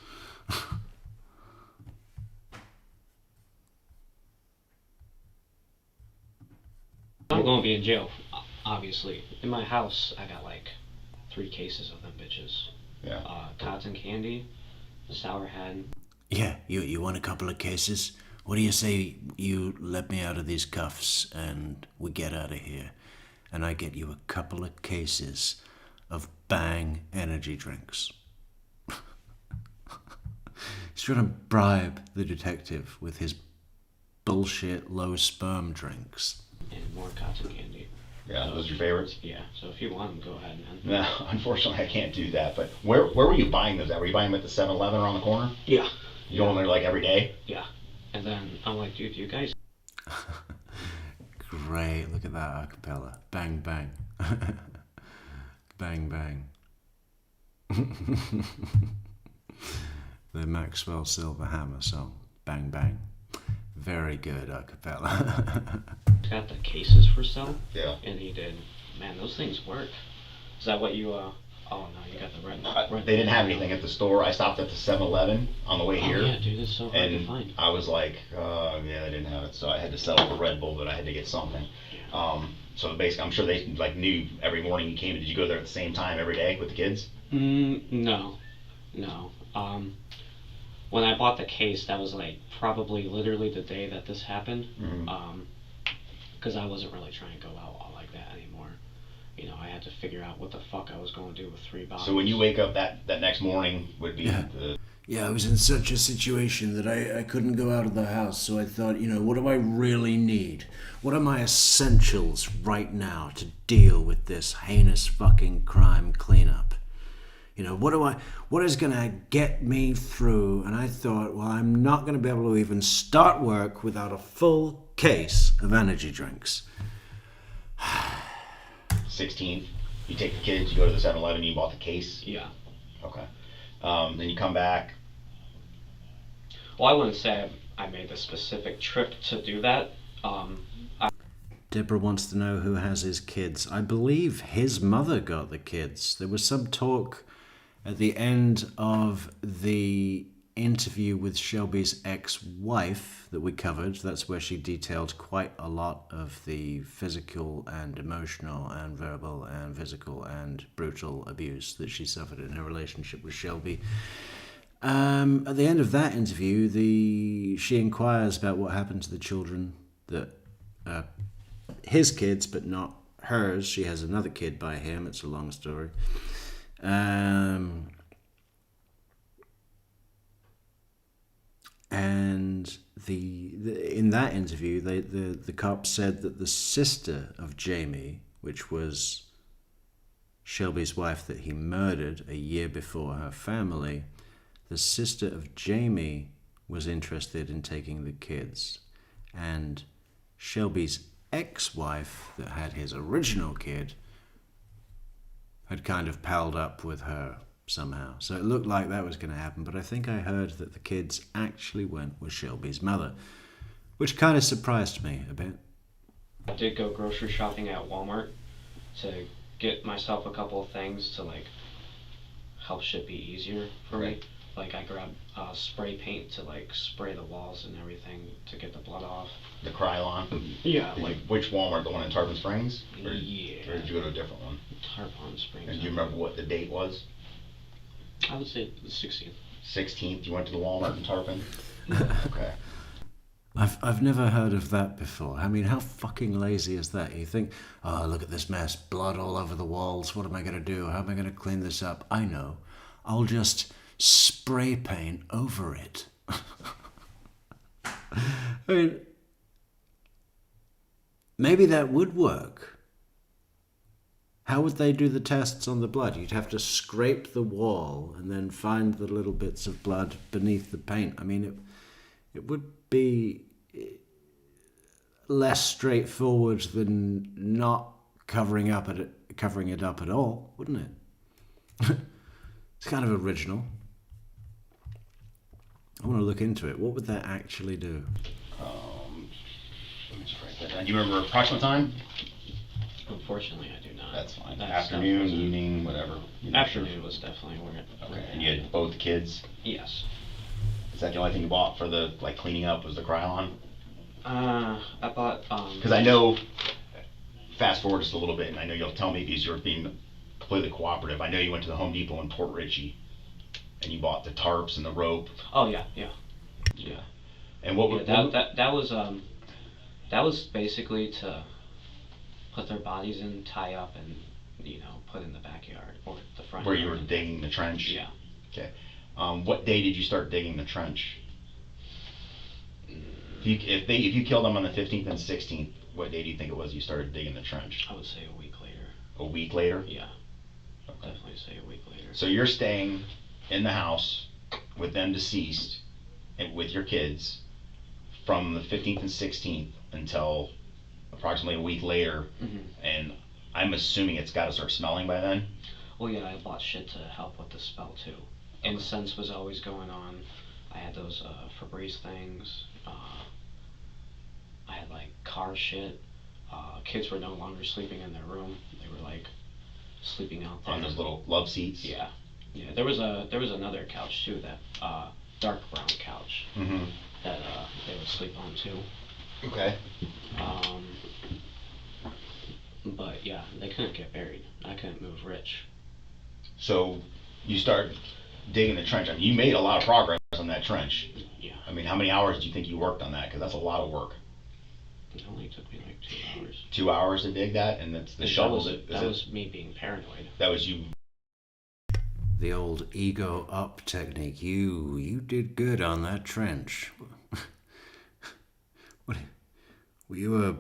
I'm going to be in jail, obviously. In my house, I got like 3 cases of them bitches. Yeah. Cotton candy, sour hat. Yeah, you want a couple of cases? What do you say you let me out of these cuffs and we get out of here? And I get you a couple of cases of Bang energy drinks. He's trying to bribe the detective with his bullshit low sperm drinks. And more cotton candy. Yeah, those are your favorites? Yeah, so if you want them, go ahead, man. No, unfortunately I can't do that, but where were you buying those at? Were you buying them at the 7-Eleven around the corner? Yeah. You going there like every day? Yeah. And then I'm like, dude, you guys... Great, look at that acapella. Bang, bang. Bang, bang. The Maxwell Silverhammer song. Bang, bang. Very good acapella. got the cases for sale. Yeah. And he did. Man, those things work. Is that what you Oh no, you got the red. They didn't have anything at the store. I stopped at the 7-Eleven on the way here. Yeah, dude, it's so hard to And find. I was like, yeah, they didn't have it. So I had to settle for Red Bull, but I had to get something. So basically, I'm sure they like knew every morning you came. Did you go there at the same time every day with the kids? No. When I bought the case, that was like probably literally the day that this happened. Because I wasn't really trying to go out all like that anymore. You know, I had to figure out what the fuck I was going to do with 3 bottles. So when you wake up that next morning would be the... Yeah, I was in such a situation that I couldn't go out of the house, so I thought, what do I really need? What are my essentials right now to deal with this heinous fucking crime cleanup? What is going to get me through? And I thought, well, I'm not going to be able to even start work without a full case of energy drinks. 16th, you take the kids, you go to the 7-Eleven, you bought the case? Yeah. Okay. Then you come back. Well, I wouldn't say I made the specific trip to do that. Deborah wants to know who has his kids. I believe his mother got the kids. There was some talk at the end of the interview with Shelby's ex-wife that we covered. That's where she detailed quite a lot of the physical and emotional and verbal and physical and brutal abuse that she suffered in her relationship with Shelby. At the end of that interview, she inquires about what happened to the children that his kids, but not hers. She has another kid by him. It's a long story. And in that interview, the cops said that the sister of Jamie, which was Shelby's wife that he murdered a year before her family, the sister of Jamie was interested in taking the kids. And Shelby's ex-wife that had his original kid had kind of palled up with her somehow. So it looked like that was going to happen, but I think I heard that the kids actually went with Shelby's mother, which kind of surprised me a bit. I did go grocery shopping at Walmart to get myself a couple of things to like help shit be easier for me. Like I grabbed spray paint to like spray the walls and everything to get the blood off. The Krylon? Yeah. Which Walmart? The one in Tarpon Springs? Yeah. Or did you go to a different one? Tarpon Springs. And do you remember what the date was? I would say the 16th. 16th, you went to the Walmart in Tarpon? Okay. I've never heard of that before. I mean, how fucking lazy is that? You think, oh, look at this mess, blood all over the walls. What am I going to do? How am I going to clean this up? I know. I'll just spray paint over it. I mean, maybe that would work. How would they do the tests on the blood? You'd have to scrape the wall and then find the little bits of blood beneath the paint. I mean, it would be less straightforward than not covering it up at all, wouldn't it? It's kind of original. I want to look into it. What would that actually do? Let me just write that down. Do you remember approximate time? Unfortunately, I do not. That's fine. That Afternoon, stuff was- evening, whatever. Afternoon was definitely where it. Okay. And you had both kids? Yes. Is that the only thing you bought for the cleaning up was the Krylon? I bought. Because I know, fast forward just a little bit, and I know you'll tell me because you're being completely cooperative. I know you went to the Home Depot in Port Richey, and you bought the tarps and the rope. Oh yeah. And what would that was basically to put their bodies in, tie up, and put in the backyard or the front. where yard. you were digging the trench? Yeah. Okay. What day did you start digging the trench? If you killed them on the 15th and 16th, what day do you think it was you started digging the trench? I would say a week later. A week later? Yeah. Okay. Definitely say a week later. So you're staying in the house with them deceased and with your kids from the 15th and 16th until approximately a week later, and I'm assuming it's got to start smelling by then? Well, yeah, I bought shit to help with the smell too. Incense was always going on. I had those Febreze things. I had like car shit. Kids were no longer sleeping in their room. They were like sleeping out there. On those little love seats? Yeah. Yeah, there was another couch too, that dark brown couch Mm-hmm. that they would sleep on too. Okay. But yeah, they couldn't get buried. I couldn't move Rich. So you start digging the trench. I mean, you made a lot of progress on that trench. Yeah. I mean, how many hours do you think you worked on that? Because that's a lot of work. It only took me like 2 hours. 2 hours to dig that, and that's the shovel. That was me being paranoid. That was you. The old ego up technique. You did good on that trench. What? Were you a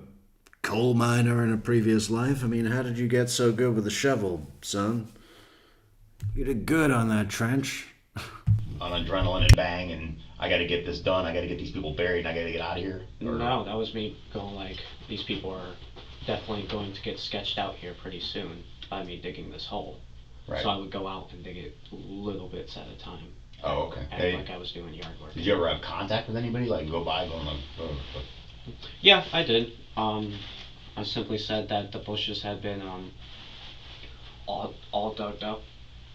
coal miner in a previous life? I mean, how did you get so good with the shovel, son? You did good on that trench. On adrenaline and bang, and I got to get this done. I got to get these people buried, and I got to get out of here. Or... No, that was me going like, these people are definitely going to get sketched out here pretty soon by me digging this hole. Right. So I would go out and dig it little bits at a time. Oh, okay. And like I was doing yard work. Did you ever have contact with anybody? Like go by, going like, Yeah, I did. I simply said that the bushes had been all dug up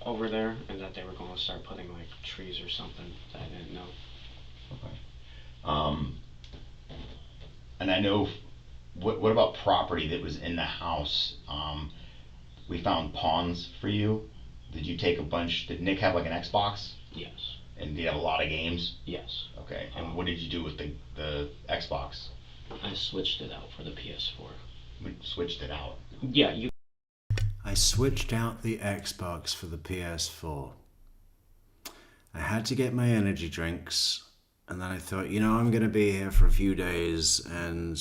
over there, and that they were going to start putting like trees or something that I didn't know. Okay. And I know, what about property that was in the house? We found pawns for you. Did you take a bunch? Did Nick have like an Xbox? Yes. And did he have a lot of games? Yes. Okay. And what did you do with the Xbox? I switched it out for the PS4. We switched it out. Yeah, you. I switched out the Xbox for the PS4. I had to get my energy drinks, and then I thought, I'm going to be here for a few days and,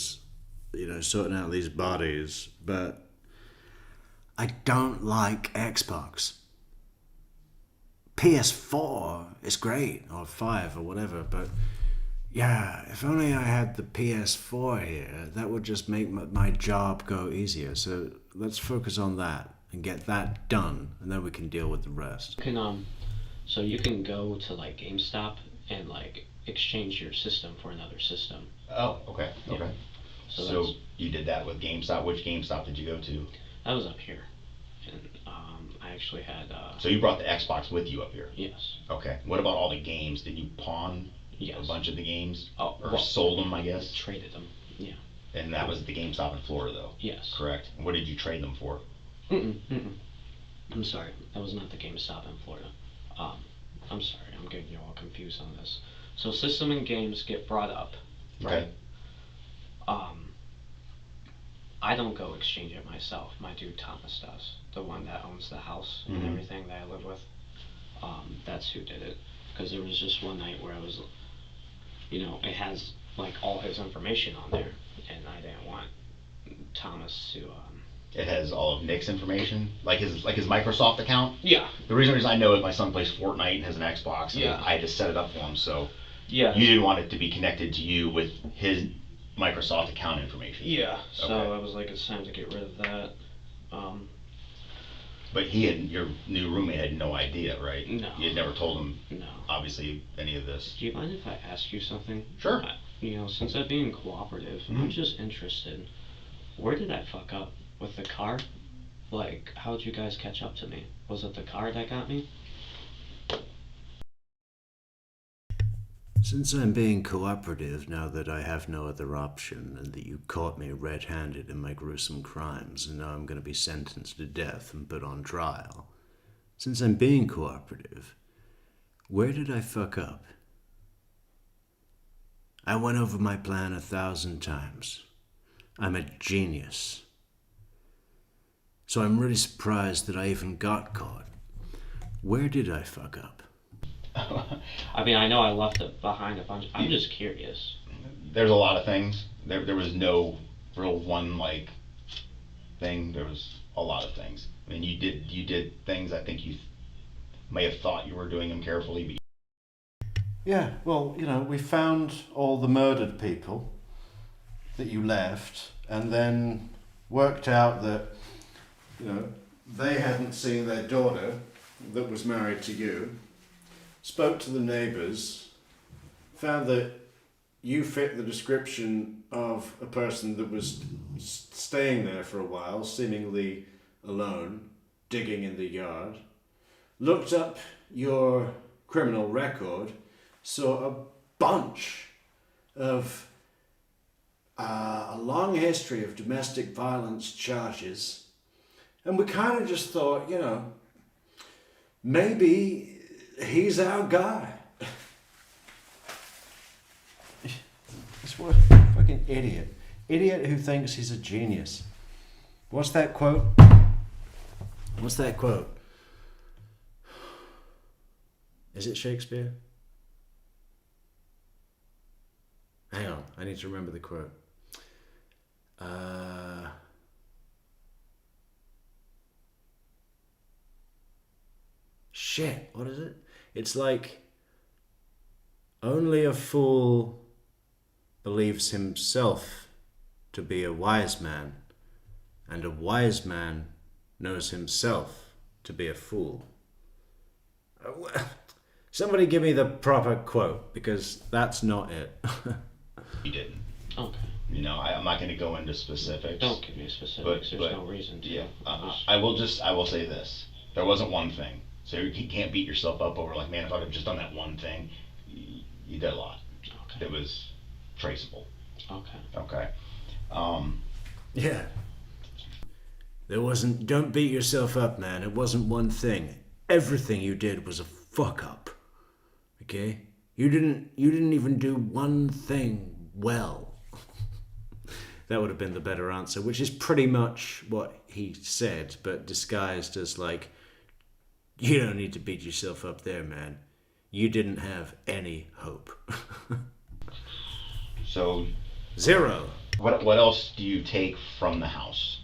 sorting out these bodies, but I don't like Xbox. PS4 is great, or 5 or whatever, but yeah, if only I had the PS4 here, that would just make my job go easier. So let's focus on that and get that done, and then we can deal with the rest. So you can go to like GameStop and like exchange your system for another system. Oh, okay. Yeah. Okay. So you did that with GameStop. Which GameStop did you go to? That was up here, and I actually had. So you brought the Xbox with you up here? Yes. Okay. What about all the games? Did you pawn Yes. a bunch of the games? Oh, or well, sold them, I guess? Traded them. Yeah. And that was the GameStop in Florida, though? Yes. Correct. And what did you trade them for? I'm sorry. That was not the GameStop in Florida. I'm sorry. I'm getting you all confused on this. So system and games get brought up, right? Okay. I don't go exchange it myself. My dude Thomas does. The one that owns the house and Mhm. everything that I live with. That's who did it. Because there was just one night where I was, it has like all his information on there, and I didn't want Thomas to. It has all of Nick's information, like his Microsoft account. Yeah. The reason I know is my son plays Fortnite and has an Xbox, and Yeah. I just set it up for him. So Yeah. you didn't want it to be connected to you with his Microsoft account information. Yeah. So Okay. I was like, it's time to get rid of that. But your new roommate had no idea, right? No. You had never told him, No. obviously, any of this. Do you mind if I ask you something? Sure. Since I'm being cooperative, Mhm. I'm just interested. Where did I fuck up with the car? Like, how'd you guys catch up to me? Was it the car that got me? Since I'm being cooperative now that I have no other option, and that you caught me red-handed in my gruesome crimes, and now I'm going to be sentenced to death and put on trial. Since I'm being cooperative, where did I fuck up? I went over my plan 1,000 times. I'm a genius. So I'm really surprised that I even got caught. Where did I fuck up? I mean, I know I left it behind a bunch. I'm just curious. There's a lot of things. There was no real one thing. There was a lot of things. I mean, you did things. I think you may have thought you were doing them carefully, but Yeah, well, we found all the murdered people that you left, and then worked out that, they hadn't seen their daughter that was married to you, spoke to the neighbours, found that you fit the description of a person that was staying there for a while, seemingly alone, digging in the yard, looked up your criminal record, saw a bunch of a long history of domestic violence charges, and we kind of just thought, you know, maybe he's our guy. It's what a fucking idiot. Idiot who thinks he's a genius. What's that quote? What's that quote? Is it Shakespeare? Hang on, I need to remember the quote. Shit, what is it? It's like, only a fool believes himself to be a wise man, and a wise man knows himself to be a fool. Somebody give me the proper quote, because that's not it. You didn't. Okay. You know, I'm not going to go into specifics. Don't give me specifics. There's no reason to. Yeah, I will say this. There wasn't one thing. So you can't beat yourself up over like, man, if I'd have just done that one thing, you did a lot. Okay. It was traceable. Okay. Okay. Yeah. There wasn't, don't beat yourself up, man. It wasn't one thing. Everything you did was a fuck up. Okay? You didn't even do one thing well. That would have been the better answer, which is pretty much what he said, but disguised as like, you don't need to beat yourself up there, man. You didn't have any hope. So 0. What else do you take from the house?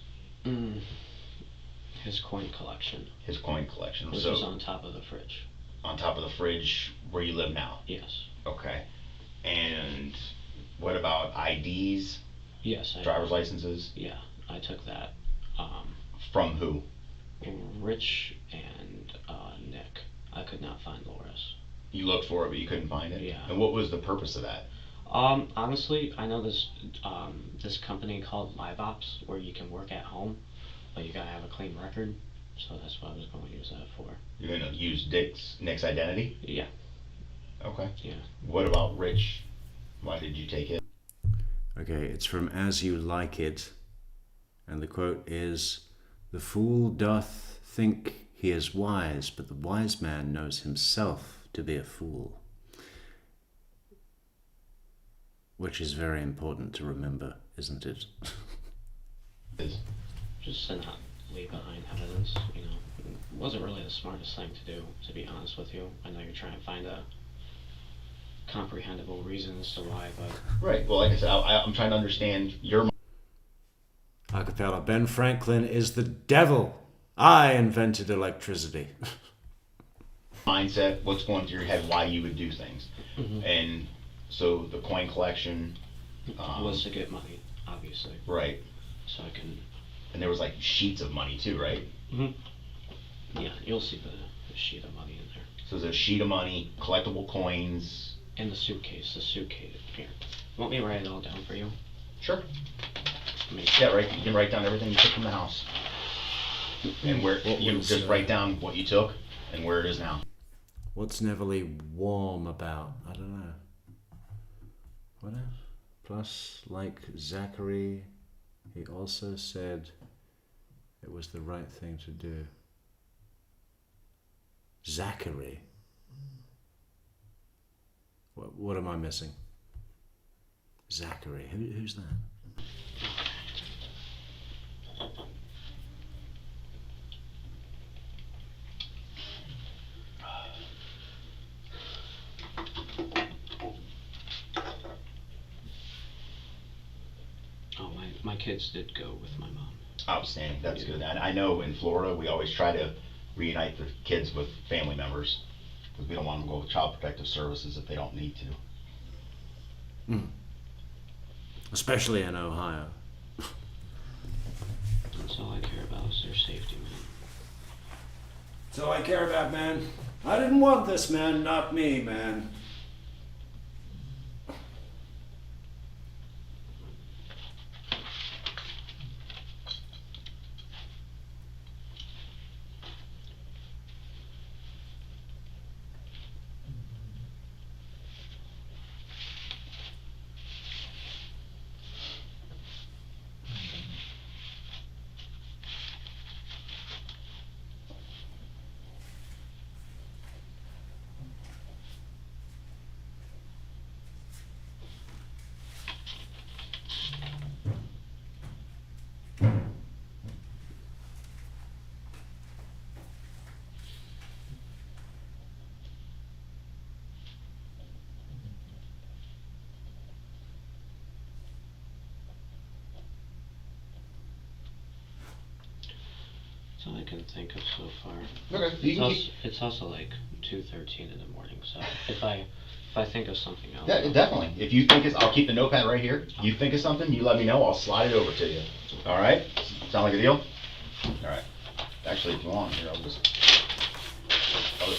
His coin collection. His coin collection. Which So is on top of the fridge. on top of the fridge where you live now. Yes. Okay. And what about IDs? Yes. Driver's licenses? Yeah, I took that. From who? Rich and Nick. I could not find Laura's. You looked for it, but you couldn't find it? Yeah. And what was the purpose of that? Honestly, I know this company called Live Ops where you can work at home, but you gotta have a clean record. So that's what I was going to use that for. You're going to use Nick's identity? Yeah. Okay. Yeah. What about Rich? Why did you take it? Okay, it's from As You Like It, and the quote is, "The fool doth think he is wise, but the wise man knows himself to be a fool." Which is very important to remember, isn't it? Just to not leave behind evidence, you know. It wasn't really the smartest thing to do, to be honest with you. I know you're trying to find a comprehensible reason as to why, but... Right, well, like I said, I'm trying to understand your... Acapella, Ben Franklin is the devil. I invented electricity. mindset, what's going through your head, why you would do things. Mm-hmm. And so the coin collection... was to get money, obviously. Right. So I can... And there was like sheets of money too, right? Mm-hmm. Yeah, you'll see the sheet of money in there. So there's a sheet of money, collectible coins. And the suitcase. Here. Want me to write it all down for you? Sure. Yeah, right. You can write down everything you took from the house. And where you just write down what you took and where it is now. What's Neverly warm about? I don't know. What else? Plus, like Zachary, he also said it was the right thing to do. Zachary? What am I missing? Zachary, who's that? Oh, my kids did go with my mom. Outstanding. That's good. And I know in Florida we always try to reunite the kids with family members because we don't want them to go with Child Protective Services if they don't need to. Especially in Ohio. That's all I care about is their safety, man. That's all I care about, man. I didn't want this, man. Not me, man. That's all I can think of so far. Okay. You can keep... It's also like 2:13 in the morning, so if I think of something else. Yeah, definitely. If you think it's, I'll keep the notepad right here. You think of something, you let me know. I'll slide it over to you. All right? Sound like a deal? All right. Actually, if you want, here, I'll just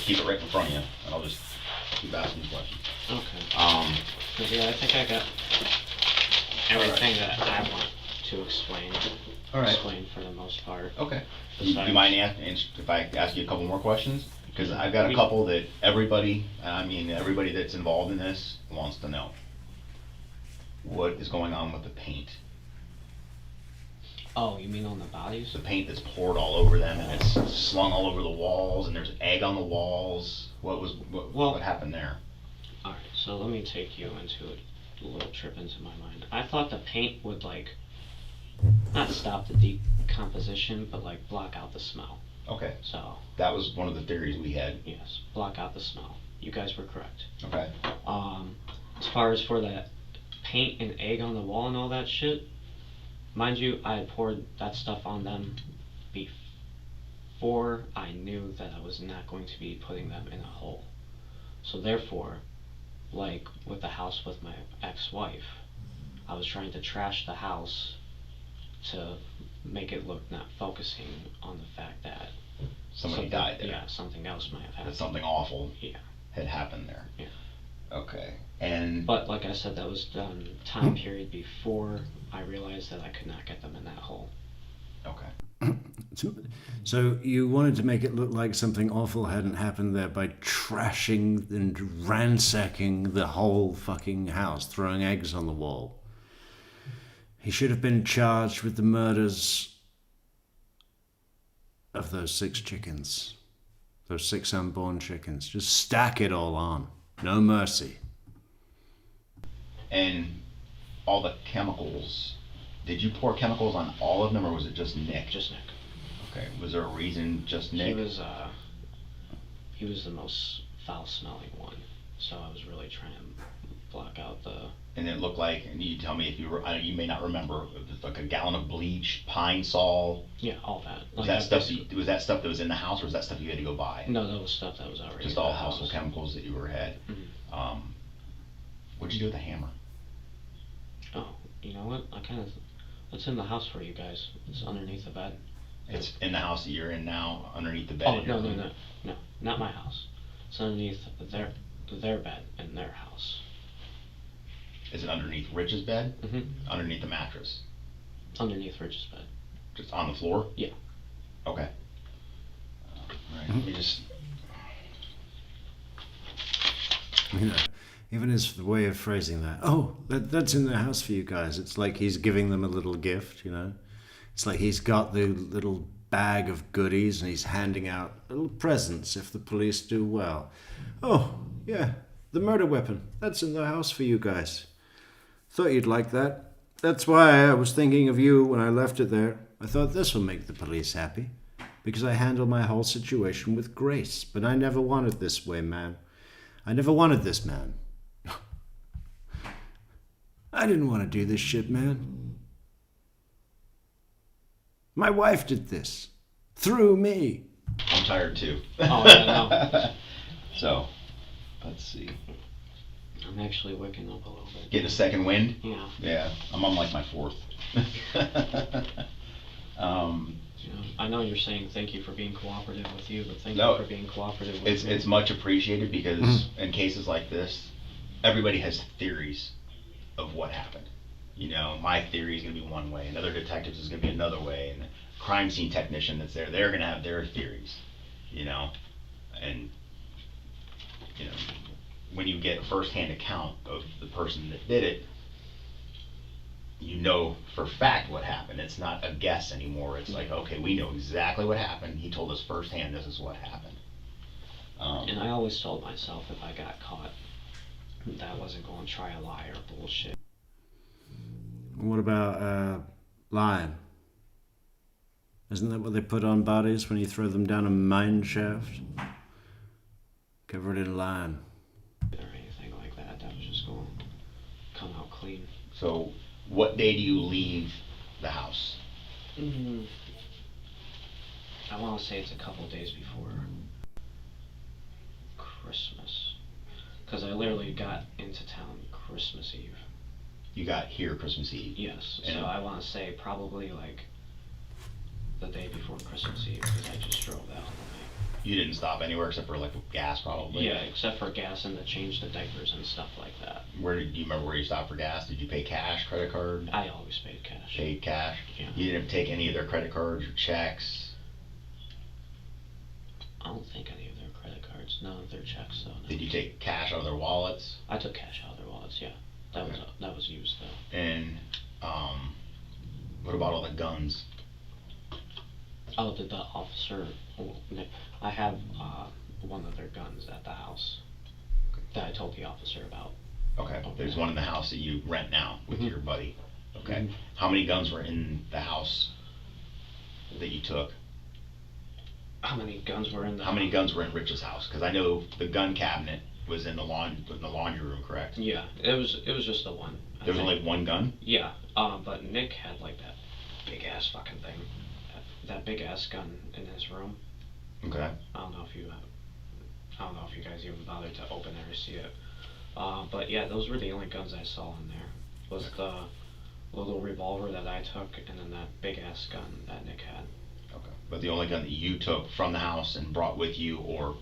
keep it right in front of you, and I'll just keep asking you questions. Okay. 'Cause, yeah, I think I got everything that I want to explain. All right. Explain for the most part. Okay. Do you mind if I ask you a couple more questions? Because I've got a couple that everybody that's involved in this wants to know. What is going on with the paint? Oh, you mean on the bodies? The paint that's poured all over them and it's slung all over the walls and there's egg on the walls. What happened there? Alright, so let me take you into a little trip into my mind. I thought the paint would not stop the decomposition, but block out the smell. Okay. So that was one of the theories we had. Yes, block out the smell. You guys were correct. Okay. As far as for that paint and egg on the wall and all that shit, mind you, I had poured that stuff on them before I knew that I was not going to be putting them in a hole. So therefore, with the house with my ex-wife, I was trying to trash the house to make it look not focusing on the fact that somebody died there. Yeah, something else might have happened. That something awful Yeah. had happened there. Yeah. Okay. But like I said, that was done time period before I realized that I could not get them in that hole. Okay. So you wanted to make it look like something awful hadn't happened there by trashing and ransacking the whole fucking house, throwing eggs on the wall. He should have been charged with the murders of those 6 chickens. Those 6 unborn chickens. Just stack it all on. No mercy. And all the chemicals, did you pour chemicals on all of them or was it just Nick? Just Nick. Okay. Was there a reason just Nick? He was the most foul smelling one. So I was really trying to block out the... And it looked like, and you tell me if you may not remember, it was like a gallon of bleach, pine sol. Yeah, all that. Was that stuff that was in the house, or was that stuff you had to go buy? No, that was stuff that was already just in all the household house. chemicals that you had. Mm-hmm. What'd you do with the hammer? Oh, you know what? It's in the house for you guys. It's underneath the bed. It's in the house that you're in now, underneath the bed. Oh, no, not my house. It's underneath their bed in their house. Is it underneath Rich's bed? Mm-hmm. Underneath the mattress? Underneath Rich's bed. Just on the floor? Yeah. Okay. Right. Let me just... Even his way of phrasing that. Oh, that's in the house for you guys. It's like he's giving them a little gift, It's like he's got the little bag of goodies and he's handing out little presents if the police do well. Oh, yeah, the murder weapon. That's in the house for you guys. Thought you'd like that. That's why I was thinking of you when I left it there. I thought this will make the police happy, because I handle my whole situation with grace. But I never wanted this way, man. I never wanted this, man. I didn't want to do this shit, man. My wife did this. Through me. I'm tired too. Oh, yeah, no. So, let's see. I'm actually waking up a little bit. Getting a second wind? Yeah. Yeah, I'm on my 4th. I know you're saying thank you for being cooperative with you, but thank you for being cooperative with me. It's much appreciated because in cases like this, everybody has theories of what happened. My theory is going to be one way, another detective's is going to be another way, and the crime scene technician that's there, they're going to have their theories, and when you get a first-hand account of the person that did it, for fact what happened. It's not a guess anymore. It's like, okay, we know exactly what happened. He told us firsthand this is what happened. And I always told myself if I got caught, that I wasn't going to try a lie or bullshit. What about lying? Isn't that what they put on bodies when you throw them down a mine shaft? Covered in lime. Or anything like that. That was just going to come out clean. So, what day do you leave the house? I want to say it's a couple days before Christmas. Because I literally got into town Christmas Eve. You got here Christmas Eve? Yes, And so I want to say probably like the day before Christmas Eve, because I just drove out. you didn't stop anywhere except for like gas, probably? Yeah, except for gas and to change the diapers and stuff like that. Do you remember where you stopped for gas? Did you pay cash, credit card? I always paid cash. Paid cash? Yeah. You didn't take any of their credit cards or checks? I don't think any of their credit cards, none of their checks though. No. Did you take cash out of their wallets? I took cash out of their wallets, yeah. That was used though. And what about all the guns? Oh, did the officer? I have one of their guns at the house that I told the officer about. Okay, there's one in the house that you rent now with your buddy. Okay, Mhm. how many guns were in the house that you took? How many guns were in the? How many guns were in Rich's house? Because I know the gun cabinet was in the laundry room, correct? Yeah, it was just the one. There was only one gun? Yeah, but Nick had like that big ass fucking thing, that big ass gun in his room. Okay. I don't know if you guys even bothered to open it or see it. But yeah, those were the only guns I saw in there. Was the little revolver that I took, and then that big ass gun that Nick had. Okay. But the only gun that you took from the house and brought with you, or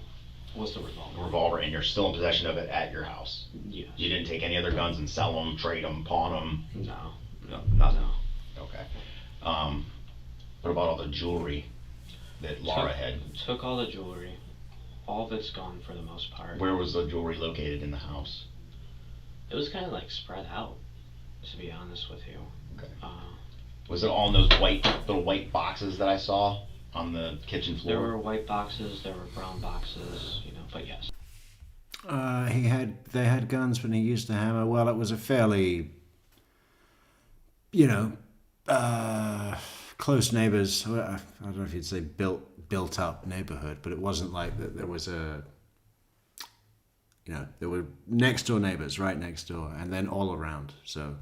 Was the revolver. revolver, and you're still in possession of it at your house? Yes. You didn't take any other guns and sell them, trade them, pawn them? No. No, nothing? No. Okay. What about all the jewelry that Laura had? Took all the jewelry. All of it's gone for the most part. Where was the jewelry located in the house? It was kind of like spread out, to be honest with you. Okay. Was it all in those little white boxes that I saw on the kitchen floor? There were white boxes, there were brown boxes, but yes. They had guns when he used the hammer. Well, it was a fairly, close neighbors. I don't know if you'd say built up neighborhood, but it wasn't like that. There was there were next door neighbors right next door, and then all around. So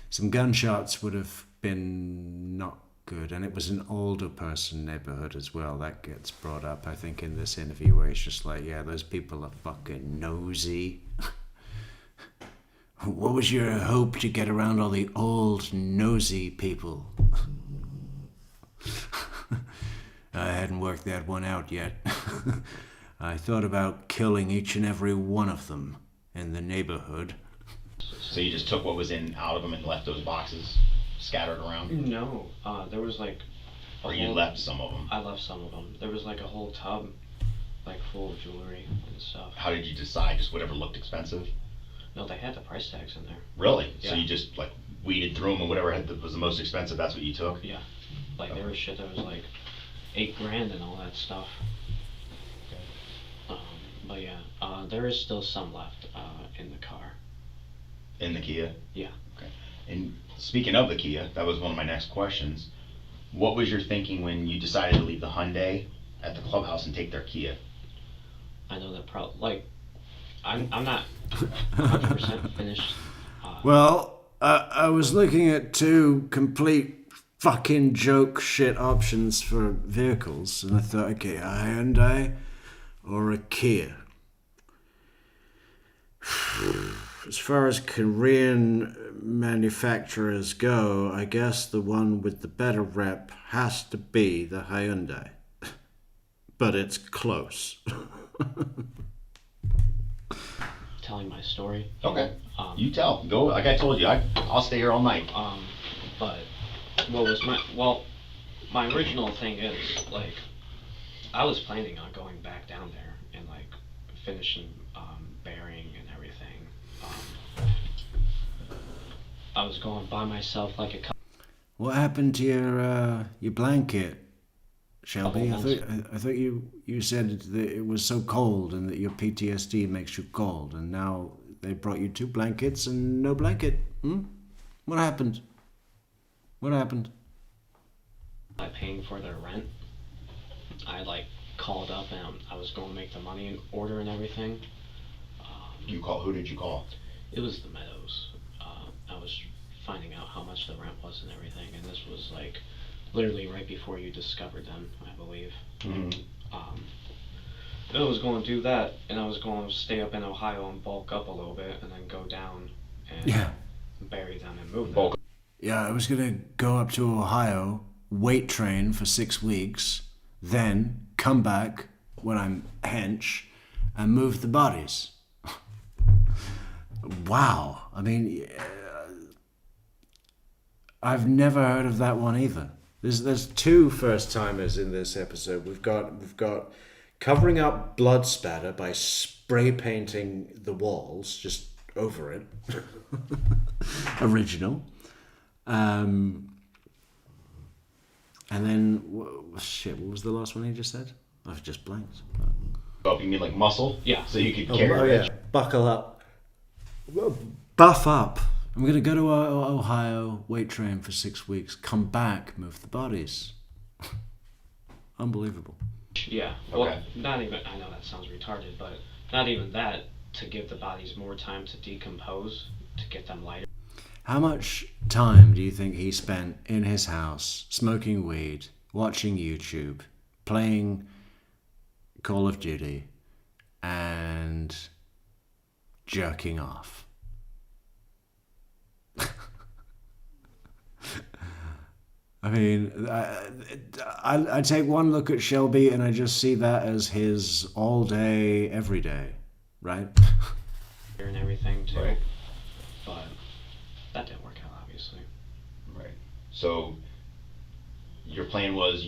some gunshots would have been not good, and it was an older person neighborhood as well. That gets brought up, I think, in this interview, where he's just like, yeah, those people are fucking nosy. What was your hope to get around all the old nosy people? I hadn't worked that one out yet. I thought about killing each and every one of them in the neighborhood. So you just took what was out of them and left those boxes scattered around? No, there was like. Or you left some of them? I left some of them. There was like a whole tub, like full of jewelry and stuff. How did you decide? Just whatever looked expensive? No, they had the price tags in there. Really? Yeah. So you just like weeded through them, and whatever was the most expensive, that's what you took? Yeah, like there was shit that was like $8,000 and all that stuff. But yeah, there is still some left in the car. In the Kia? Yeah. Okay. And speaking of the Kia, that was one of my next questions. What was your thinking when you decided to leave the Hyundai at the clubhouse and take their Kia? I know that I'm not 100% finished. Well, I was looking at two complete fucking joke shit options for vehicles, and I thought, okay, a Hyundai or a Kia. As far as Korean manufacturers go, I guess the one with the better rep has to be the Hyundai. But it's close. Telling my story. Okay. You tell. Go. Like I told you, I'll stay here all night. But what was my original thing is, like, I was planning on going back down there and like finishing bearing and everything. I was going by myself like a couple. What happened to your blanket, Shelby? I thought you said that it was so cold and that your PTSD makes you cold, and now they brought you 2 blankets and no blanket. What happened? What happened? By paying for their rent, I like called up and I was going to make the money order and everything. Who did you call? It was the Meadows. I was finding out how much the rent was and everything, and this was like literally right before you discovered them, I believe. Mhm. I was going to do that, and I was going to stay up in Ohio and bulk up a little bit, and then go down and Yeah. bury them and move them. Bulk. Yeah, I was gonna go up to Ohio, weight train for 6 weeks, then come back when I'm hench and move the bodies. Wow. I mean, I've never heard of that one either. There's two first timers in this episode. We've got covering up blood spatter by spray painting the walls just over it. Original. And then shit. What was the last one he just said? I've just blanked. Oh, you mean like muscle? Yeah. So you could carry. Oh yeah. Buckle up. Buff up. I'm going to go to Ohio, weight train for 6 weeks, come back, move the bodies. Unbelievable. Yeah. Well, Okay. not even, I know that sounds retarded, but not even that, to give the bodies more time to decompose, to get them lighter. How much time do you think he spent in his house, smoking weed, watching YouTube, playing Call of Duty, and jerking off? I mean, I take one look at Shelby and I just see that as his all day, every day, right? And everything too. Right. But that didn't work out, obviously. Right. So your plan was,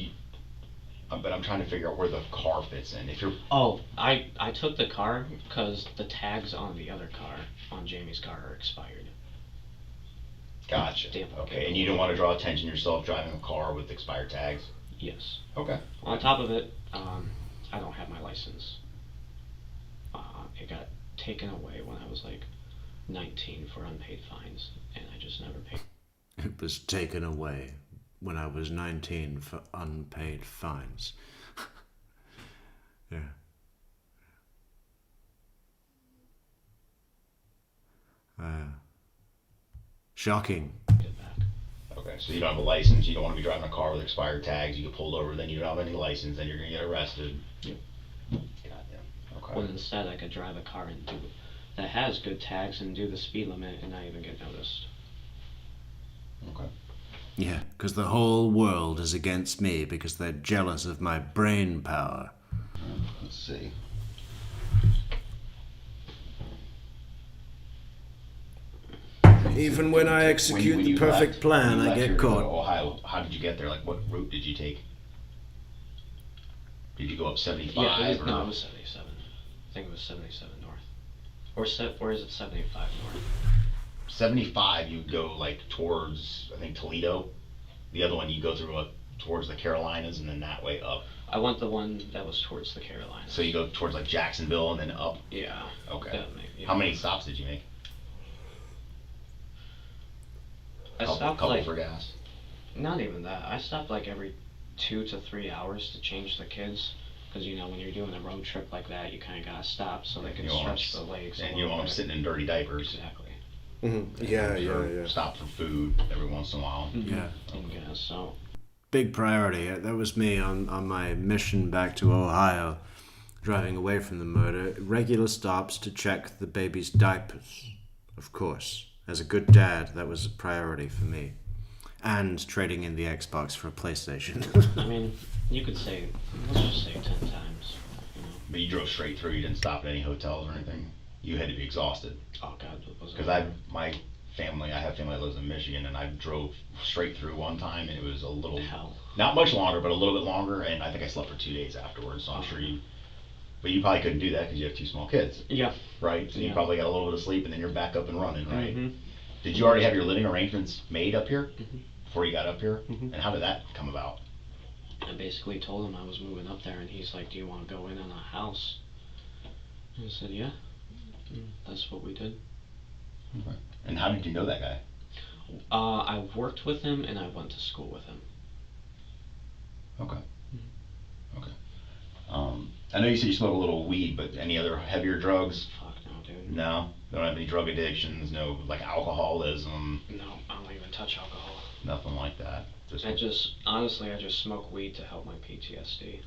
but I'm trying to figure out where the car fits in. If you're Oh, I took the car because the tags on the other car, on Jamie's car, are expired. gotcha. Damn. Okay, and you don't want to draw attention yourself driving a car with expired tags. Yes. Okay. On top of it, I don't have my license. It got taken away when I was like 19 for unpaid fines, and I just never paid. It was taken away when I was 19 for unpaid fines. Yeah. Shocking. It back. Okay, so you don't have a license. You don't want to be driving a car with expired tags. You get pulled over, then you don't have any license. Then you're gonna get arrested. Yep. Goddamn. Okay. When instead I could drive a car and do that has good tags and do the speed limit and not even get noticed. Okay. Yeah, because the whole world is against me because they're jealous of my brain power. Let's see. Even when I execute the perfect plan, I get caught. Ohio, how did you get there? Like, what route did you take? Did you go up 75? Yeah, it was, or no, it was 77. I think it was 77 north. Or is it 75 north? 75, you go like towards, I think, Toledo. The other one, you go through towards the Carolinas and then that way up. I went the one that was towards the Carolinas. So you go towards like Jacksonville and then up. Yeah. Okay. Yeah. How many stops did you make? I stopped couple like for gas. not even that. I stopped like every 2 to 3 hours to change the kids, because you know when you're doing a road trip like that, you kind of gotta stop so they can You don't want stretch the legs. And you don't want them sitting in dirty diapers. Exactly. Yeah. Stop for food every once in a while. Yeah. And gas. So Big priority. That was me on my mission back to Ohio, driving away from the murder. Regular stops to check the baby's diapers, of course. As a good dad, that was a priority for me. And trading in the Xbox for a PlayStation. I mean, you could say, let's just say 10 times. You know. But you drove straight through. You didn't stop at any hotels or anything. You had to be exhausted. Oh God, what was it? Because I have family that lives in Michigan, and I drove straight through one time, and it was a little, Hell. not much longer, but a little bit longer, and I think I slept for 2 days afterwards. So I'm sure but you probably couldn't do that because you have 2 small kids, Yeah. right? So you Yeah. probably got a little bit of sleep, and then you're back up and running, right? Mhm. Did you already have your living arrangements made up here Mhm. before you got up here? Mhm. And how did that come about? I basically told him I was moving up there, and he's like, "Do you want to go in on a house?" And I said, "Yeah." And that's what we did. Okay. And how did you know that guy? I worked with him, and I went to school with him. Okay. Okay. I know you said you smoke a little weed, but any other heavier drugs? Fuck no, dude. No. Don't have any drug addictions. No, like alcoholism. No, I don't even touch alcohol. Nothing like that. Honestly, I just smoke weed to help my PTSD.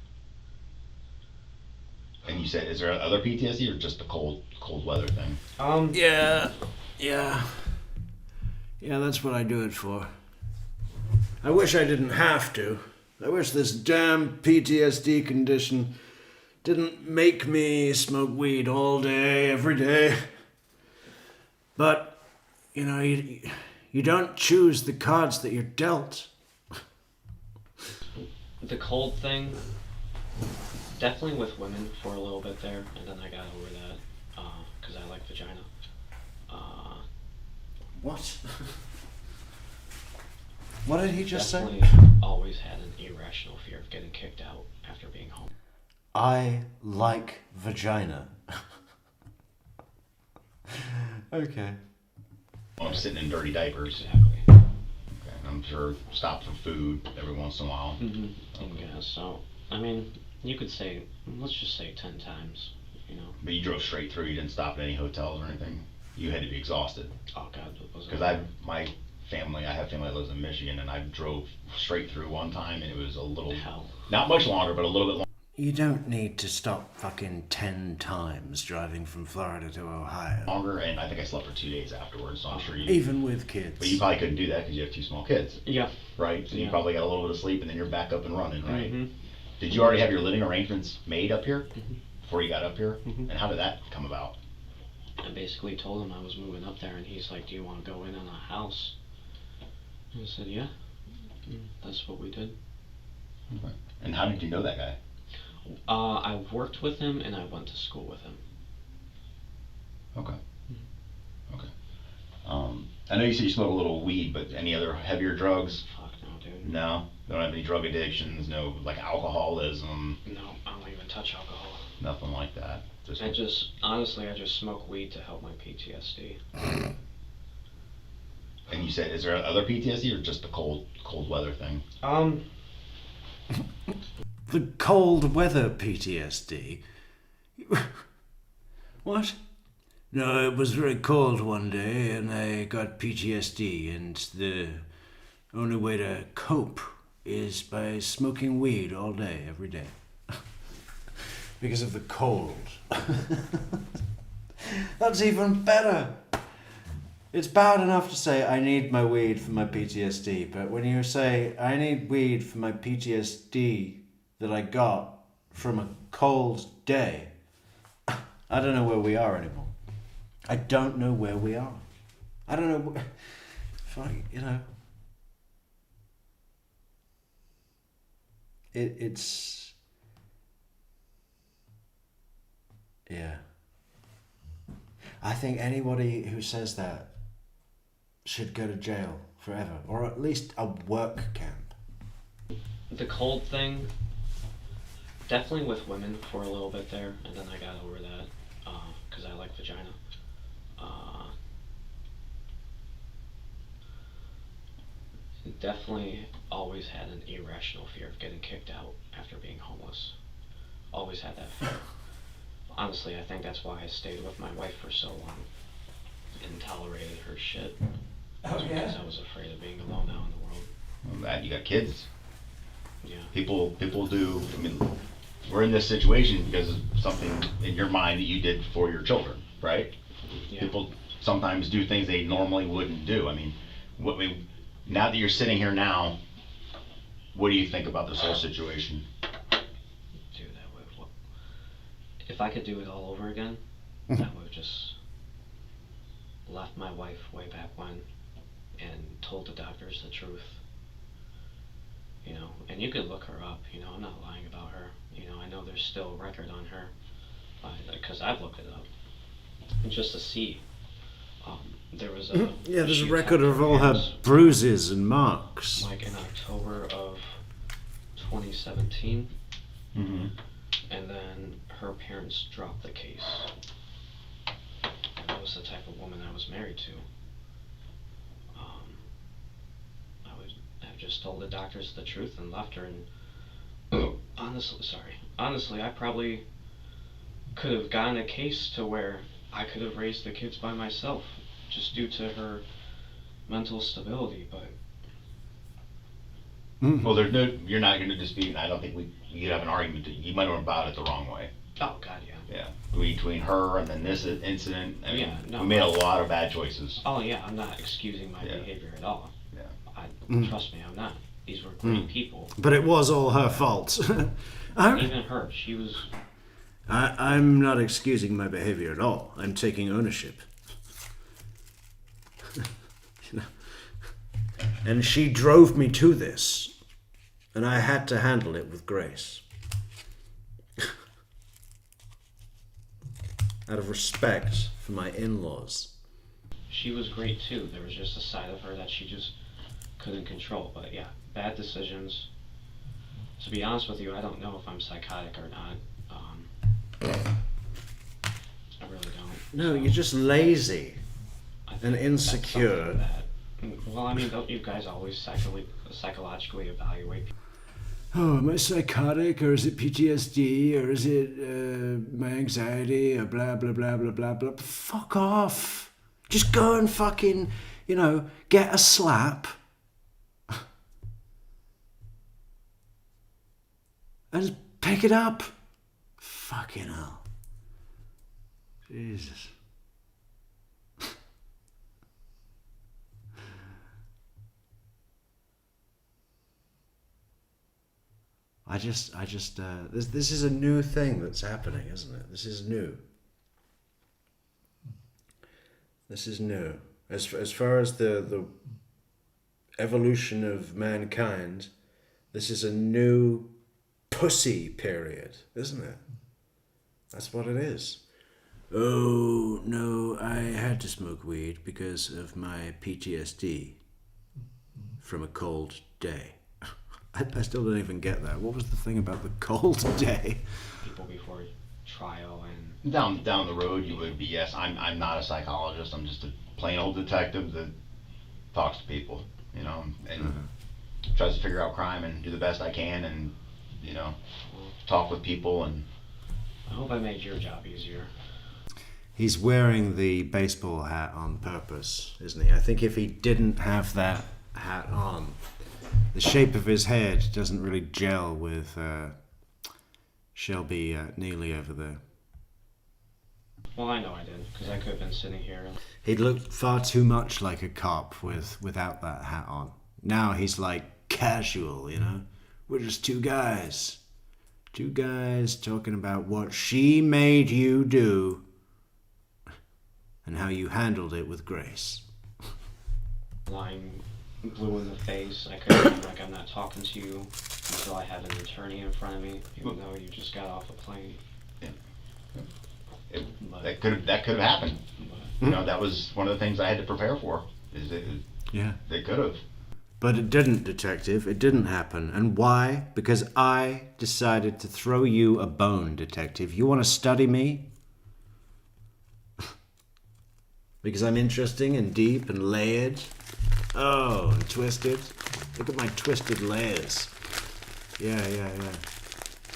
And you said, is there other PTSD or just the cold weather thing? Yeah. Yeah, that's what I do it for. I wish I didn't have to. I wish this damn PTSD condition didn't make me smoke weed all day, every day. But, you don't choose the cards that you're dealt. The cold thing, definitely with women for a little bit there, and then I got over that, because I like vagina. What? What did he just say? Definitely always had an irrational fear of getting kicked out after being home. I like vagina. Okay. I'm sitting in dirty diapers. Exactly. Okay. I'm sure stop for food every once in a while. Yeah, so, I mean, you could say, let's just say 10 times, But you drove straight through. You didn't stop at any hotels or anything. You had to be exhausted. Oh, God, what was it? Because I have family that lives in Michigan, and I drove straight through one time, and it was a little, Hell. not much longer, but a little bit longer. You don't need to stop fucking 10 times driving from Florida to Ohio. And I think I slept for 2 days afterwards, so I'm sure you... Even with kids. But you probably couldn't do that because you have 2 small kids. Yeah. Right? So you Yeah. probably got a little bit of sleep, and then you're back up and running, right? Mm-hmm. Did you already have your living arrangements made up here Mm-hmm. before you got up here? Mhm. And how did that come about? I basically told him I was moving up there, and he's like, do you want to go in on a house? And I said, yeah. And that's what we did. Okay. And how did you know that guy? I worked with him, and I went to school with him. Okay. Okay. I know you said you smoke a little weed, but any other heavier drugs? Fuck no, dude. No? You don't have any drug addictions? No, like alcoholism? No, I don't even touch alcohol. Nothing like that? Honestly, I just smoke weed to help my PTSD. And you said, is there other PTSD or just the cold weather thing? The cold weather PTSD? What? No, it was very cold one day and I got PTSD, and the only way to cope is by smoking weed all day, every day. Because of the cold. That's even better. It's bad enough to say I need my weed for my PTSD, but when you say I need weed for my PTSD that I got from a cold day, I don't know where we are anymore. I don't know where we are. I don't know. If I, it's. Yeah. I think anybody who says that should go to jail forever, or at least a work camp. The cold thing, definitely with women for a little bit there, and then I got over that, because I like vagina. Definitely always had an irrational fear of getting kicked out after being homeless. Always had that fear. Honestly, I think that's why I stayed with my wife for so long and tolerated her shit. Because I was afraid of being alone out in the world. Well, that you got kids. Yeah. People do. I mean, we're in this situation because of something in your mind that you did for your children, right? Yeah. People sometimes do things they normally wouldn't do. I mean, now that you're sitting here now, what do you think about this whole situation? Dude, if I could do it all over again, I would have just left my wife way back when and told the doctors the truth. And you could look her up, I'm not lying about her. I know there's still a record on her, because I've looked it up, just to see. There was a... Yeah, there's a she record attacked of all her parents, bruises and marks. like in October of 2017, Mm-hmm. and then her parents dropped the case. And that was the type of woman I was married to. I would have just told the doctors the truth and left her, and honestly, I probably could have gotten a case to where I could have raised the kids by myself, just due to her mental stability, but Well, there's no, you're not gonna dispute, and I don't think we could have an argument that you might have about it the wrong way. Oh God, yeah. Yeah, between her and then this incident, I mean, Yeah, no. we made a lot of bad choices. Oh yeah, I'm not excusing my Yeah. behavior at all. Yeah. Trust me, I'm not. These were great people. But it was all her fault. Even her, she was. I'm not excusing my behavior at all. I'm taking ownership. You know? And she drove me to this, and I had to handle it with grace. Out of respect for my in-laws. She was great too. There was just a side of her that she just couldn't control. But yeah, bad decisions. To be honest with you, I don't know if I'm psychotic or not. I really don't. No, you're just lazy I think and that's insecure. something that- well, I mean, don't you guys always psychologically evaluate people? Oh, am I psychotic, or is it PTSD, or is it my anxiety, or blah, blah, blah, blah, blah, blah. Fuck off. Just go and fucking, get a slap. And just pick it up. Fucking hell. Jesus. This is a new thing that's happening, isn't it? This is new. This is new. As far as the evolution of mankind, this is a new pussy period, isn't it? That's what it is. Oh, no, I had to smoke weed because of my PTSD from a cold day. I still don't even get that. What was the thing about the cold day? People before trial and Down the road, you would be, yes, I'm not a psychologist, I'm just a plain old detective that talks to people, and tries to figure out crime and do the best I can, and, talk with people, and... I hope I made your job easier. He's wearing the baseball hat on purpose, isn't he? I think if he didn't have that hat on, the shape of his head doesn't really gel with Shelby Nealy over there. Well, I know I did, because I could have been sitting here. He'd look far too much like a cop without that hat on. Now he's like casual, We're just two guys. Two guys talking about what she made you do and how you handled it with grace. Lying blue in the face. I couldn't like I'm not talking to you until I have an attorney in front of me, even though you just got off a plane. Yeah. That could have happened. That was one of the things I had to prepare for. Yeah. They could have. But it didn't, Detective. It didn't happen. And why? Because I decided to throw you a bone, Detective. You want to study me? Because I'm interesting and deep and layered. Oh, and twisted. Look at my twisted layers. Yeah.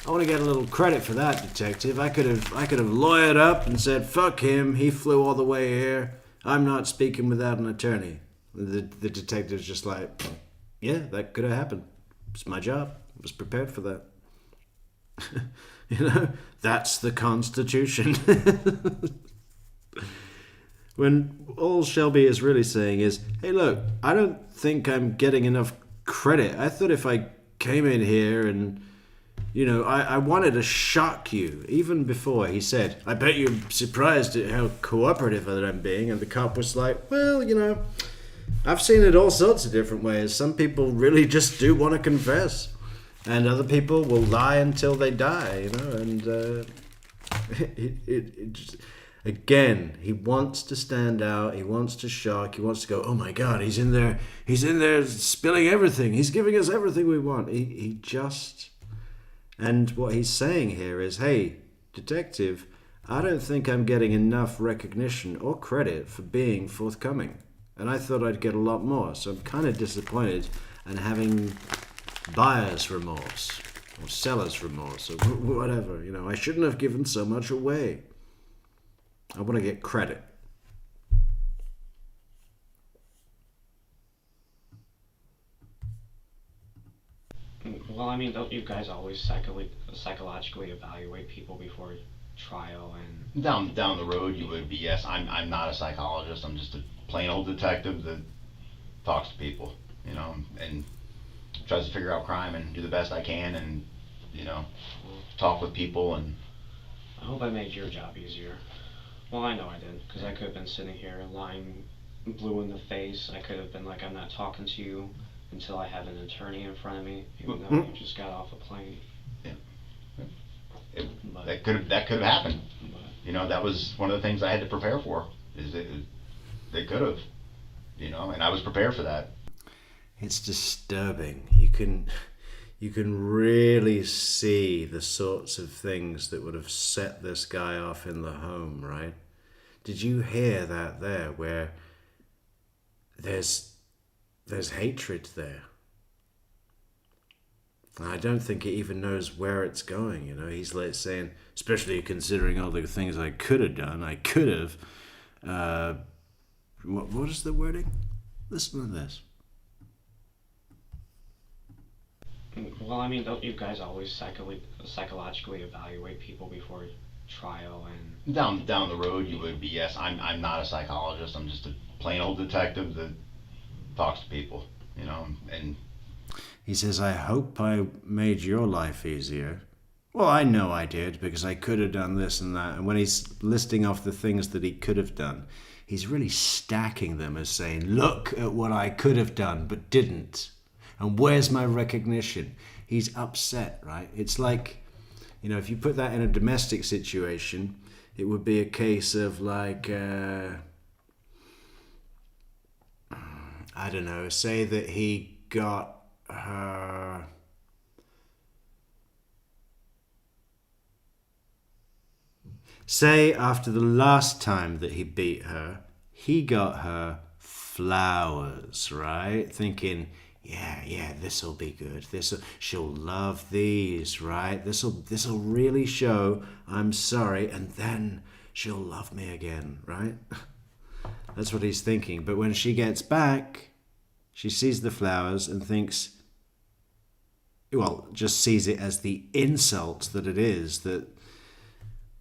I want to get a little credit for that, Detective. I could have lawyered up and said, fuck him, he flew all the way here. I'm not speaking without an attorney. The detective's just like, yeah, that could have happened. It's my job. I was prepared for that. That's the Constitution. When all Shelby is really saying is, hey, look, I don't think I'm getting enough credit. I thought if I came in here and, I wanted to shock you. Even before he said, I bet you're surprised at how cooperative that I'm being. And the cop was like, well, I've seen it all sorts of different ways. Some people really just do want to confess. And other people will lie until they die, and it just... Again, he wants to stand out, he wants to shock, he wants to go, oh my God, he's in there spilling everything, he's giving us everything we want. He just... And what he's saying here is, hey, detective, I don't think I'm getting enough recognition or credit for being forthcoming. And I thought I'd get a lot more, so I'm kind of disappointed and having buyer's remorse or seller's remorse or whatever. I shouldn't have given so much away. I want to get credit. Well, I mean, don't you guys always psychologically evaluate people before trial and? Down the road, you would be. Yes, I'm not a psychologist. I'm just a plain old detective that talks to people, and tries to figure out crime and do the best I can, and talk with people and. I hope I made your job easier. Well, I know I did, because I could have been sitting here lying blue in the face. I could have been like, I'm not talking to you until I have an attorney in front of me, even though you just got off a plane. Yeah. But, That could have happened. but, That was one of the things I had to prepare for. They could have, and I was prepared for that. It's disturbing. You can really see the sorts of things that would have set this guy off in the home, right? Did you hear that there, where there's hatred there? And I don't think it even knows where it's going, He's like saying, especially considering all the things I could have done, I could have. What is the wording? Listen to this. well, I mean, don't you guys always psychologically evaluate people before trial and? Down the road, you would be. Yes, I'm not a psychologist. I'm just a plain old detective that talks to people, and. He says, I hope I made your life easier. Well, I know I did, because I could have done this and that. And when he's listing off the things that he could have done, he's really stacking them as saying, look at what I could have done, but didn't. And where's my recognition? He's upset, right? It's like, if you put that in a domestic situation, it would be a case of like, I don't know, say that he got her. Say after the last time that he beat her, he got her flowers, right? Thinking, yeah, this'll be good. She'll love these, right? This'll really show I'm sorry, and then she'll love me again, right? That's what he's thinking. But when she gets back, she sees the flowers and thinks, just sees it as the insult that it is,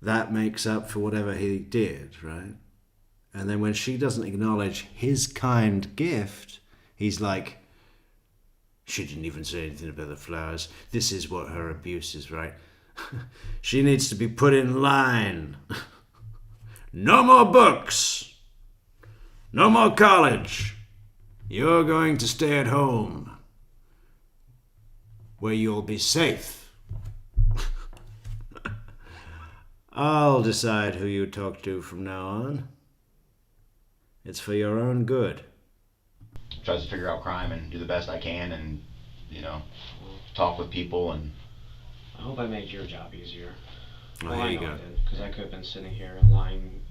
that makes up for whatever he did, right? And then when she doesn't acknowledge his kind gift, he's like, she didn't even say anything about the flowers. This is what her abuse is, right? She needs to be put in line. No more books. No more college. You're going to stay at home, where you'll be safe. I'll decide who you talk to from now on. It's for your own good. Tries to figure out crime and do the best I can, and talk with people and. I hope I made your job easier. Oh, well, here I you know go. I did, because I could have been sitting here lying.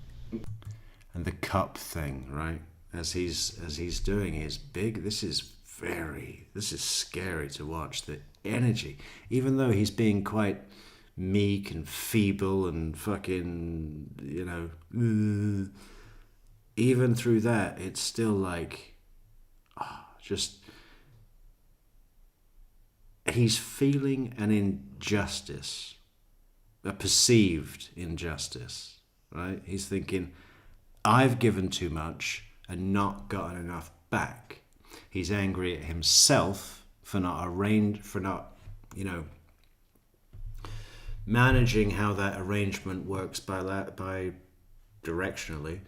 And the cup thing, right? As he's doing his big, this is scary to watch. The energy, even though he's being quite meek and feeble and fucking, even through that, it's still like, just, he's feeling an injustice, a perceived injustice, right? He's thinking, I've given too much and not gotten enough back. He's angry at himself for not managing how that arrangement works by directionally.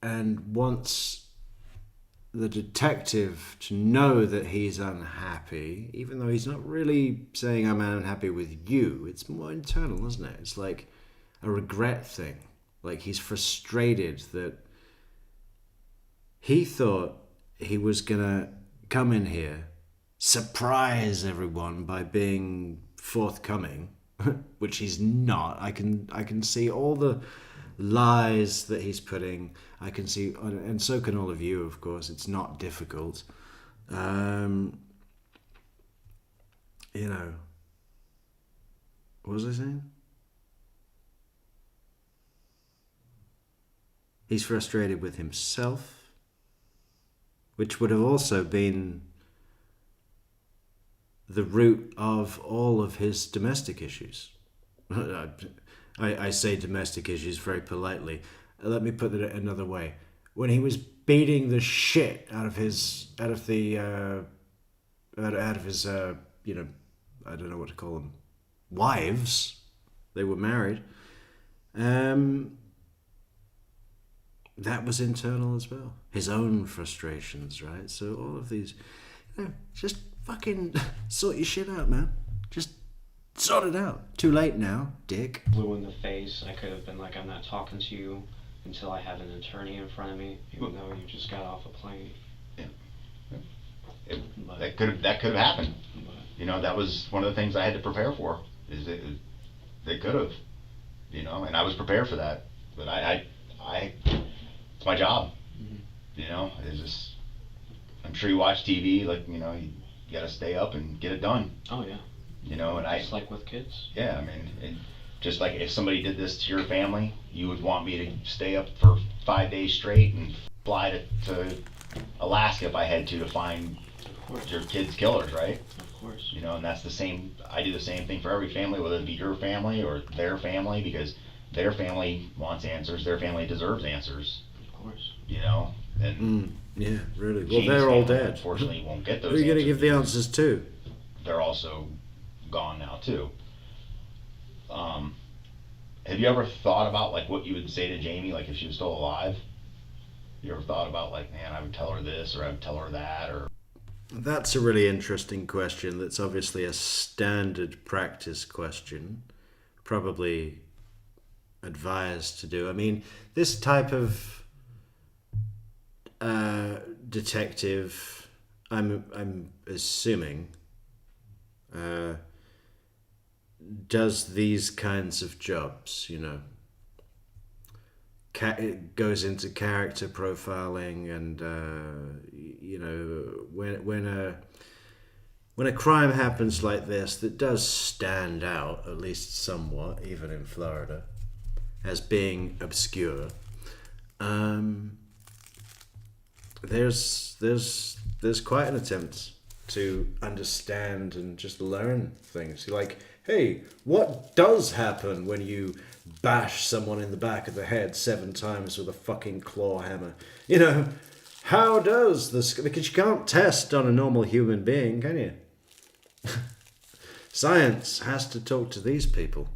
And wants the detective to know that he's unhappy, even though he's not really saying I'm unhappy with you. It's more internal, isn't it? It's like a regret thing. Like he's frustrated that he thought he was gonna come in here, surprise everyone by being forthcoming, which he's not. I can see all the lies that he's putting. I can see, and so can all of you, of course. It's not difficult. What was I saying? He's frustrated with himself, which would have also been the root of all of his domestic issues. I say domestic issues very politely. Let me put it another way. When he was beating the shit out of his I don't know what to call them, wives. They were married. That was internal as well. His own frustrations, right? So all of these, just fucking sort your shit out, man. Just sort it out. Too late now, dick. Blue in the face. I could have been like, I'm not talking to you until I have an attorney in front of me, even though you just got off a plane. That could have happened. That was one of the things I had to prepare for. They could have, and I was prepared for that. But I it's my job. It's just, I'm sure you watch TV, you got to stay up and get it done. Oh yeah. And just like with kids. Yeah, I mean, just like if somebody did this to your family, you would want me to stay up for 5 days straight and fly to Alaska if I had to find your kids' killers, right? Of course. And that's the same. I do the same thing for every family, whether it be your family or their family, because their family wants answers. Their family deserves answers. Of course. And yeah, really. Well, James' they're all family, dead. Unfortunately, won't get those. Who are you going to answers give the answers to? They're also gone now too. Have you ever thought about what you would say to Jamie, if she was still alive? You ever thought about man, I would tell her this or I would tell her that, or? That's a really interesting question. That's obviously a standard practice question, probably advised to do. I mean, this type of detective, I'm assuming, does these kinds of jobs, it goes into character profiling, and when a crime happens like this that does stand out, at least somewhat, even in Florida, as being obscure, there's quite an attempt to understand and just learn things. Hey, what does happen when you bash someone in the back of the head 7 times with a fucking claw hammer? How does this... Because you can't test on a normal human being, can you? Science has to talk to these people.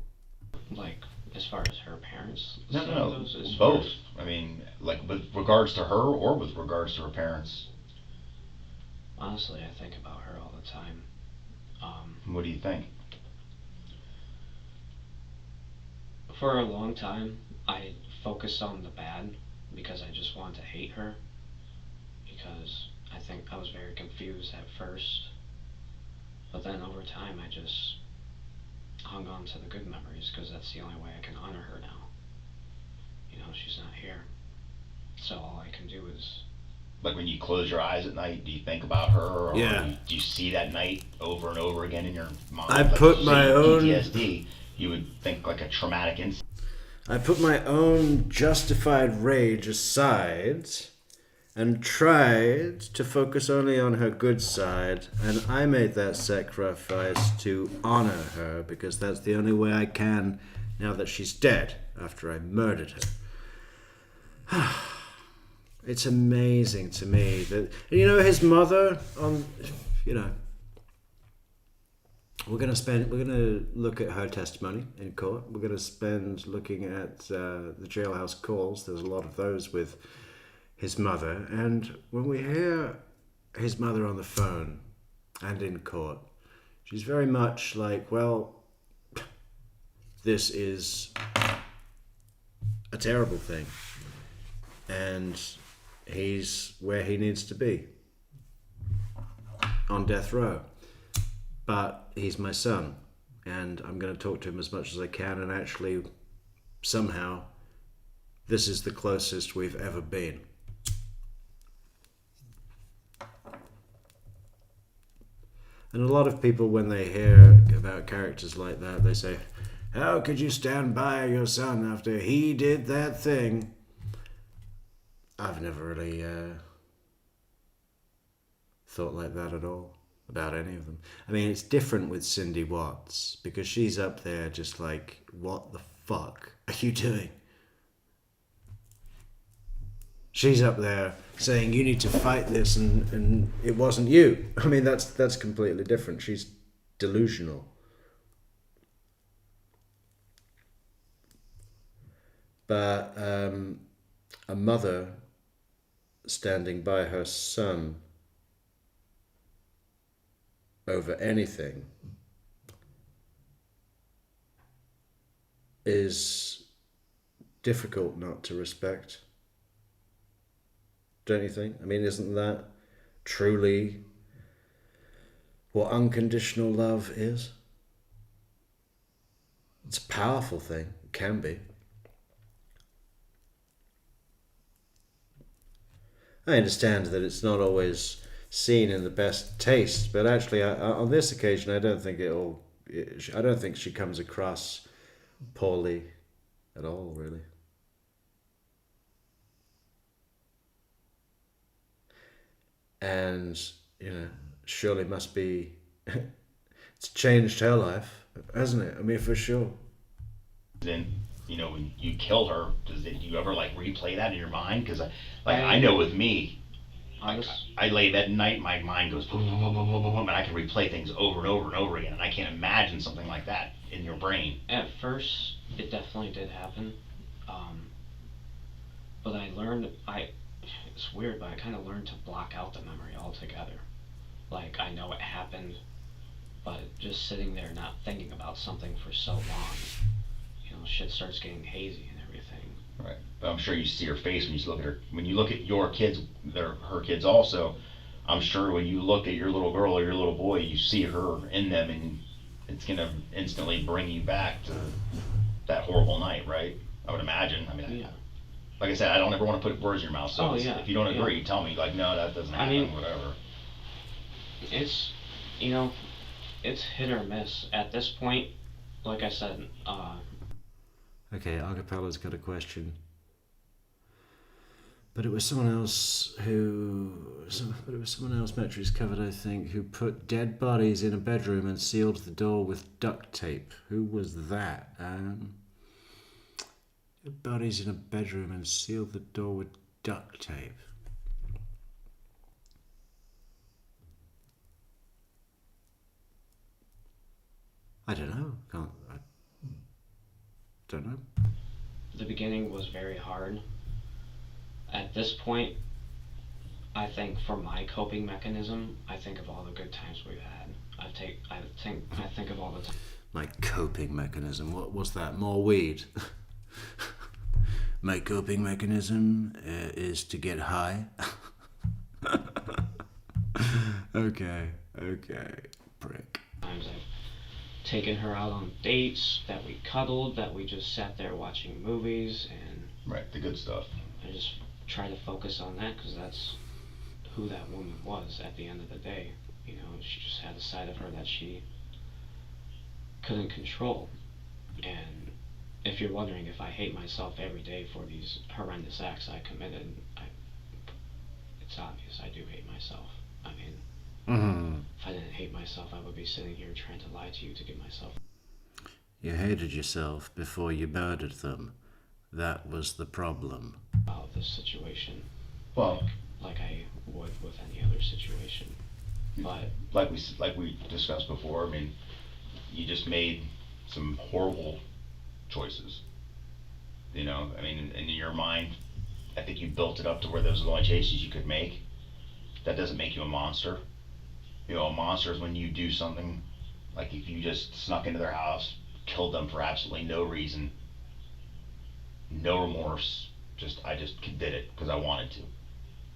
As far as her parents? No, both. I mean, with regards to her or with regards to her parents? Honestly, I think about her all the time. What do you think? For a long time, I focused on the bad because I just wanted to hate her. Because I think I was very confused at first. But then over time, I just hung on to the good memories because that's the only way I can honor her now. She's not here. So all I can do is... When you close your eyes at night, do you think about her? Or Yeah. Do you see that night over and over again in your mind? I put my own... PTSD, you would think a traumatic incident. I put my own justified rage aside and tried to focus only on her good side, and I made that sacrifice to honor her because that's the only way I can now that she's dead after I murdered her. It's amazing to me that, his mother we're going to look at her testimony in court. We're going to spend looking at the jailhouse calls. There's a lot of those with his mother. And when we hear his mother on the phone and in court, she's very much well, this is a terrible thing. And he's where he needs to be, on death row. But he's my son, and I'm going to talk to him as much as I can, and actually, somehow, this is the closest we've ever been. And a lot of people, when they hear about characters like that, they say, how could you stand by your son after he did that thing? I've never really thought like that at all about any of them. I mean, it's different with Cindy Watts because she's up there just like, what the fuck are you doing? She's up there saying you need to fight this, and it wasn't you. I mean, that's completely different. She's delusional. But a mother standing by her son over anything is difficult not to respect. Don't you think? I mean, isn't that truly what unconditional love is? It's a powerful thing. It can be. I understand that it's not always seen in the best taste, but actually, on this occasion, I don't think she comes across poorly at all, really. And surely must be. It's changed her life, hasn't it? I mean, for sure. Then, when you kill her, do you ever like replay that in your mind? Because I know with me, I lay in bed at night, my mind goes boom, boom, boom, boom, boom, boom, and I can replay things over and over and over again, and I can't imagine something like that in your brain. At first, it definitely did happen, but I learned, it's weird, but I kind of learned to block out the memory altogether. Like, I know it happened, but just sitting there not thinking about something for so long, shit starts getting hazy and everything. Right. But I'm sure you see her face when you look at her. When you look at your kids, her kids also. I'm sure when you look at your little girl or your little boy, you see her in them, and it's gonna instantly bring you back to that horrible night, right? I would imagine. I mean, Yeah. like I said, I don't ever want to put words in your mouth. So if you don't agree, Yeah. tell me. Like, no, that doesn't happen. Whatever. It's, it's hit or miss. At this point, like I said, Okay, Arcapella's got a question. But it was someone else Metri's covered, I think, who put dead bodies in a bedroom and sealed the door with duct tape. Who was that? Dead bodies in a bedroom and sealed the door with duct tape. I don't know. I don't know. the beginning was very hard. At this point, I think for my coping mechanism, I think of all the good times we've had. I think of all the time. My coping mechanism. What was that? More weed. My coping mechanism is to get high. Okay, prick. Times I've taken her out on dates, that we cuddled, that we just sat there watching movies, and Right, the good stuff. I just try to focus on that because that's who that woman was at the end of the day. She just had a side of her that she couldn't control. And if you're wondering if I hate myself every day for these horrendous acts I committed, it's obvious I do hate myself. I mean, if I didn't hate myself, I would be sitting here trying to lie to you to get myself. You hated yourself before you murdered them. That was the problem. Out of this situation. Well, like I would with any other situation. But like we discussed before, I mean, you just made some horrible choices. I mean, in your mind, I think you built it up to where those are the only choices you could make. That doesn't make you a monster. A monster is when you do something, like if you just snuck into their house, killed them for absolutely no reason, no remorse, I just did it because I wanted to.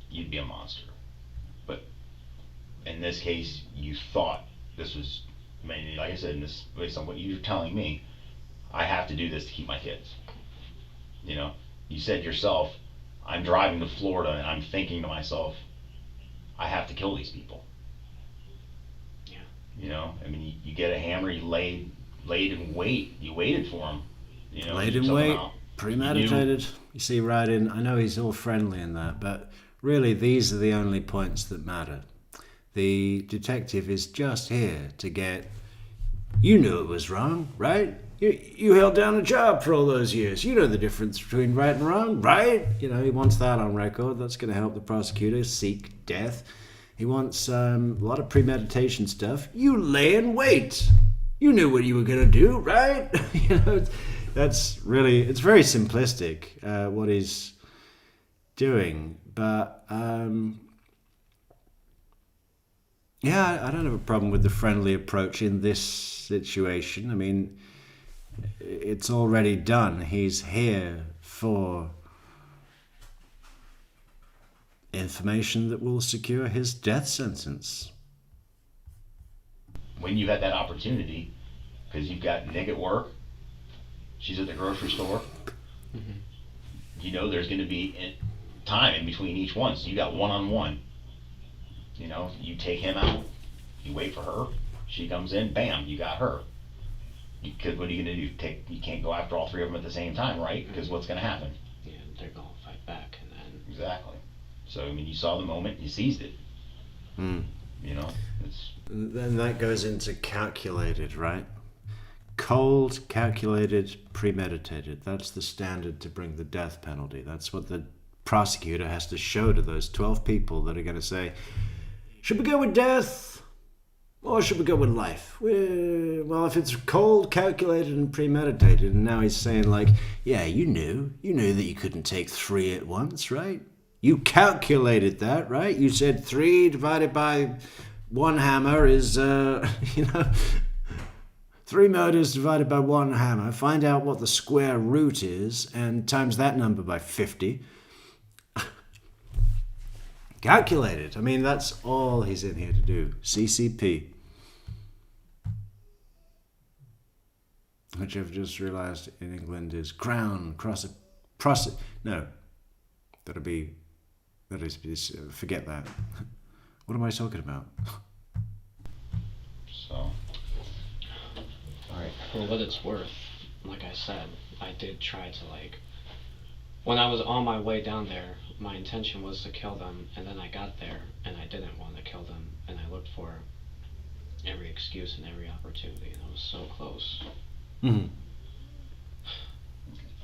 You'd be a monster. But in this case, you thought this was, I mean, like I said, based on what you're telling me, I have to do this to keep my kids. You said yourself, I'm driving to Florida and I'm thinking to myself, I have to kill these people. Yeah. I mean, you get a hammer, you laid in wait, you waited for them. Laid in wait? Premeditated. You see, right in. I know he's all friendly in that, but really, these are the only points that matter. The detective is just here to get. You knew it was wrong, right? You held down a job for all those years. You know the difference between right and wrong, right? You know, he wants that on record. That's going to help the prosecutor seek death. He wants a lot of premeditation stuff. You lay in wait. You knew what you were going to do, right? You know, that's really, it's very simplistic, what he's doing. But, yeah, I don't have a problem with the friendly approach in this situation. I mean, it's already done. He's here for information that will secure his death sentence. When you had that opportunity, because you've got Nick at work, she's at the grocery store, you know there's going to be time in between each one, so you got one-on-one. You know, you take him out, you wait for her, she comes in, bam, you got her. Because what are you going to do? You can't go after all three of them at the same time, right? Because what's going to happen? Yeah, they're going to fight back, and then... Exactly. So, I mean, you saw the moment, you seized it. You know, it's... Then that goes into calculated, right? Cold, calculated, premeditated. That's the standard to bring the death penalty. That's what the prosecutor has to show to those 12 people that are going to say, should we go with death or should we go with life? Well, if it's cold, calculated, and premeditated, and now he's saying like, yeah, you knew that you couldn't take 3 at once, right? You calculated that, right? You said 3 divided by 1 hammer is, 3 murders divided by 1 hammer. Find out what the square root is and times that number by 50. Calculated. I mean, that's all he's in here to do. CCP. Which I've just realized in England is crown, no. Forget that. What am I talking about? So... Alright. For what it's worth, like I said, I did try to when I was on my way down there, my intention was to kill them, and then I got there, and I didn't want to kill them, and I looked for every excuse and every opportunity, and I was so close. Mm-hmm.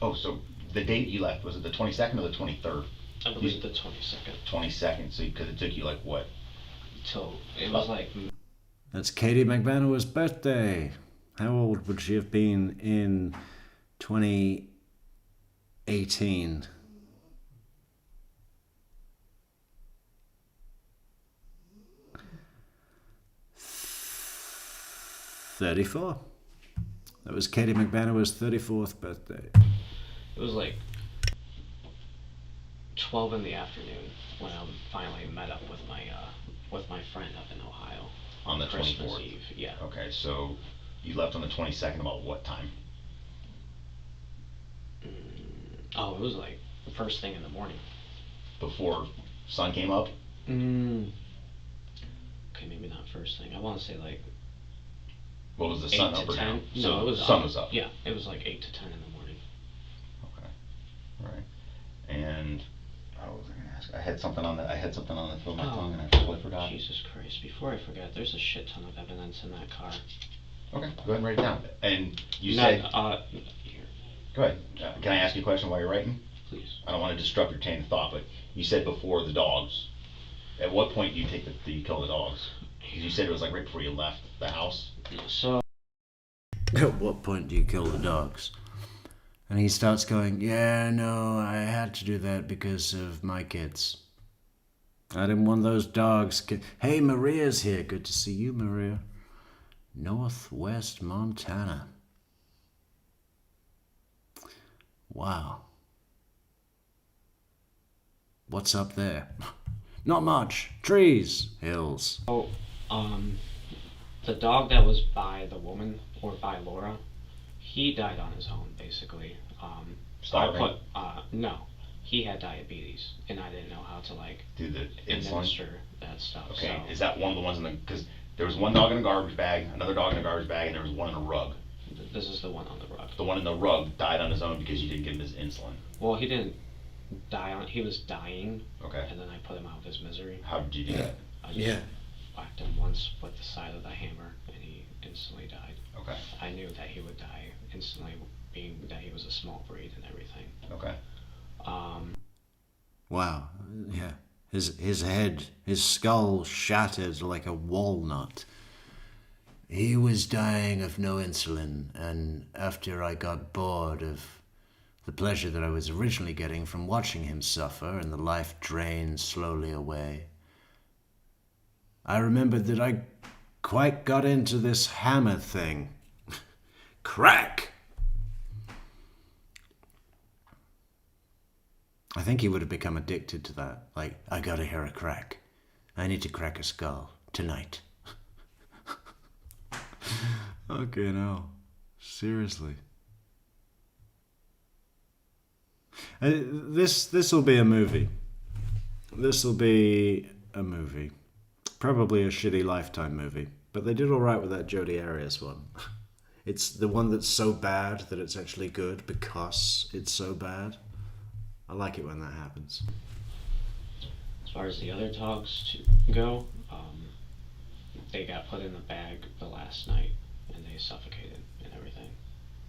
Oh, so the date you left, was it the 22nd or the 23rd? I believe the 22nd. 22nd, so because it took you what? Till, it was That's Katie McManaman's birthday. How old would she have been in 2018? $34. That was Katie McManaman's 34th birthday. It was 12 in the afternoon when I finally met up with my friend up in Ohio. On the Christmas 24th? Eve, yeah. Okay, so you left on the 22nd about what time? Oh, it was first thing in the morning. Before sun came up? Okay, maybe not first thing. I want to say What was the 8 sun to up or 10. down? No, So it was sun up. was up. Yeah, it was 8 to 10 in the morning. Okay. Right. And what was I gonna ask? I had something on the tip of my tongue and I totally forgot. Jesus Christ! Before I forget, there's a shit ton of evidence in that car. Okay, go ahead and write it down. And you Not, said... Here, Go ahead. Can I ask you a question while you're writing? please. I don't want to disrupt your chain of thought, but you said before the dogs. At what point do you kill the dogs? Because you said it was right before you left the house. So. At what point do you kill the dogs? And he starts going, yeah, no, I had to do that because of my kids. I didn't want those dogs. Hey, Maria's here. Good to see you, Maria. Northwest Montana. Wow. What's up there? Not much. Trees, hills. Oh, the dog that was by the woman, or by Laura, he died on his own, basically. Starving? No. He had diabetes, and I didn't know how to, do the insulin? administer that stuff. Okay, So is that one of the ones because there was one dog in a garbage bag, another dog in a garbage bag, and there was one in a rug. this is the one on the rug. the one in the rug died on his own because you didn't give him his insulin. Well, he didn't die on. He was dying. Okay. And then I put him out of his misery. How did you do that? I just whacked him once with the side of the hammer, and he instantly died. Okay. I knew that he would die instantly, being that he was a small breed and everything. Okay. Wow. Yeah. His head, his skull shattered like a walnut. He was dying of no insulin, and after I got bored of the pleasure that I was originally getting from watching him suffer and the life drain slowly away, I remembered that I quite got into this hammer thing. Crack! I think he would have become addicted to that. Like, I gotta hear a crack. I need to crack a skull tonight. Okay, no. Seriously. This will be a movie. This will be a movie. Probably a shitty Lifetime movie. But they did alright with that Jodi Arias one. It's the one that's so bad that it's actually good because it's so bad. I like it when that happens. As far as the other dogs go, they got put in the bag the last night, and they suffocated and everything.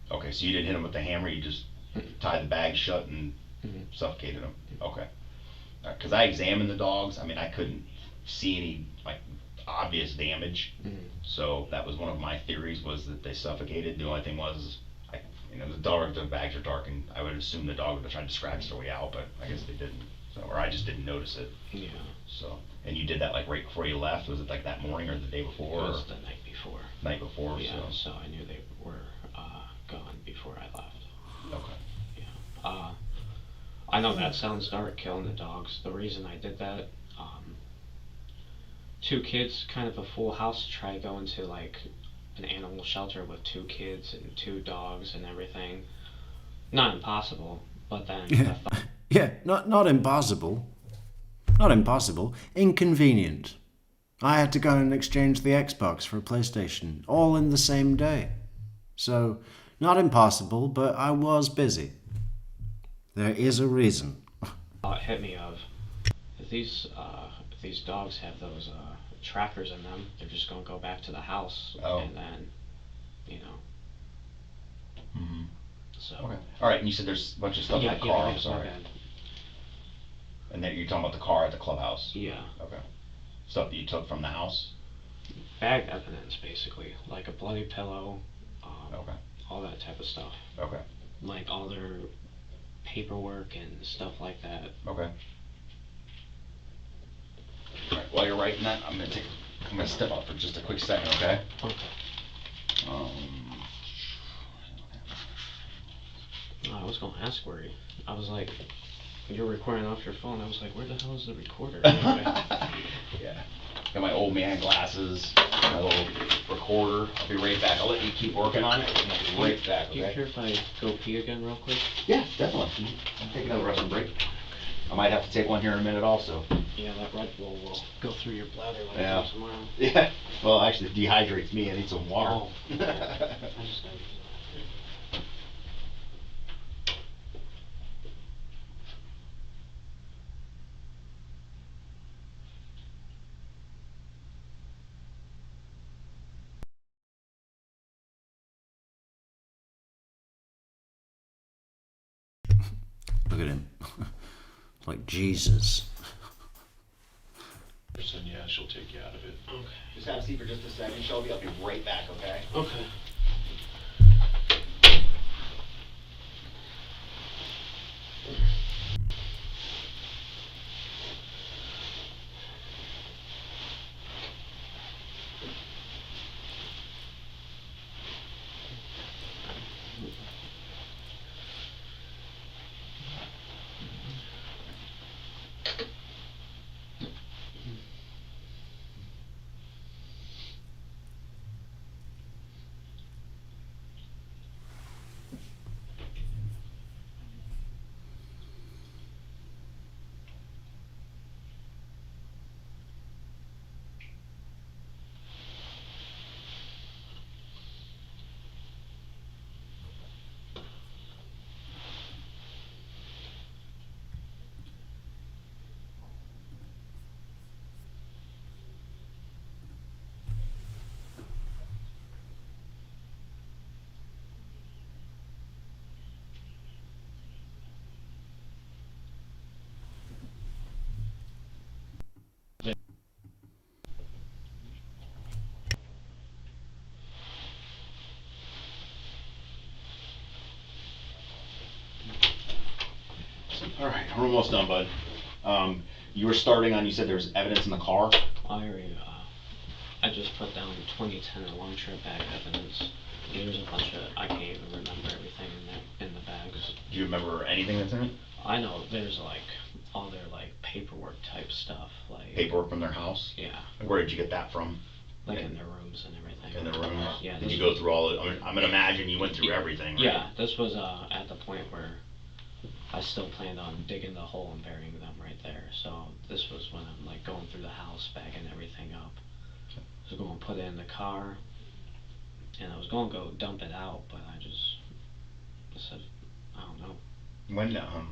Okay, so you didn't hit him with the hammer, you just tied the bag shut and suffocated him. Okay. Because I examined the dogs. I mean, I couldn't see any, like, obvious damage. So that was one of my theories, was that they suffocated. The only thing was, the bags are dark, and I would assume the dog would have tried to scratch their way out, but I guess they didn't. So, or I just didn't notice it. Yeah. So, and you did that like right before you left? Was it like that morning or the day before? It was the night before. Night before, yeah, so I knew they were gone before I left. Okay. Yeah. I know that sounds dark, killing the dogs. The reason I did that, 2 kids, kind of a full house, to try to go into like an animal shelter with 2 kids and 2 dogs and everything. Not impossible, but then Yeah, yeah, not impossible. Not impossible. Inconvenient. I had to go and exchange the Xbox for a PlayStation, all in the same day. So, not impossible, but I was busy. There is a reason. It hit me of, if these dogs have those trackers in them, they're just gonna go back to the house, and then, So. Okay. All right, and you said there's a bunch of stuff in the car. I'm sorry. Bad. And then you're talking about the car at the clubhouse. Yeah. Okay. Stuff that you took from the house. Bag evidence, basically, like a bloody pillow. Okay. All that type of stuff. Okay. Like all their paperwork and stuff like that. Okay. All right. While you're writing that, I'm gonna step up for just a quick second. Okay. Okay. I was gonna ask where I was like, you're recording off your phone. I was like, where the hell is the recorder? Anyway. Yeah. Got my old man glasses, my little recorder. I'll be right back. I'll let you keep working on it. I'll be right back, okay? Do you care if I go pee again real quick? Yeah, definitely. I'm taking another restroom break. I might have to take one here in a minute also. Yeah, that Red Bull will go through your bladder like Yeah. tomorrow. Yeah. Well, actually, it dehydrates me. I need some water. Oh, yeah. I just gotta Look at him. Like Jesus. Yeah, she'll take you out of it. Okay. Just have a seat for just a second, Shelby. I'll be right back, okay? Okay. All right, we're almost done, bud. You were starting on. You said there was evidence in the car. I already, I just put down 2010 alarm trip bag evidence. There's a bunch of, I can't even remember everything in the bags. Do you remember anything that's in it? I know there's like all their like paperwork type stuff, like Paperwork from their house. Yeah. Where did you get that from? Like in their rooms and everything. In the rooms. Yeah. Did you go through all? I'm gonna imagine you went through everything. Right? Yeah. This was at the point where I still planned on digging the hole and burying them right there. So this was when I'm like going through the house, bagging everything up. I was going to put it in the car, and I was going to go dump it out, but I said, I don't know. When I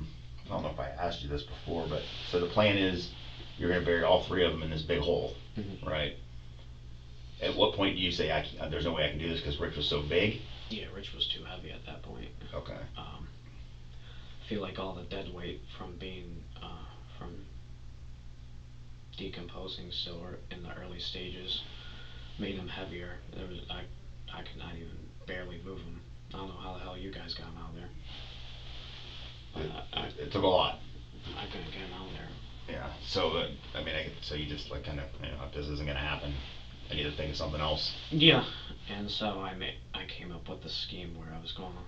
don't know if I asked you this before, but so the plan is you're gonna bury all 3 of them in this big hole, right? At what point do you say there's no way I can do this because Rich was so big? Yeah, Rich was too heavy at that point. Okay. I feel like all the dead weight from being from decomposing still in the early stages made him heavier. I could not even barely move him. I don't know how the hell you guys got him out there. It took a lot. I couldn't get him out there. Yeah. So so you just like kind of if this isn't gonna happen, I need to think of something else. Yeah. And so I came up with the scheme where I was going to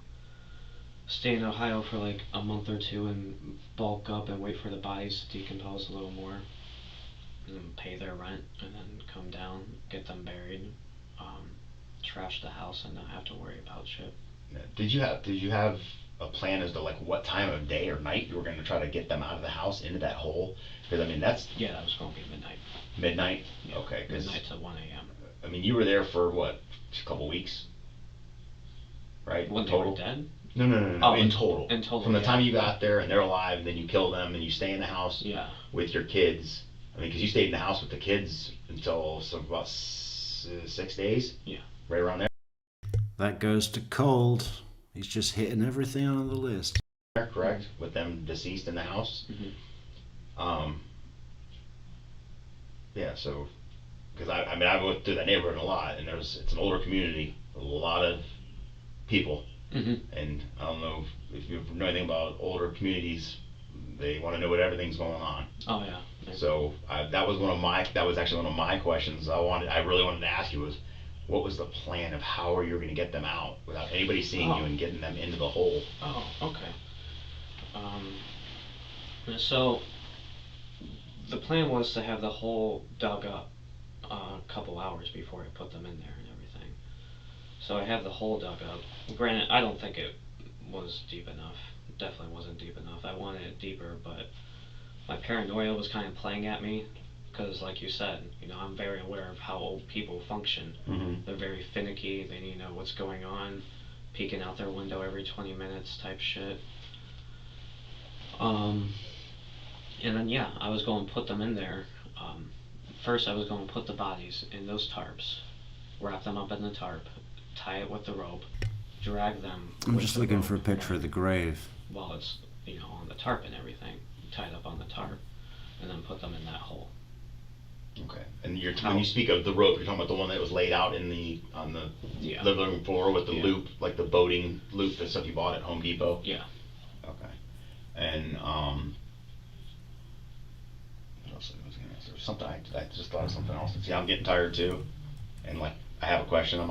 stay in Ohio for like a month or 2 and bulk up and wait for the bodies to decompose a little more, and then pay their rent, and then come down, get them buried, trash the house, and not have to worry about shit. Yeah. Did you have a plan as to like what time of day or night you were going to try to get them out of the house into that hole? Because that's that was going to be midnight. Midnight. Yeah, okay. Midnight to 1 a.m. I mean, you were there for what, a couple weeks, right? When total? They were dead? No. Oh, in total. In total. From the time you got there and they're alive, and then you kill them and you stay in the house. Yeah. With your kids. I mean, because you stayed in the house with the kids until about 6 days. Yeah. Right around there. That goes to cold. He's just hitting everything on the list. Correct. With them deceased in the house. Yeah. So, because I went through that neighborhood a lot, and it's an older community, a lot of people. And I don't know if you know anything about older communities. They want to know what everything's going on. Oh yeah. So that was actually one of my questions I really wanted to ask you was, what was the plan of how are you going to get them out without anybody seeing you and getting them into the hole? Oh, okay. So the plan was to have the hole dug up a couple hours before I put them in there and everything. So I have the hole dug up. Granted, I don't think it was deep enough. It definitely wasn't deep enough. I wanted it deeper, but my paranoia was kind of playing at me, because like you said, I'm very aware of how old people function. They're very finicky. They need to know what's going on, peeking out their window every 20 minutes type shit. And then I was going to put them in there. First I was going to put the bodies in those tarps, wrap them up in the tarp, tie it with the rope, drag them. I'm just looking for a picture of the grave. Well, it's on the tarp and everything, tied up on the tarp, and then put them in that hole. Okay. And when you speak of the rope, you're talking about the one that was laid out on the living room floor with the loop, like the boating loop, the stuff you bought at Home Depot? Yeah. Okay. And what else was I gonna answer? Something I just thought of something else. See, I'm getting tired too, and like I have a question in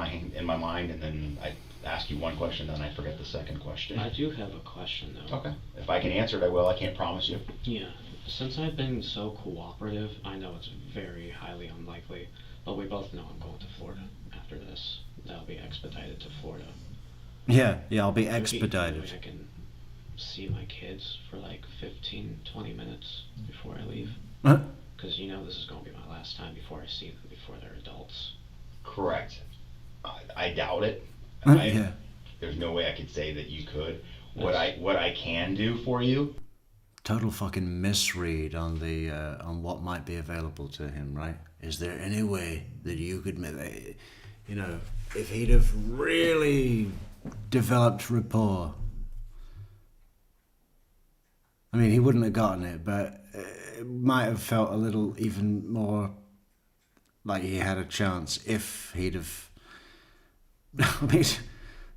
my mind, and then I ask you one question, then I forget the second question. I do have a question though. Okay. If I can answer it, I will. I can't promise you. Yeah. Since I've been so cooperative, I know it's very highly unlikely, but we both know I'm going to Florida after this. That'll be expedited to Florida. Yeah, I'll be Maybe expedited. I can see my kids for like 15, 20 minutes before I leave. Because this is going to be my last time before I see them, before they're adults. Correct. I doubt it. Yeah. There's no way I could say that you could. What I can do for you. Total fucking misread on the on what might be available to him, right? Is there any way that you could, if he'd have really developed rapport? I mean, he wouldn't have gotten it, but it might have felt a little even more like he had a chance if he'd have. I mean,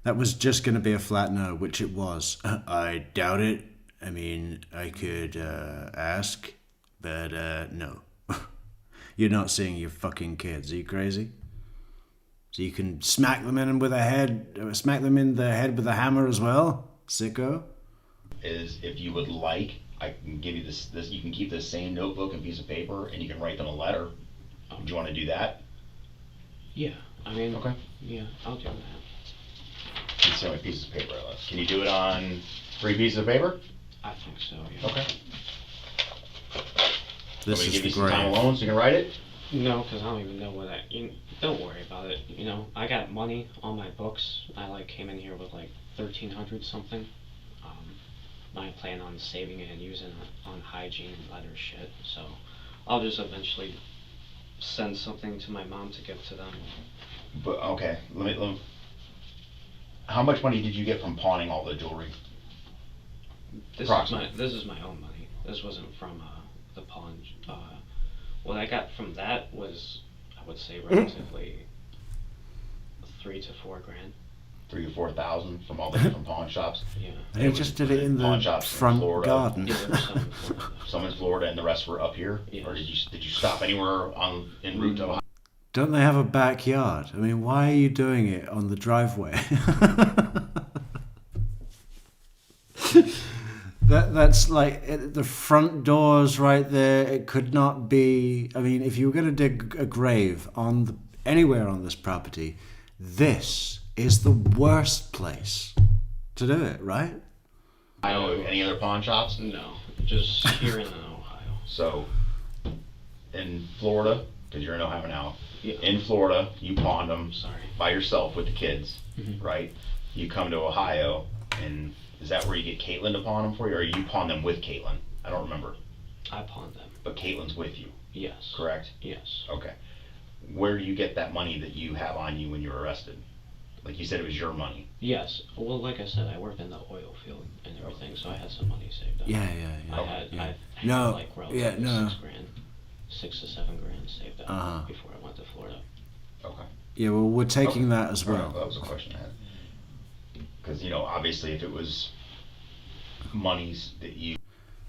that was just going to be a flat no, which it was. I doubt it. I mean, I could ask, but no. You're not seeing your fucking kids. Are you crazy? So you can smack them in with a head, smack them in the head with a hammer as well, sicko. Is if you would like, I can give you this. You can keep this same notebook and piece of paper, and you can write them a letter. Do you want to do that? Yeah, I mean, Okay. yeah, I'll do that. It's the only pieces of paper I left. Can you do it on 3 pieces of paper? I think so, yeah. Okay. This Want me to is give the you some time grave. alone so you can write it? No, because I don't even know what don't worry about it, you know. I got money on my books. I, came in here with, 1,300 something. I plan on saving it and using it on hygiene and other shit, so I'll just eventually send something to my mom to give to them. But okay, let me. How much money did you get from pawning all the jewelry? This is my own money. This wasn't from the pawn. What I got from that was, I would say, relatively 3 to 4 grand. 3,000 to 4,000 from all the different pawn shops. Yeah. And he just did it in Pawn the shops in front Florida. garden. Yeah, there was some in Florida. Some in Florida and the rest were up here. Yes. Or did you stop anywhere en route to Ohio? Don't they have a backyard? I mean, why are you doing it on the driveway? That's the front door's right there. It could not be. I mean, if you were going to dig a grave anywhere on this property, this is the worst place to do it, right? Any other pawn shops? No, just here in Ohio. So, in Florida, because you're in Ohio now, Yeah. in Florida, you pawned them Sorry. by yourself with the kids, Mhm. right? You come to Ohio, and is that where you get Caitlin to pawn them for you, or you pawn them with Caitlin? I don't remember. I pawned them. But Caitlin's with you, Yes. correct? Yes. Okay. Where do you get that money that you have on you when you were arrested? Like you said, it was your money. Yes. Well, like I said, I worked in the oil field and everything, so I had some money saved up. Yeah. I had No, relatively yeah, no. 6 grand, 6 to 7 grand saved up Uh-huh. before I went to Florida. Okay. Yeah, well, we're taking Okay. that as All right, well. that was a question I had. Because, obviously if it was monies that you...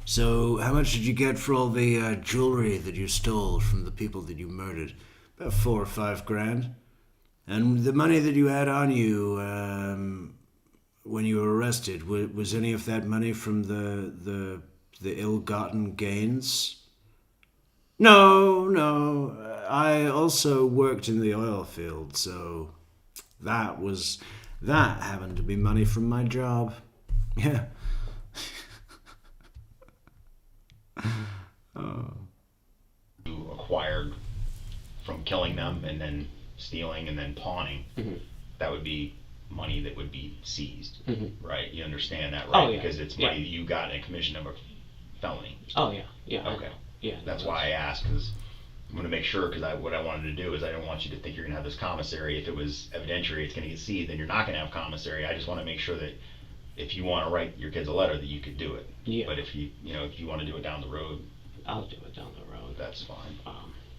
So, how much did you get for all the jewelry that you stole from the people that you murdered? About 4 or 5 grand. And the money that you had on you when you were arrested, was any of that money from the ill-gotten gains? No. I also worked in the oil field, so that happened to be money from my job. Yeah. you acquired from killing them and then stealing and then pawning, Mhm. that would be money that would be seized, Mhm. right? You understand that, Oh, right? yeah. Because it's money that you got in a commission of a felony. Oh yeah. Yeah. Okay. Yeah. That's why I asked, because I'm going to make sure, because what I wanted to do is I don't want you to think you're going to have this commissary. If it was evidentiary, it's going to get seized, then you're not going to have commissary. I just want to make sure that if you want to write your kids a letter, that you could do it. Yeah. But if you want to do it down the road, I'll do it down the road. that's fine.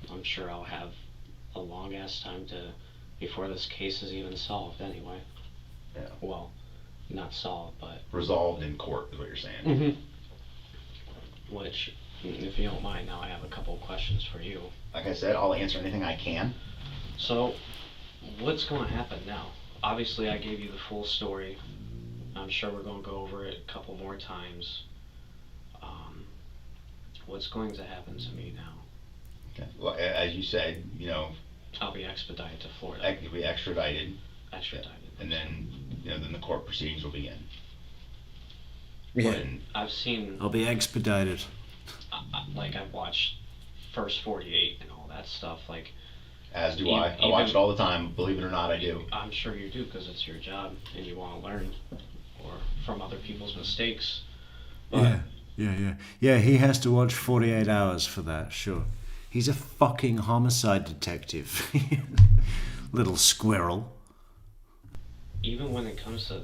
I'm sure I'll have a long ass time before this case is even solved anyway. Yeah. Well, not solved, but. Resolved in court is what you're saying. Mm-hmm. Which, if you don't mind, now I have a couple of questions for you. Like I said, I'll answer anything I can. So, what's going to happen now? Obviously, I gave you the full story. I'm sure we're going to go over it a couple more times. What's going to happen to me now? Okay. Well, as you said, I'll be expedited to Florida. you'll be extradited, Extradited. and then, then the court proceedings will begin. Yeah. And I've seen, I'll be expedited. I've watched First 48 and all that stuff. as do Even- I. I watch it all the time. Believe it or not, I do. I'm sure you do because it's your job and you want to learn or from other people's mistakes. But Yeah, he has to watch 48 Hours for that, sure. He's a fucking homicide detective. Little squirrel. even when it comes to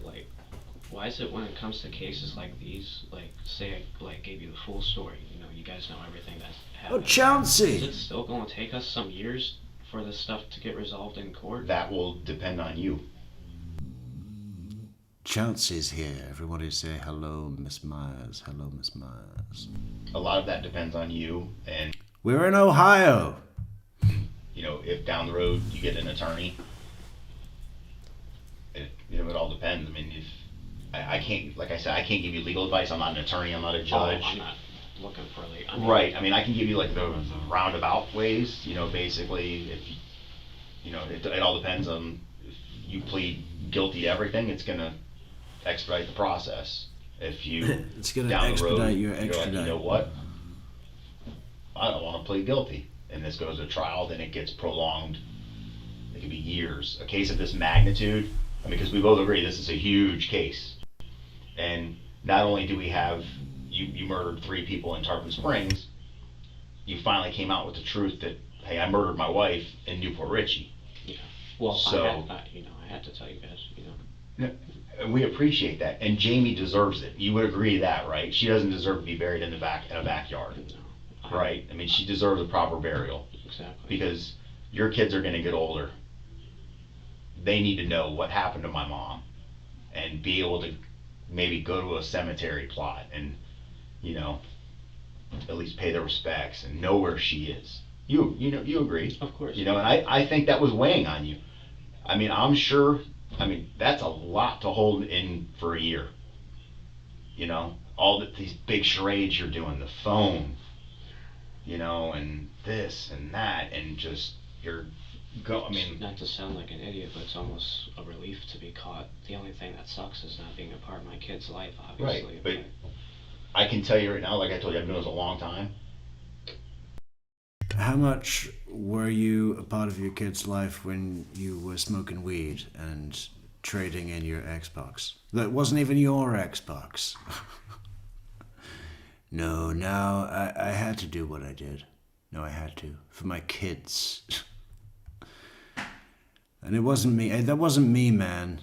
why is it when it comes to cases like these, say I gave you the full story, you guys know everything that's Oh, happened. Is Chauncey! it still going to take us some years for this stuff to get resolved in court? That will depend on you. Chelsea's here. Everybody say hello, Miss Myers. Hello, Miss Myers. A lot of that depends on you, and We're in Ohio. if down the road you get an attorney, it all depends. I mean, if I can't, like I said, I can't give you legal advice. I'm not an attorney. I'm not a judge. I'm not looking for Right. I mean, I can give you like the roundabout ways. Basically, if it all depends on if you plead guilty to everything, it's gonna expedite the process. If you It's gonna down the road, expedite your you're like, extradite. you know what? I don't want to plead guilty, and this goes to trial, then it gets prolonged. It could be years. A case of this magnitude, I mean, because we both agree this is a huge case, and not only do we have you murdered 3 people in Tarpon Springs, you finally came out with the truth that, hey, I murdered my wife in Newport Richie. Yeah. Well, So- I had to tell you guys. And we appreciate that, and Jamie deserves it. You would agree that, right? She doesn't deserve to be buried in a backyard, No. right? I mean, she deserves a proper burial Exactly. because your kids are going to get older. They need to know what happened to my mom, and be able to maybe go to a cemetery plot and at least pay their respects and know where she is. You agree? Of course. And I think that was weighing on you. I mean, I'm sure. I mean, that's a lot to hold in for a year. All these big charades you're doing, the phone, and this and that, and just I mean, Not to sound like an idiot, but it's almost a relief to be caught. The only thing that sucks is not being a part of my kid's life, obviously. Right, but I can tell you right now, like I told you, I've been doing this a long time. How much were you a part of your kid's life when you were smoking weed and trading in your Xbox? That wasn't even your Xbox. No, I had to do what I did. No, I had to. For my kids. And it wasn't me. That wasn't me, man.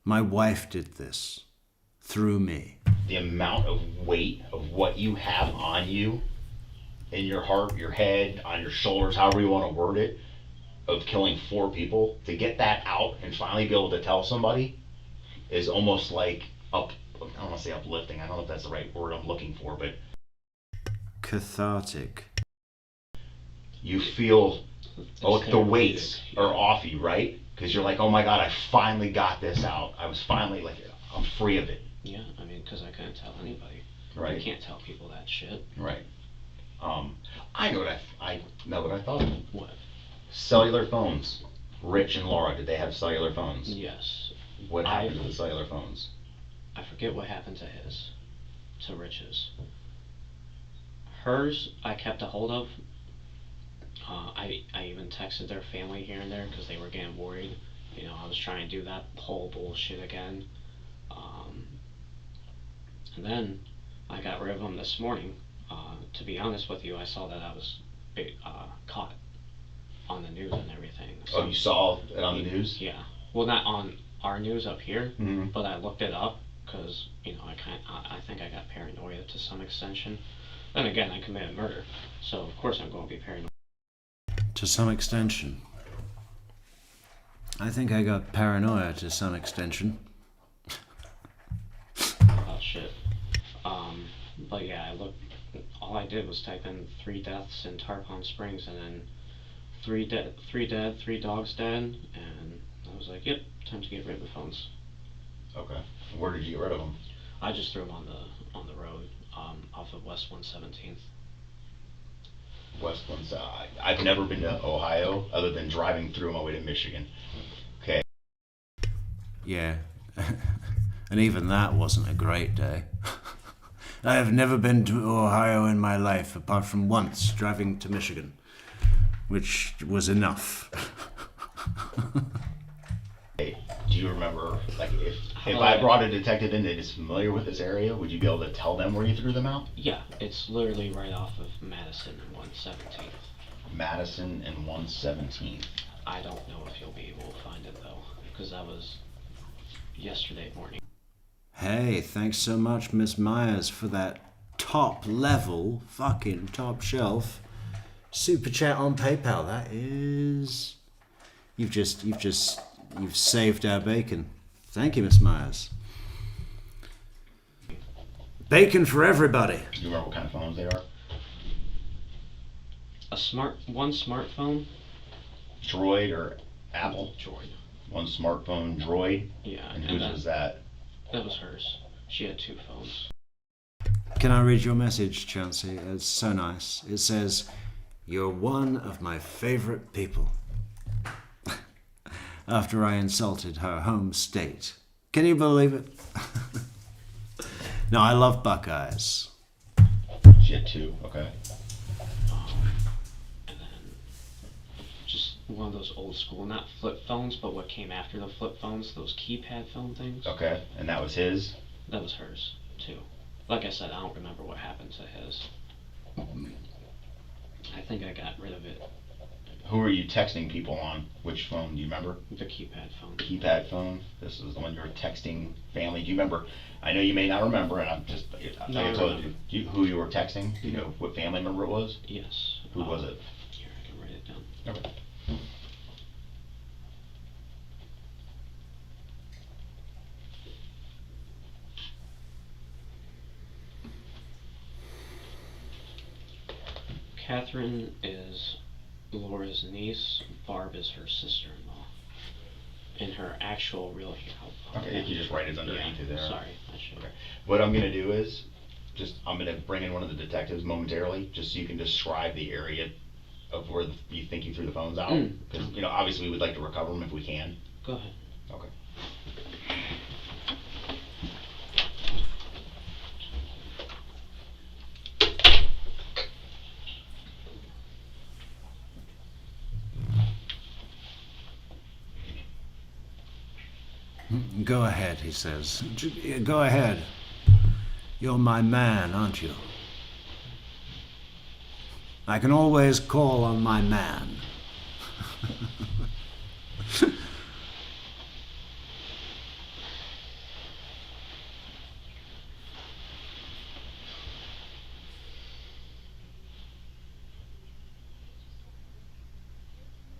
My wife did this. Through me. The amount of weight of what you have on you, in your heart, your head, on your shoulders, however you want to word it, of killing 4 people, to get that out and finally be able to tell somebody is almost like I don't want to say uplifting. I don't know if that's the right word I'm looking for, but Cathartic. you feel It's the weights therapeutic, are yeah. off you, right? Because you're like, oh my God, I finally got this out. I was finally I'm free of it. Yeah, I mean, because I couldn't tell anybody. Right. You can't tell people that shit. Right. I know what I thought of. What? Cellular phones. Rich and Laura, did they have cellular phones? Yes. What happened to the cellular phones? I forget what happened to Rich's. Hers, I kept a hold of. I even texted their family here and there because they were getting worried. I was trying to do that whole bullshit again. And then I got rid of them this morning. To be honest with you, I saw that I was caught on the news and everything. Oh, you saw it on the news? Yeah. Well, not on our news up here, Mm-hmm. but I looked it up because I think I got paranoia to some extension. Then again, I committed murder, so of course I'm going to be paranoid. To some extension. I think I got paranoia to some extension. Oh shit. But yeah, all I did was type in 3 deaths in Tarpon Springs, and then 3 dead, 3 dogs dead, and I was like, yep, time to get rid of the phones. Okay. Where did you get rid of them? I just threw them on the road, off of West 117th. West one side. I've never been to Ohio other than driving through on my way to Michigan. Okay. Yeah. And even that wasn't a great day. I have never been to Ohio in my life, apart from once driving to Michigan, which was enough. Hey, do you remember, if I brought a detective in that is familiar with this area, would you be able to tell them where you threw them out? Yeah, it's literally right off of Madison and 117th. Madison and 117th. I don't know if you'll be able to find it though, because that was yesterday morning. Hey, thanks so much, Miss Myers, for that top level, fucking top shelf super chat on PayPal. That is, you've saved our bacon. Thank you, Miss Myers. Bacon for everybody. Do you remember what kind of phones they are? One smartphone. Droid or Apple? Droid. One smartphone Droid? Yeah. And whose was that? That was hers. She had 2 phones. Can I read your message, Chelsea? It's so nice. It says, "You're one of my favorite people." After I insulted her home state. Can you believe it? No, I love Buckeyes. She had 2, okay. And then just one of those old school, not flip phones, but what came after the flip phones, those keypad phone things. Okay, and that was his? That was hers, too. Like I said, I don't remember what happened to his. I think I got rid of it. Who were you texting people on? Which phone? Do you remember? The keypad phone. Keypad phone? This is the one you were texting family. Do you remember? I know you may not remember, and I'm just, No, I I told remember. you who you were texting. Do you know what family member it was? Yes. Who was it? Here, I can write it down. Okay. Catherine is Laura's niece. Barb is her sister-in-law. And her actual real Okay, if you just write it underneath it there. Sorry, I should. Okay. What I'm gonna do is, I'm gonna bring in one of the detectives momentarily, just so you can describe the area of where you think you threw the phones out. Because, obviously we would like to recover them if we can. Go ahead. Okay. Go ahead, he says. Go ahead. You're my man, aren't you? I can always call on my man.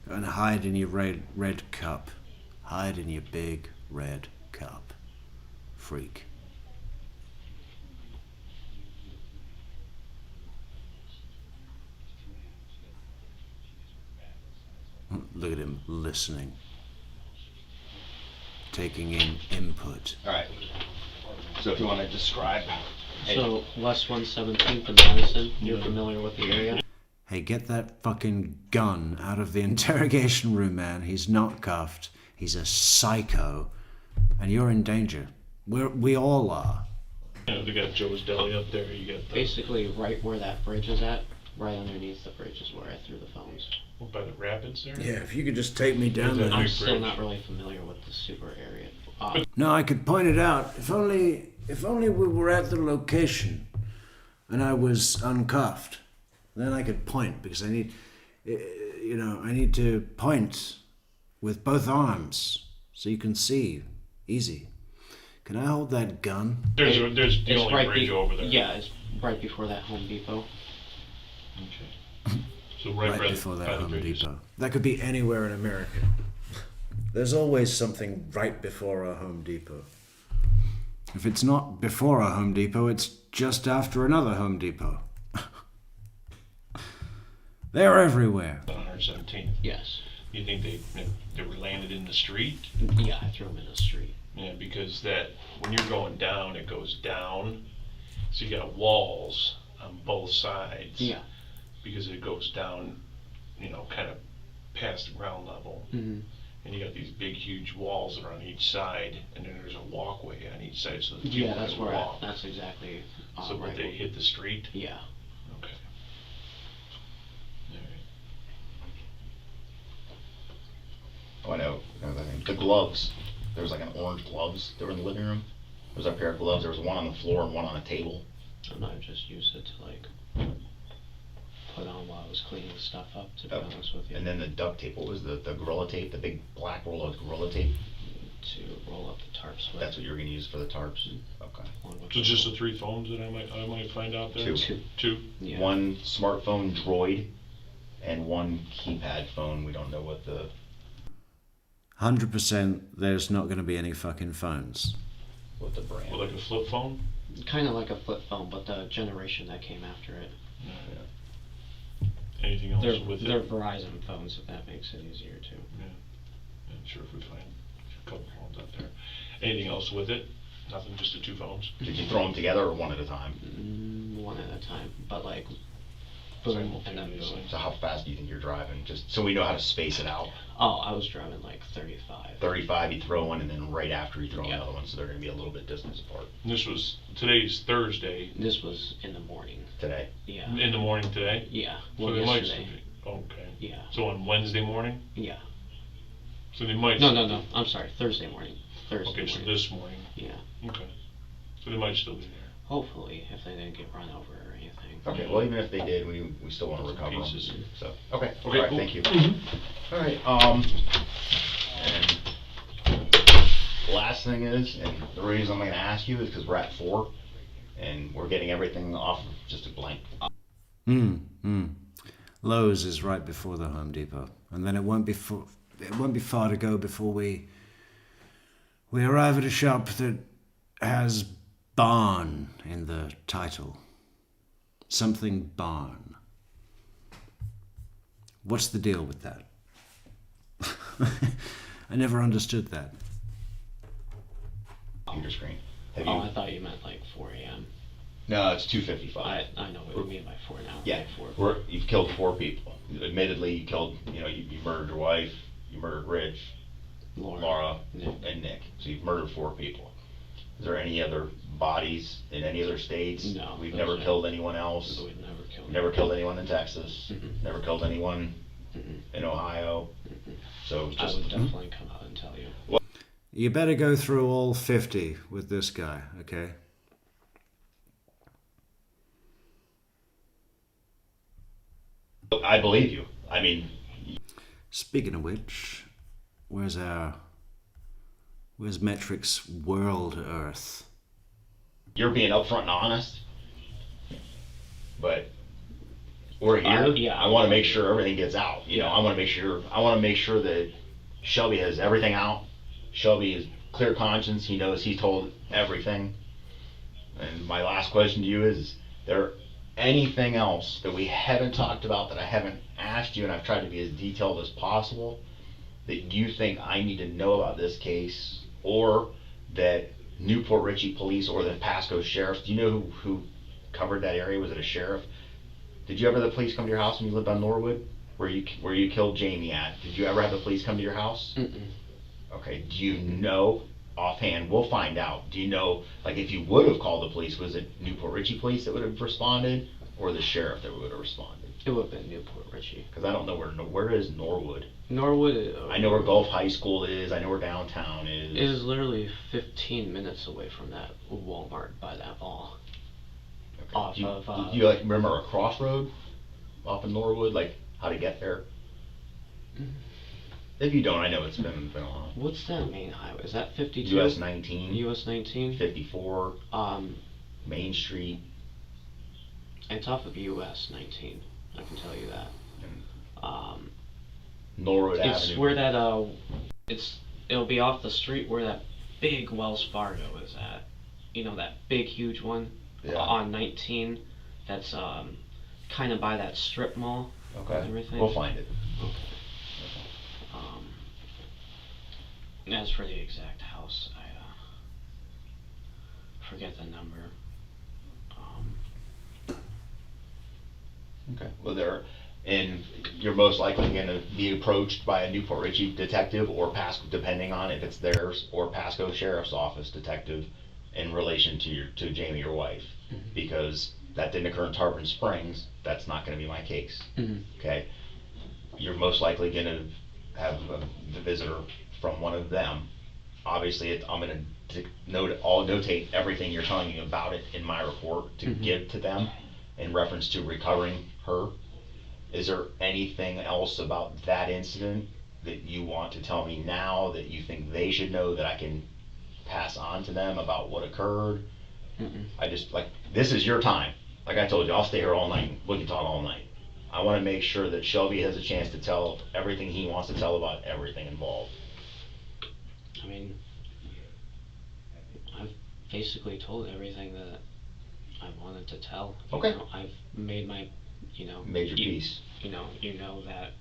Go and hide in your red cup. Hide in your big red cup. Freak. Look at him listening. Taking in input. Alright. So if you want to describe. So, West 117th and Madison, you're familiar with the area? Hey, get that fucking gun out of the interrogation room, man. He's not cuffed. He's a psycho. And you're in danger. We all are. They got Joe's Deli up there. You got the, Basically, right where that bridge is at, right underneath the bridge is where I threw the phones. by the rapids there. Yeah, if you could just take me down There's there. a I'm big still bridge. not really familiar with the super area. No, I could point it out. If only we were at the location and I was uncuffed. Then I could point, because I need to point with both arms so you can see. Easy. Can I hold that gun? There's the It's only bridge over there. Yeah, it's right before that Home Depot. Okay. So right Before by that the Home bridges. Depot. That could be anywhere in America. There's always something right before a Home Depot. If it's not before a Home Depot, it's just after another Home Depot. They're everywhere. On 117th. Yes. You think they were landed in the street? Yeah, I threw them in the street. Yeah, because that when you're going down, it goes down. So you got walls on both sides. Yeah. Because it goes down, kind of past the ground level. Mm-hmm. And you got these big, huge walls that are on each side, and then there's a walkway on each side, so the people Yeah, that's can where walk. that's exactly. So right. would they hit the street? Yeah. Okay. All right. Oh, I know. Another thing. The gloves. There was like an orange gloves that were in the living room. There was a pair of gloves. There was one on the floor and one on a table. I might have just used it to put on while I was cleaning stuff up, to be honest with you. And then the duct tape. What was the Gorilla Tape? The big black roll of Gorilla Tape? To roll up the tarps with. That's what you were going to use for the tarps? Okay. along with So just the 3 phones that I might find out there? Two. Two? Yeah. One smartphone Droid and one keypad phone. We don't know what the... 100% there's not going to be any fucking phones. With the brand. Well, like a flip phone? Kind of like a flip phone, but the generation that came after it. Yeah. Anything else with They're it? Verizon phones, if that makes it easier too. Yeah. I'm sure if we find a couple phones out there. Anything else with it? Nothing, just the 2 phones? Did you throw them together or one at a time? One at a time, but like, boom, and then boom. So how fast do you think you're driving? Just so we know how to space it out. Oh, I was driving like 35. 35, you throw one, and then right after you throw Yeah. another one, so they're going to be a little bit distance apart. And today's Thursday. This was in the morning. Today? Yeah. In the morning today? Yeah. So Well, they might yesterday. okay. Yeah. So on Wednesday morning? Yeah. So they might. No. I'm sorry. Thursday morning. Thursday Okay, morning. so this morning. Yeah. Okay. So they might still be there. Hopefully, if they didn't get run over or anything. Okay, well, even if they did, we still want to Some recover them. pieces. So, okay, Okay, all right, cool. thank you. Mhm. All right, and last thing is, and the reason I'm going to ask you is because we're at 4, and we're getting everything off of just a blank. Lowe's is right before the Home Depot, and then it won't be far to go before we arrive at a shop that has barn in the title. Something barn. What's the deal with that? I never understood that. Computer screen. Have you? Oh, I thought you meant like 4 a.m. No, it's 2:55. I know what you mean by 4 now. Yeah, Like 4. you've killed 4 people. Admittedly, you killed, you murdered your wife, you murdered Rich, Laura, Nick. and Nick. So you've murdered 4 people. Is there any other bodies in any other states? No, We've those never are- killed anyone else. So we've never killed. Never killed anyone in Texas. Mhm. Never killed anyone Mm-mm. in Ohio. So I just would definitely come out and tell you. You better go through all 50 with this guy, okay? I believe you. I mean, Speaking of which, where's Metric's World Earth? you're being upfront and honest, but we're here. Yeah. I want to make sure everything gets out. You know, Yeah. I want to make sure that Shelby has everything out. Shelby is clear conscience. He knows he's told everything. And my last question to you is there anything else that we haven't talked about that I haven't asked you, and I've tried to be as detailed as possible, that you think I need to know about this case, or that Newport Richey Police or the Pasco Sheriff, do you know who covered that area? Was it a sheriff? Did you ever have the police come to your house when you lived on Norwood, where you killed Jamie at? Did you ever have the police come to your house? Mm-mm. Okay, do you know offhand, we'll find out, do you know, like if you would have called the police, was it Newport Richey Police that would have responded, or the sheriff that would have responded? It would have been Newport Richey. Because I don't know where is Norwood? Norwood. I know where Gulf High School is, I know where downtown It is. is literally 15 minutes away from that Walmart by that mall. Okay. Off do you, of, do you like remember a crossroad off in Norwood, like how to get there? If you don't, I know it's been a long. What's that main highway? Is that 52? US 19, US 19. 54, Main Street. It's off of US 19. I can tell you that. Norwood It's Avenue. where that it'll be off the street where that big Wells Fargo is at. You know, that big huge one Yeah. on 19. That's kind of by that strip mall. Okay. and everything. We'll find it. Okay. As for the exact house, I forget the number. Okay. Well, and you're most likely going to be approached by a Newport Richey detective or Pasco, depending on if it's theirs, or Pasco Sheriff's Office detective in relation to Jamie, your wife, because that didn't occur in Tarpon Springs. That's not going to be my case. Mhm. Okay. You're most likely going to have the visitor from one of them. Obviously, I'm going to notate everything you're telling me about it in my report to give to them in reference to recovering her. Is there anything else about that incident that you want to tell me now that you think they should know that I can pass on to them about what occurred? I just, this is your time. Like I told you, I'll stay here all night. We can talk all night. I want to make sure that Shelby has a chance to tell everything he wants to tell about everything involved. basically told everything that I wanted to tell. Okay. I've made my, Made your peace. You know that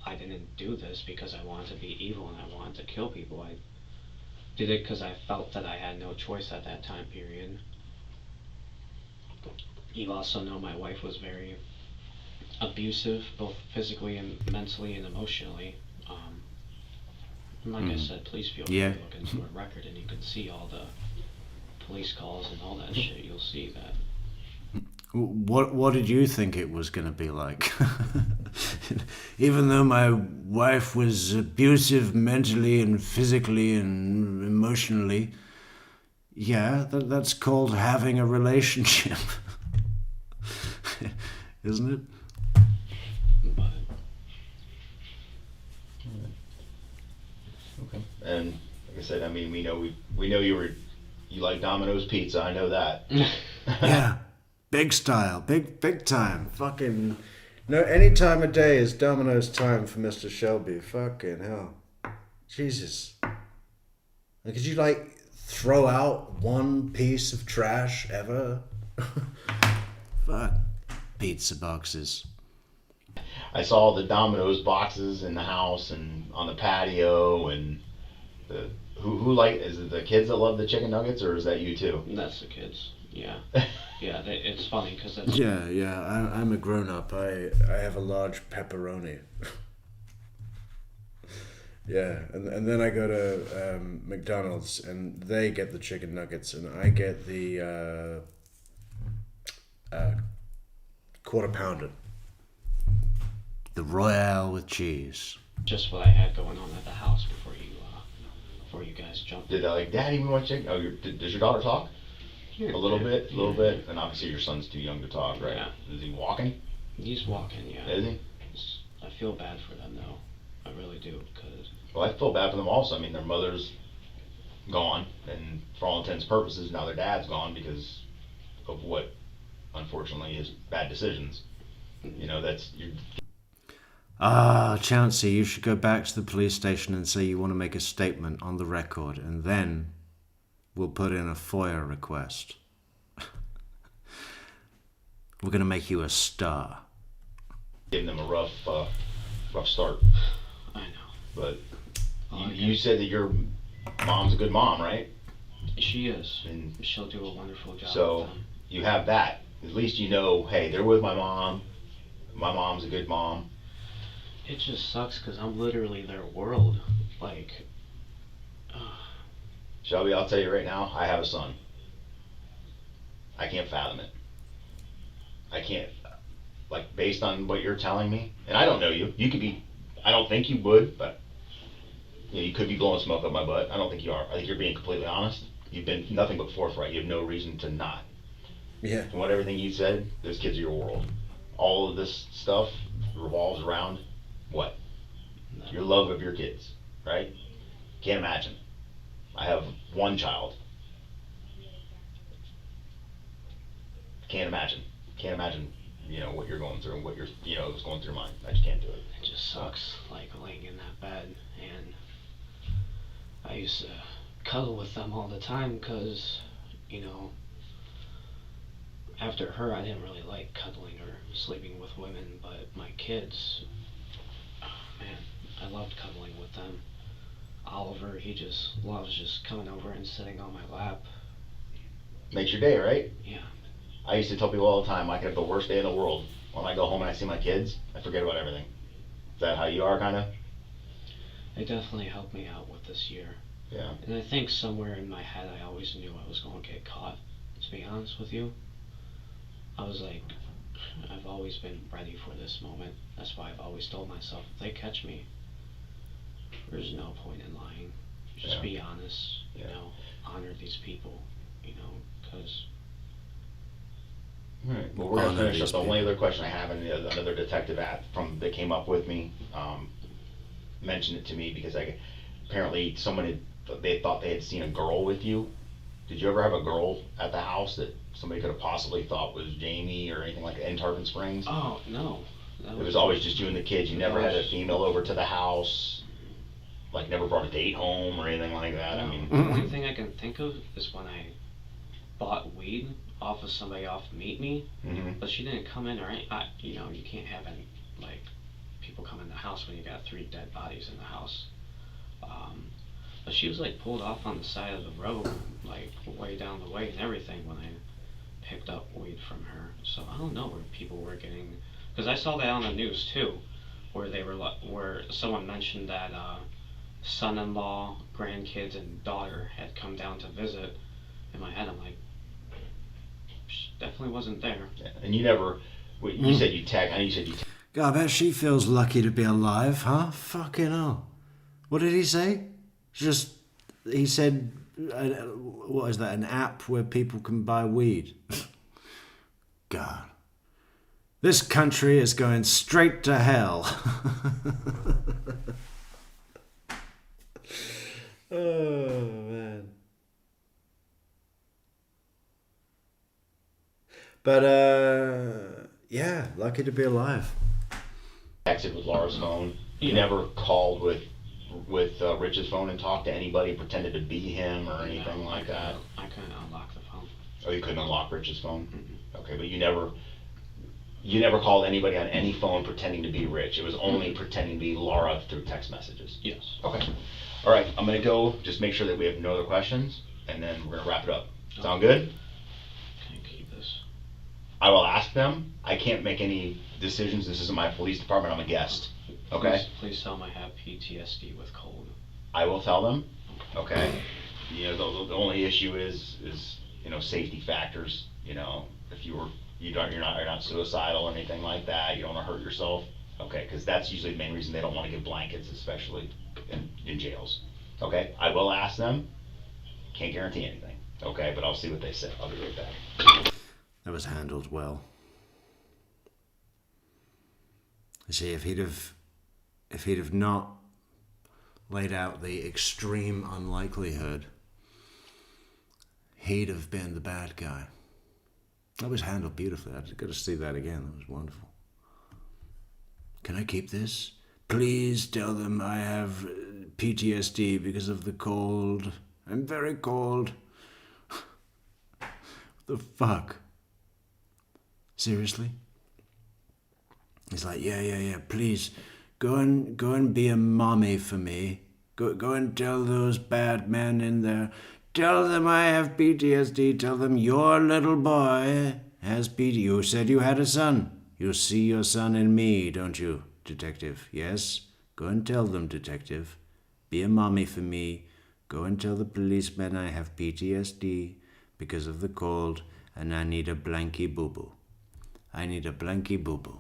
I didn't do this because I wanted to be evil and I wanted to kill people. I did it because I felt that I had no choice at that time period. You also know my wife was very abusive, both physically and mentally and emotionally. Like I said, please feel free to look into her record and you can see all the police calls and all that shit. You'll see that. What did you think it was going to be like? Even though my wife was abusive mentally and physically and emotionally, yeah, that's called having a relationship. Isn't it? But Okay. And like I said, I mean, we know you like Domino's pizza. I know that. Yeah, big style, big time. Fucking no, any time of day is Domino's time for Mr. Shelby. Fucking hell, Jesus. Like, could you throw out one piece of trash ever? Fuck, pizza boxes. I saw the Domino's boxes in the house and on the patio, and who is it the kids that love the chicken nuggets, or is that you too? that's the kids. Yeah. Yeah, it's funny because that's... Yeah, I'm a grown up. I have a large pepperoni. Yeah, and then I go to McDonald's and they get the chicken nuggets and I get the quarter pounder. The Royale with cheese. just what I had going on at the house before you guys jumped. Did Daddy, we want chicken? Oh, does your daughter talk? Yeah, A little bit, and obviously your son's too young to talk, right? Yeah. Is he walking? He's walking, yeah. Is he? I feel bad for them though. I really do, because... Well, I feel bad for them also. I mean, their mother's gone, and for all intents and purposes, now their dad's gone because of what, unfortunately, is bad decisions. You know, Chauncey, you should go back to the police station and say you want to make a statement on the record, and then we'll put in a FOIA request. We're going to make you a star. giving them a rough start. I know. But you said that your mom's a good mom, right? She is. And she'll do a wonderful job. so with them. you have that. At least you know, hey, they're with my mom. My mom's a good mom. It just sucks because I'm literally their world. Like, Shelby, I'll tell you right now, I have a son. I can't fathom it. I can't, based on what you're telling me, and I don't know you. You could be, I don't think you would, but you could be blowing smoke up my butt. I don't think you are. I think you're being completely honest. You've been nothing but forthright. You have no reason to not. Yeah. From everything you said, those kids are your world. All of this stuff revolves around what? no. Your love of your kids, right? Can't imagine. I have one child. Can't imagine. What you're going through and what what's going through your mind. I just can't do it. It just sucks, laying in that bed. And I used to cuddle with them all the time because, after her, I didn't really like cuddling or sleeping with women, but my kids, oh, man, I loved cuddling with them. Oliver, he just loves just coming over and sitting on my lap. Makes your day, right? Yeah. I used to tell people all the time, I could have the worst day in the world. When I go home and I see my kids, I forget about everything. Is that how you are, kind of? They definitely helped me out with this year. Yeah. And I think somewhere in my head I always knew I was going to get caught, to be honest with you. I was like, I've always been ready for this moment. That's why I've always told myself, if they catch me, there's no point in lying. Just be honest, honor these people, because... All right. Well, we're gonna finish up. The only other question I have, and another detective that came up with me, mentioned it to me because apparently they thought they had seen a girl with you. Did you ever have a girl at the house that somebody could have possibly thought was Jamie or anything like that in Tarpon Springs? Oh, no. It was always just you and the kids. You never had a female over to the house, never brought a date home or anything like that. No. I mean, The only thing I can think of is when I bought weed off of somebody off Meet Me, Mm-hmm. but she didn't come in or any. You know, you can't have any like people come in the house when you got 3 dead bodies in the house. But she was like pulled off on the side of the road, like way down the way and everything when I picked up weed from her. So I don't know where people were getting, because I saw that on the news too, where they were where someone mentioned that son-in-law, grandkids, and daughter had come down to visit. In my head, I'm like, she definitely wasn't there. Yeah. And you never, you said you tag. I know you said you. God, I bet she feels lucky to be alive, huh? Fucking hell. What did he say? He said, what is that, an app where people can buy weed? God. This country is going straight to hell. Oh, man. But, yeah, lucky to be alive. Texted with Laura's phone. You Yeah. never called with Rich's phone and talked to anybody, pretended to be him or anything No, like that. I couldn't unlock the phone. Oh, you couldn't unlock Rich's phone. Mm-mm. Okay, but you never called anybody on any phone pretending to be Rich. It was only pretending to be Laura through text messages. Yes. Okay. All right, I'm gonna go. Just make sure that we have no other questions, and then we're gonna wrap it up. Sound good? Can you keep this? I will ask them. I can't make any decisions. This isn't my police department. I'm a guest. Okay. Please tell them I have PTSD with cold. I will tell them. Okay. You know, the only issue is safety factors. You know, if you're not suicidal or anything like that. You don't want to hurt yourself. Okay, because that's usually the main reason they don't want to give blankets, especially in jails. Okay, I will ask them. Can't guarantee anything. Okay, but I'll see what they say. I'll be right back. That was handled well. You see, if he'd have not laid out the extreme unlikelihood, he'd have been the bad guy. That was handled beautifully. I've got to see that again. That was wonderful. Can I keep this? Please tell them I have PTSD because of the cold. I'm very cold. What the fuck? Seriously? He's like, yeah, please, go and be a mommy for me. Go and tell those bad men in there. Tell them I have PTSD. Tell them your little boy has PTSD. You said you had a son. You see your son in me, don't you, detective? Yes? Go and tell them, detective. Be a mommy for me. Go and tell the policemen I have PTSD because of the cold and I need a blankie boo-boo. I need a blankie boo-boo.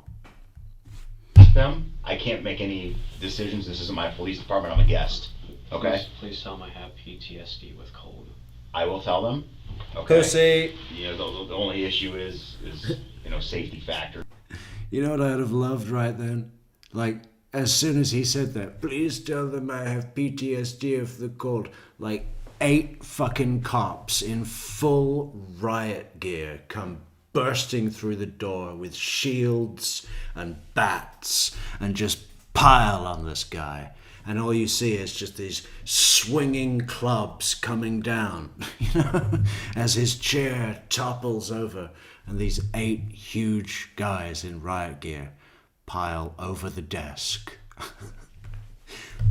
Them. I can't make any decisions. This isn't my police department. I'm a guest. Okay. Please tell them I have PTSD with cold. I will tell them. Okay. Pussy. You know, the only issue is safety factor. You know what I'd have loved right then? Like, as soon as he said that, please tell them I have PTSD of the cold. Like, 8 fucking cops in full riot gear come bursting through the door with shields and bats and just pile on this guy. And all you see is just these swinging clubs coming down, as his chair topples over and these 8 huge guys in riot gear pile over the desk.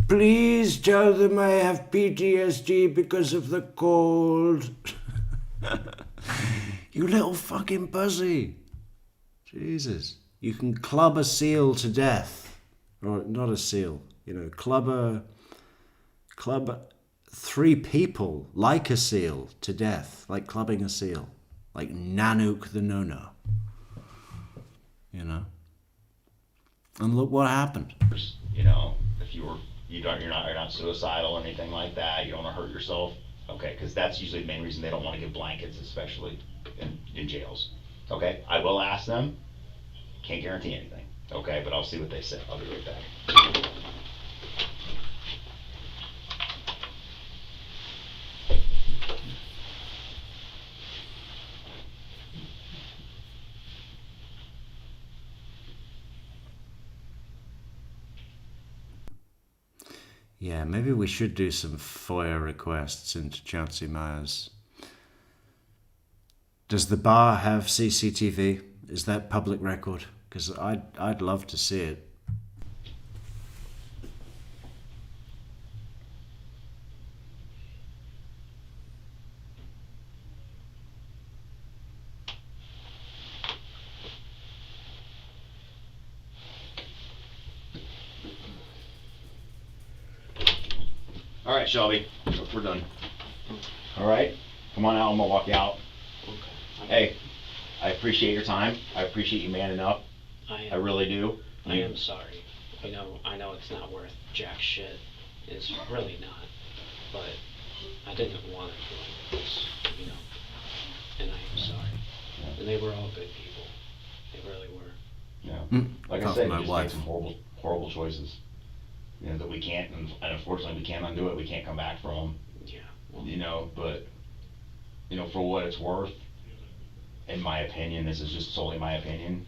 Please tell them I have PTSD because of the cold. You little fucking pussy. Jesus. You can club a seal to death. Or not a seal. Club 3 people like a seal to death. Like clubbing a seal. Like Nanook the No-No. And look what happened. If you're not suicidal or anything like that, you don't want to hurt yourself. Okay, because that's usually the main reason they don't want to give blankets, especially in jails. Okay, I will ask them. Can't guarantee anything. Okay, but I'll see what they say. I'll be right back. Yeah, maybe we should do some FOIA requests into Chauncey Myers' Does the bar have CCTV? Is that public record? Because I'd love to see it. All right, Shelby, we're done. All right, come on out. I'm gonna walk you out. Okay. Hey, I appreciate your time. I appreciate you manning up. I really do. I am sorry. I know it's not worth jack shit. It's really not. But I didn't want it like this, and I am sorry. Yeah. And they were all good people. They really were. Yeah. Like I Tough said, my you just wife. made some horrible choices. That we can't, and unfortunately we can't undo it. We can't come back from. Yeah. Well, But for what it's worth, in my opinion, this is just solely my opinion,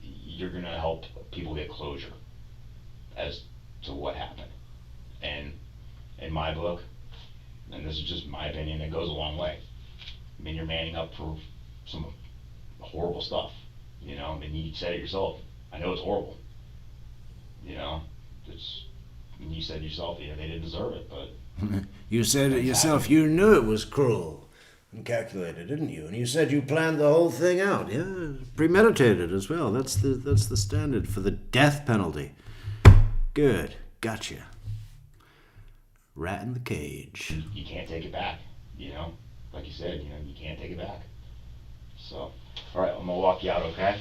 you're gonna help people get closure as to what happened. And in my book, and this is just my opinion, it goes a long way. I mean, you're manning up for some horrible stuff, I mean, you said it yourself. I know it's horrible. You said yourself, they didn't deserve it, but. You said it yourself. You knew it was cruel and calculated, didn't you? And you said you planned the whole thing out. Yeah, premeditated as well. That's the standard for the death penalty. Good, gotcha. Rat in the cage. You can't take it back, like you said, you can't take it back. So, all right, I'm gonna walk you out, okay?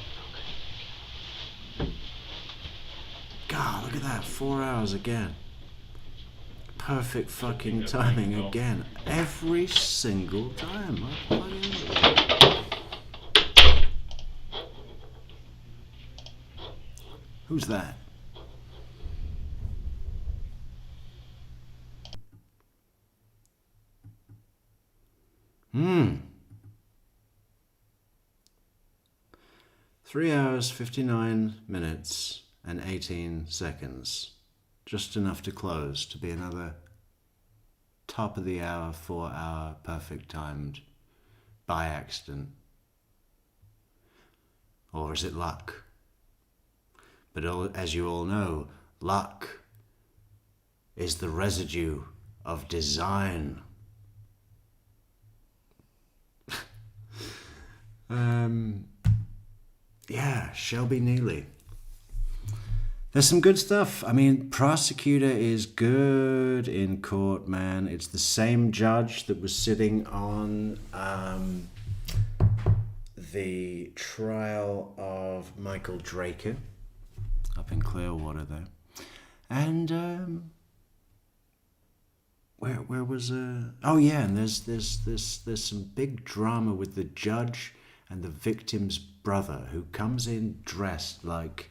God, look at that. 4 hours again. Perfect fucking timing again. Every single time. Who's that? Hmm. 3 hours, 59 minutes and 18 seconds. Just enough to close, to be another top of the hour, 4 hour, perfect timed by accident. Or is it luck? But as you all know, luck is the residue of design. Yeah, Shelby Nealy. There's some good stuff. I mean, prosecutor is good in court, man. It's the same judge that was sitting on the trial of Michael Draker up in Clearwater there. And where was oh yeah, and there's some big drama with the judge and the victim's brother, who comes in dressed like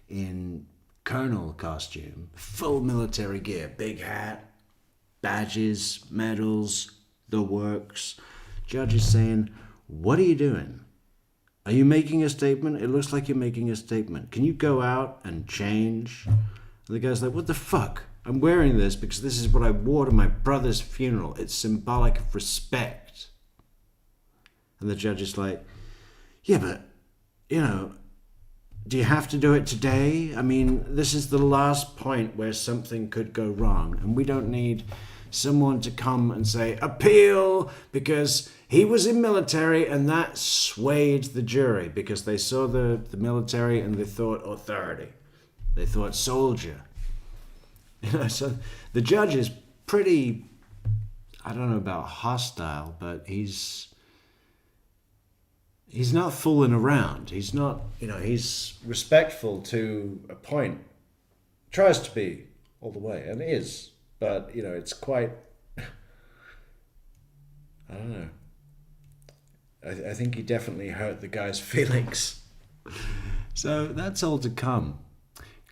in colonel costume, full military gear, big hat, badges, medals, the works. Judge is saying, "What are you doing? Are you making a statement? It looks like you're making a statement. Can you go out and change?" And the guy's like, "What the fuck? I'm wearing this because this is what I wore to my brother's funeral. It's symbolic of respect." And the judge is like, "Yeah, but, do you have to do it today? I mean, this is the last point where something could go wrong, and we don't need someone to come and say, appeal, because he was in military and that swayed the jury because they saw the military and they thought authority. They thought soldier." So the judge is pretty, I don't know about hostile, but he's not fooling around. He's not, he's respectful to a point. Tries to be all the way, and is. But, it's quite, I don't know. I think he definitely hurt the guy's feelings. So that's all to come.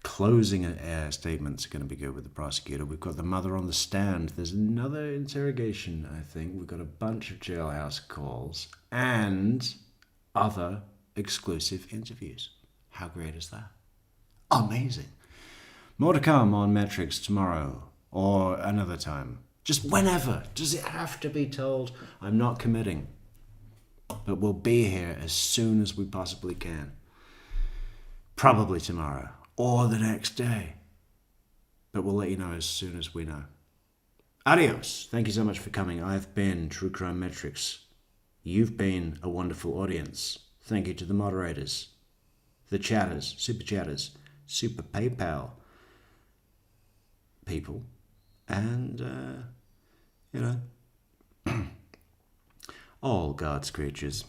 Closing statements are going to be good with the prosecutor. We've got the mother on the stand. There's another interrogation, I think. We've got a bunch of jailhouse calls and other exclusive interviews. How great is that? Amazing. More to come on Metrics tomorrow or another time. Just whenever. Does it have to be told? I'm not committing. But we'll be here as soon as we possibly can. Probably tomorrow or the next day. But we'll let you know as soon as we know. Adios. Thank you so much for coming. I've been True Crime Metrics. You've been a wonderful audience. Thank you to the moderators, the chatters, super PayPal people, and, all God's creatures.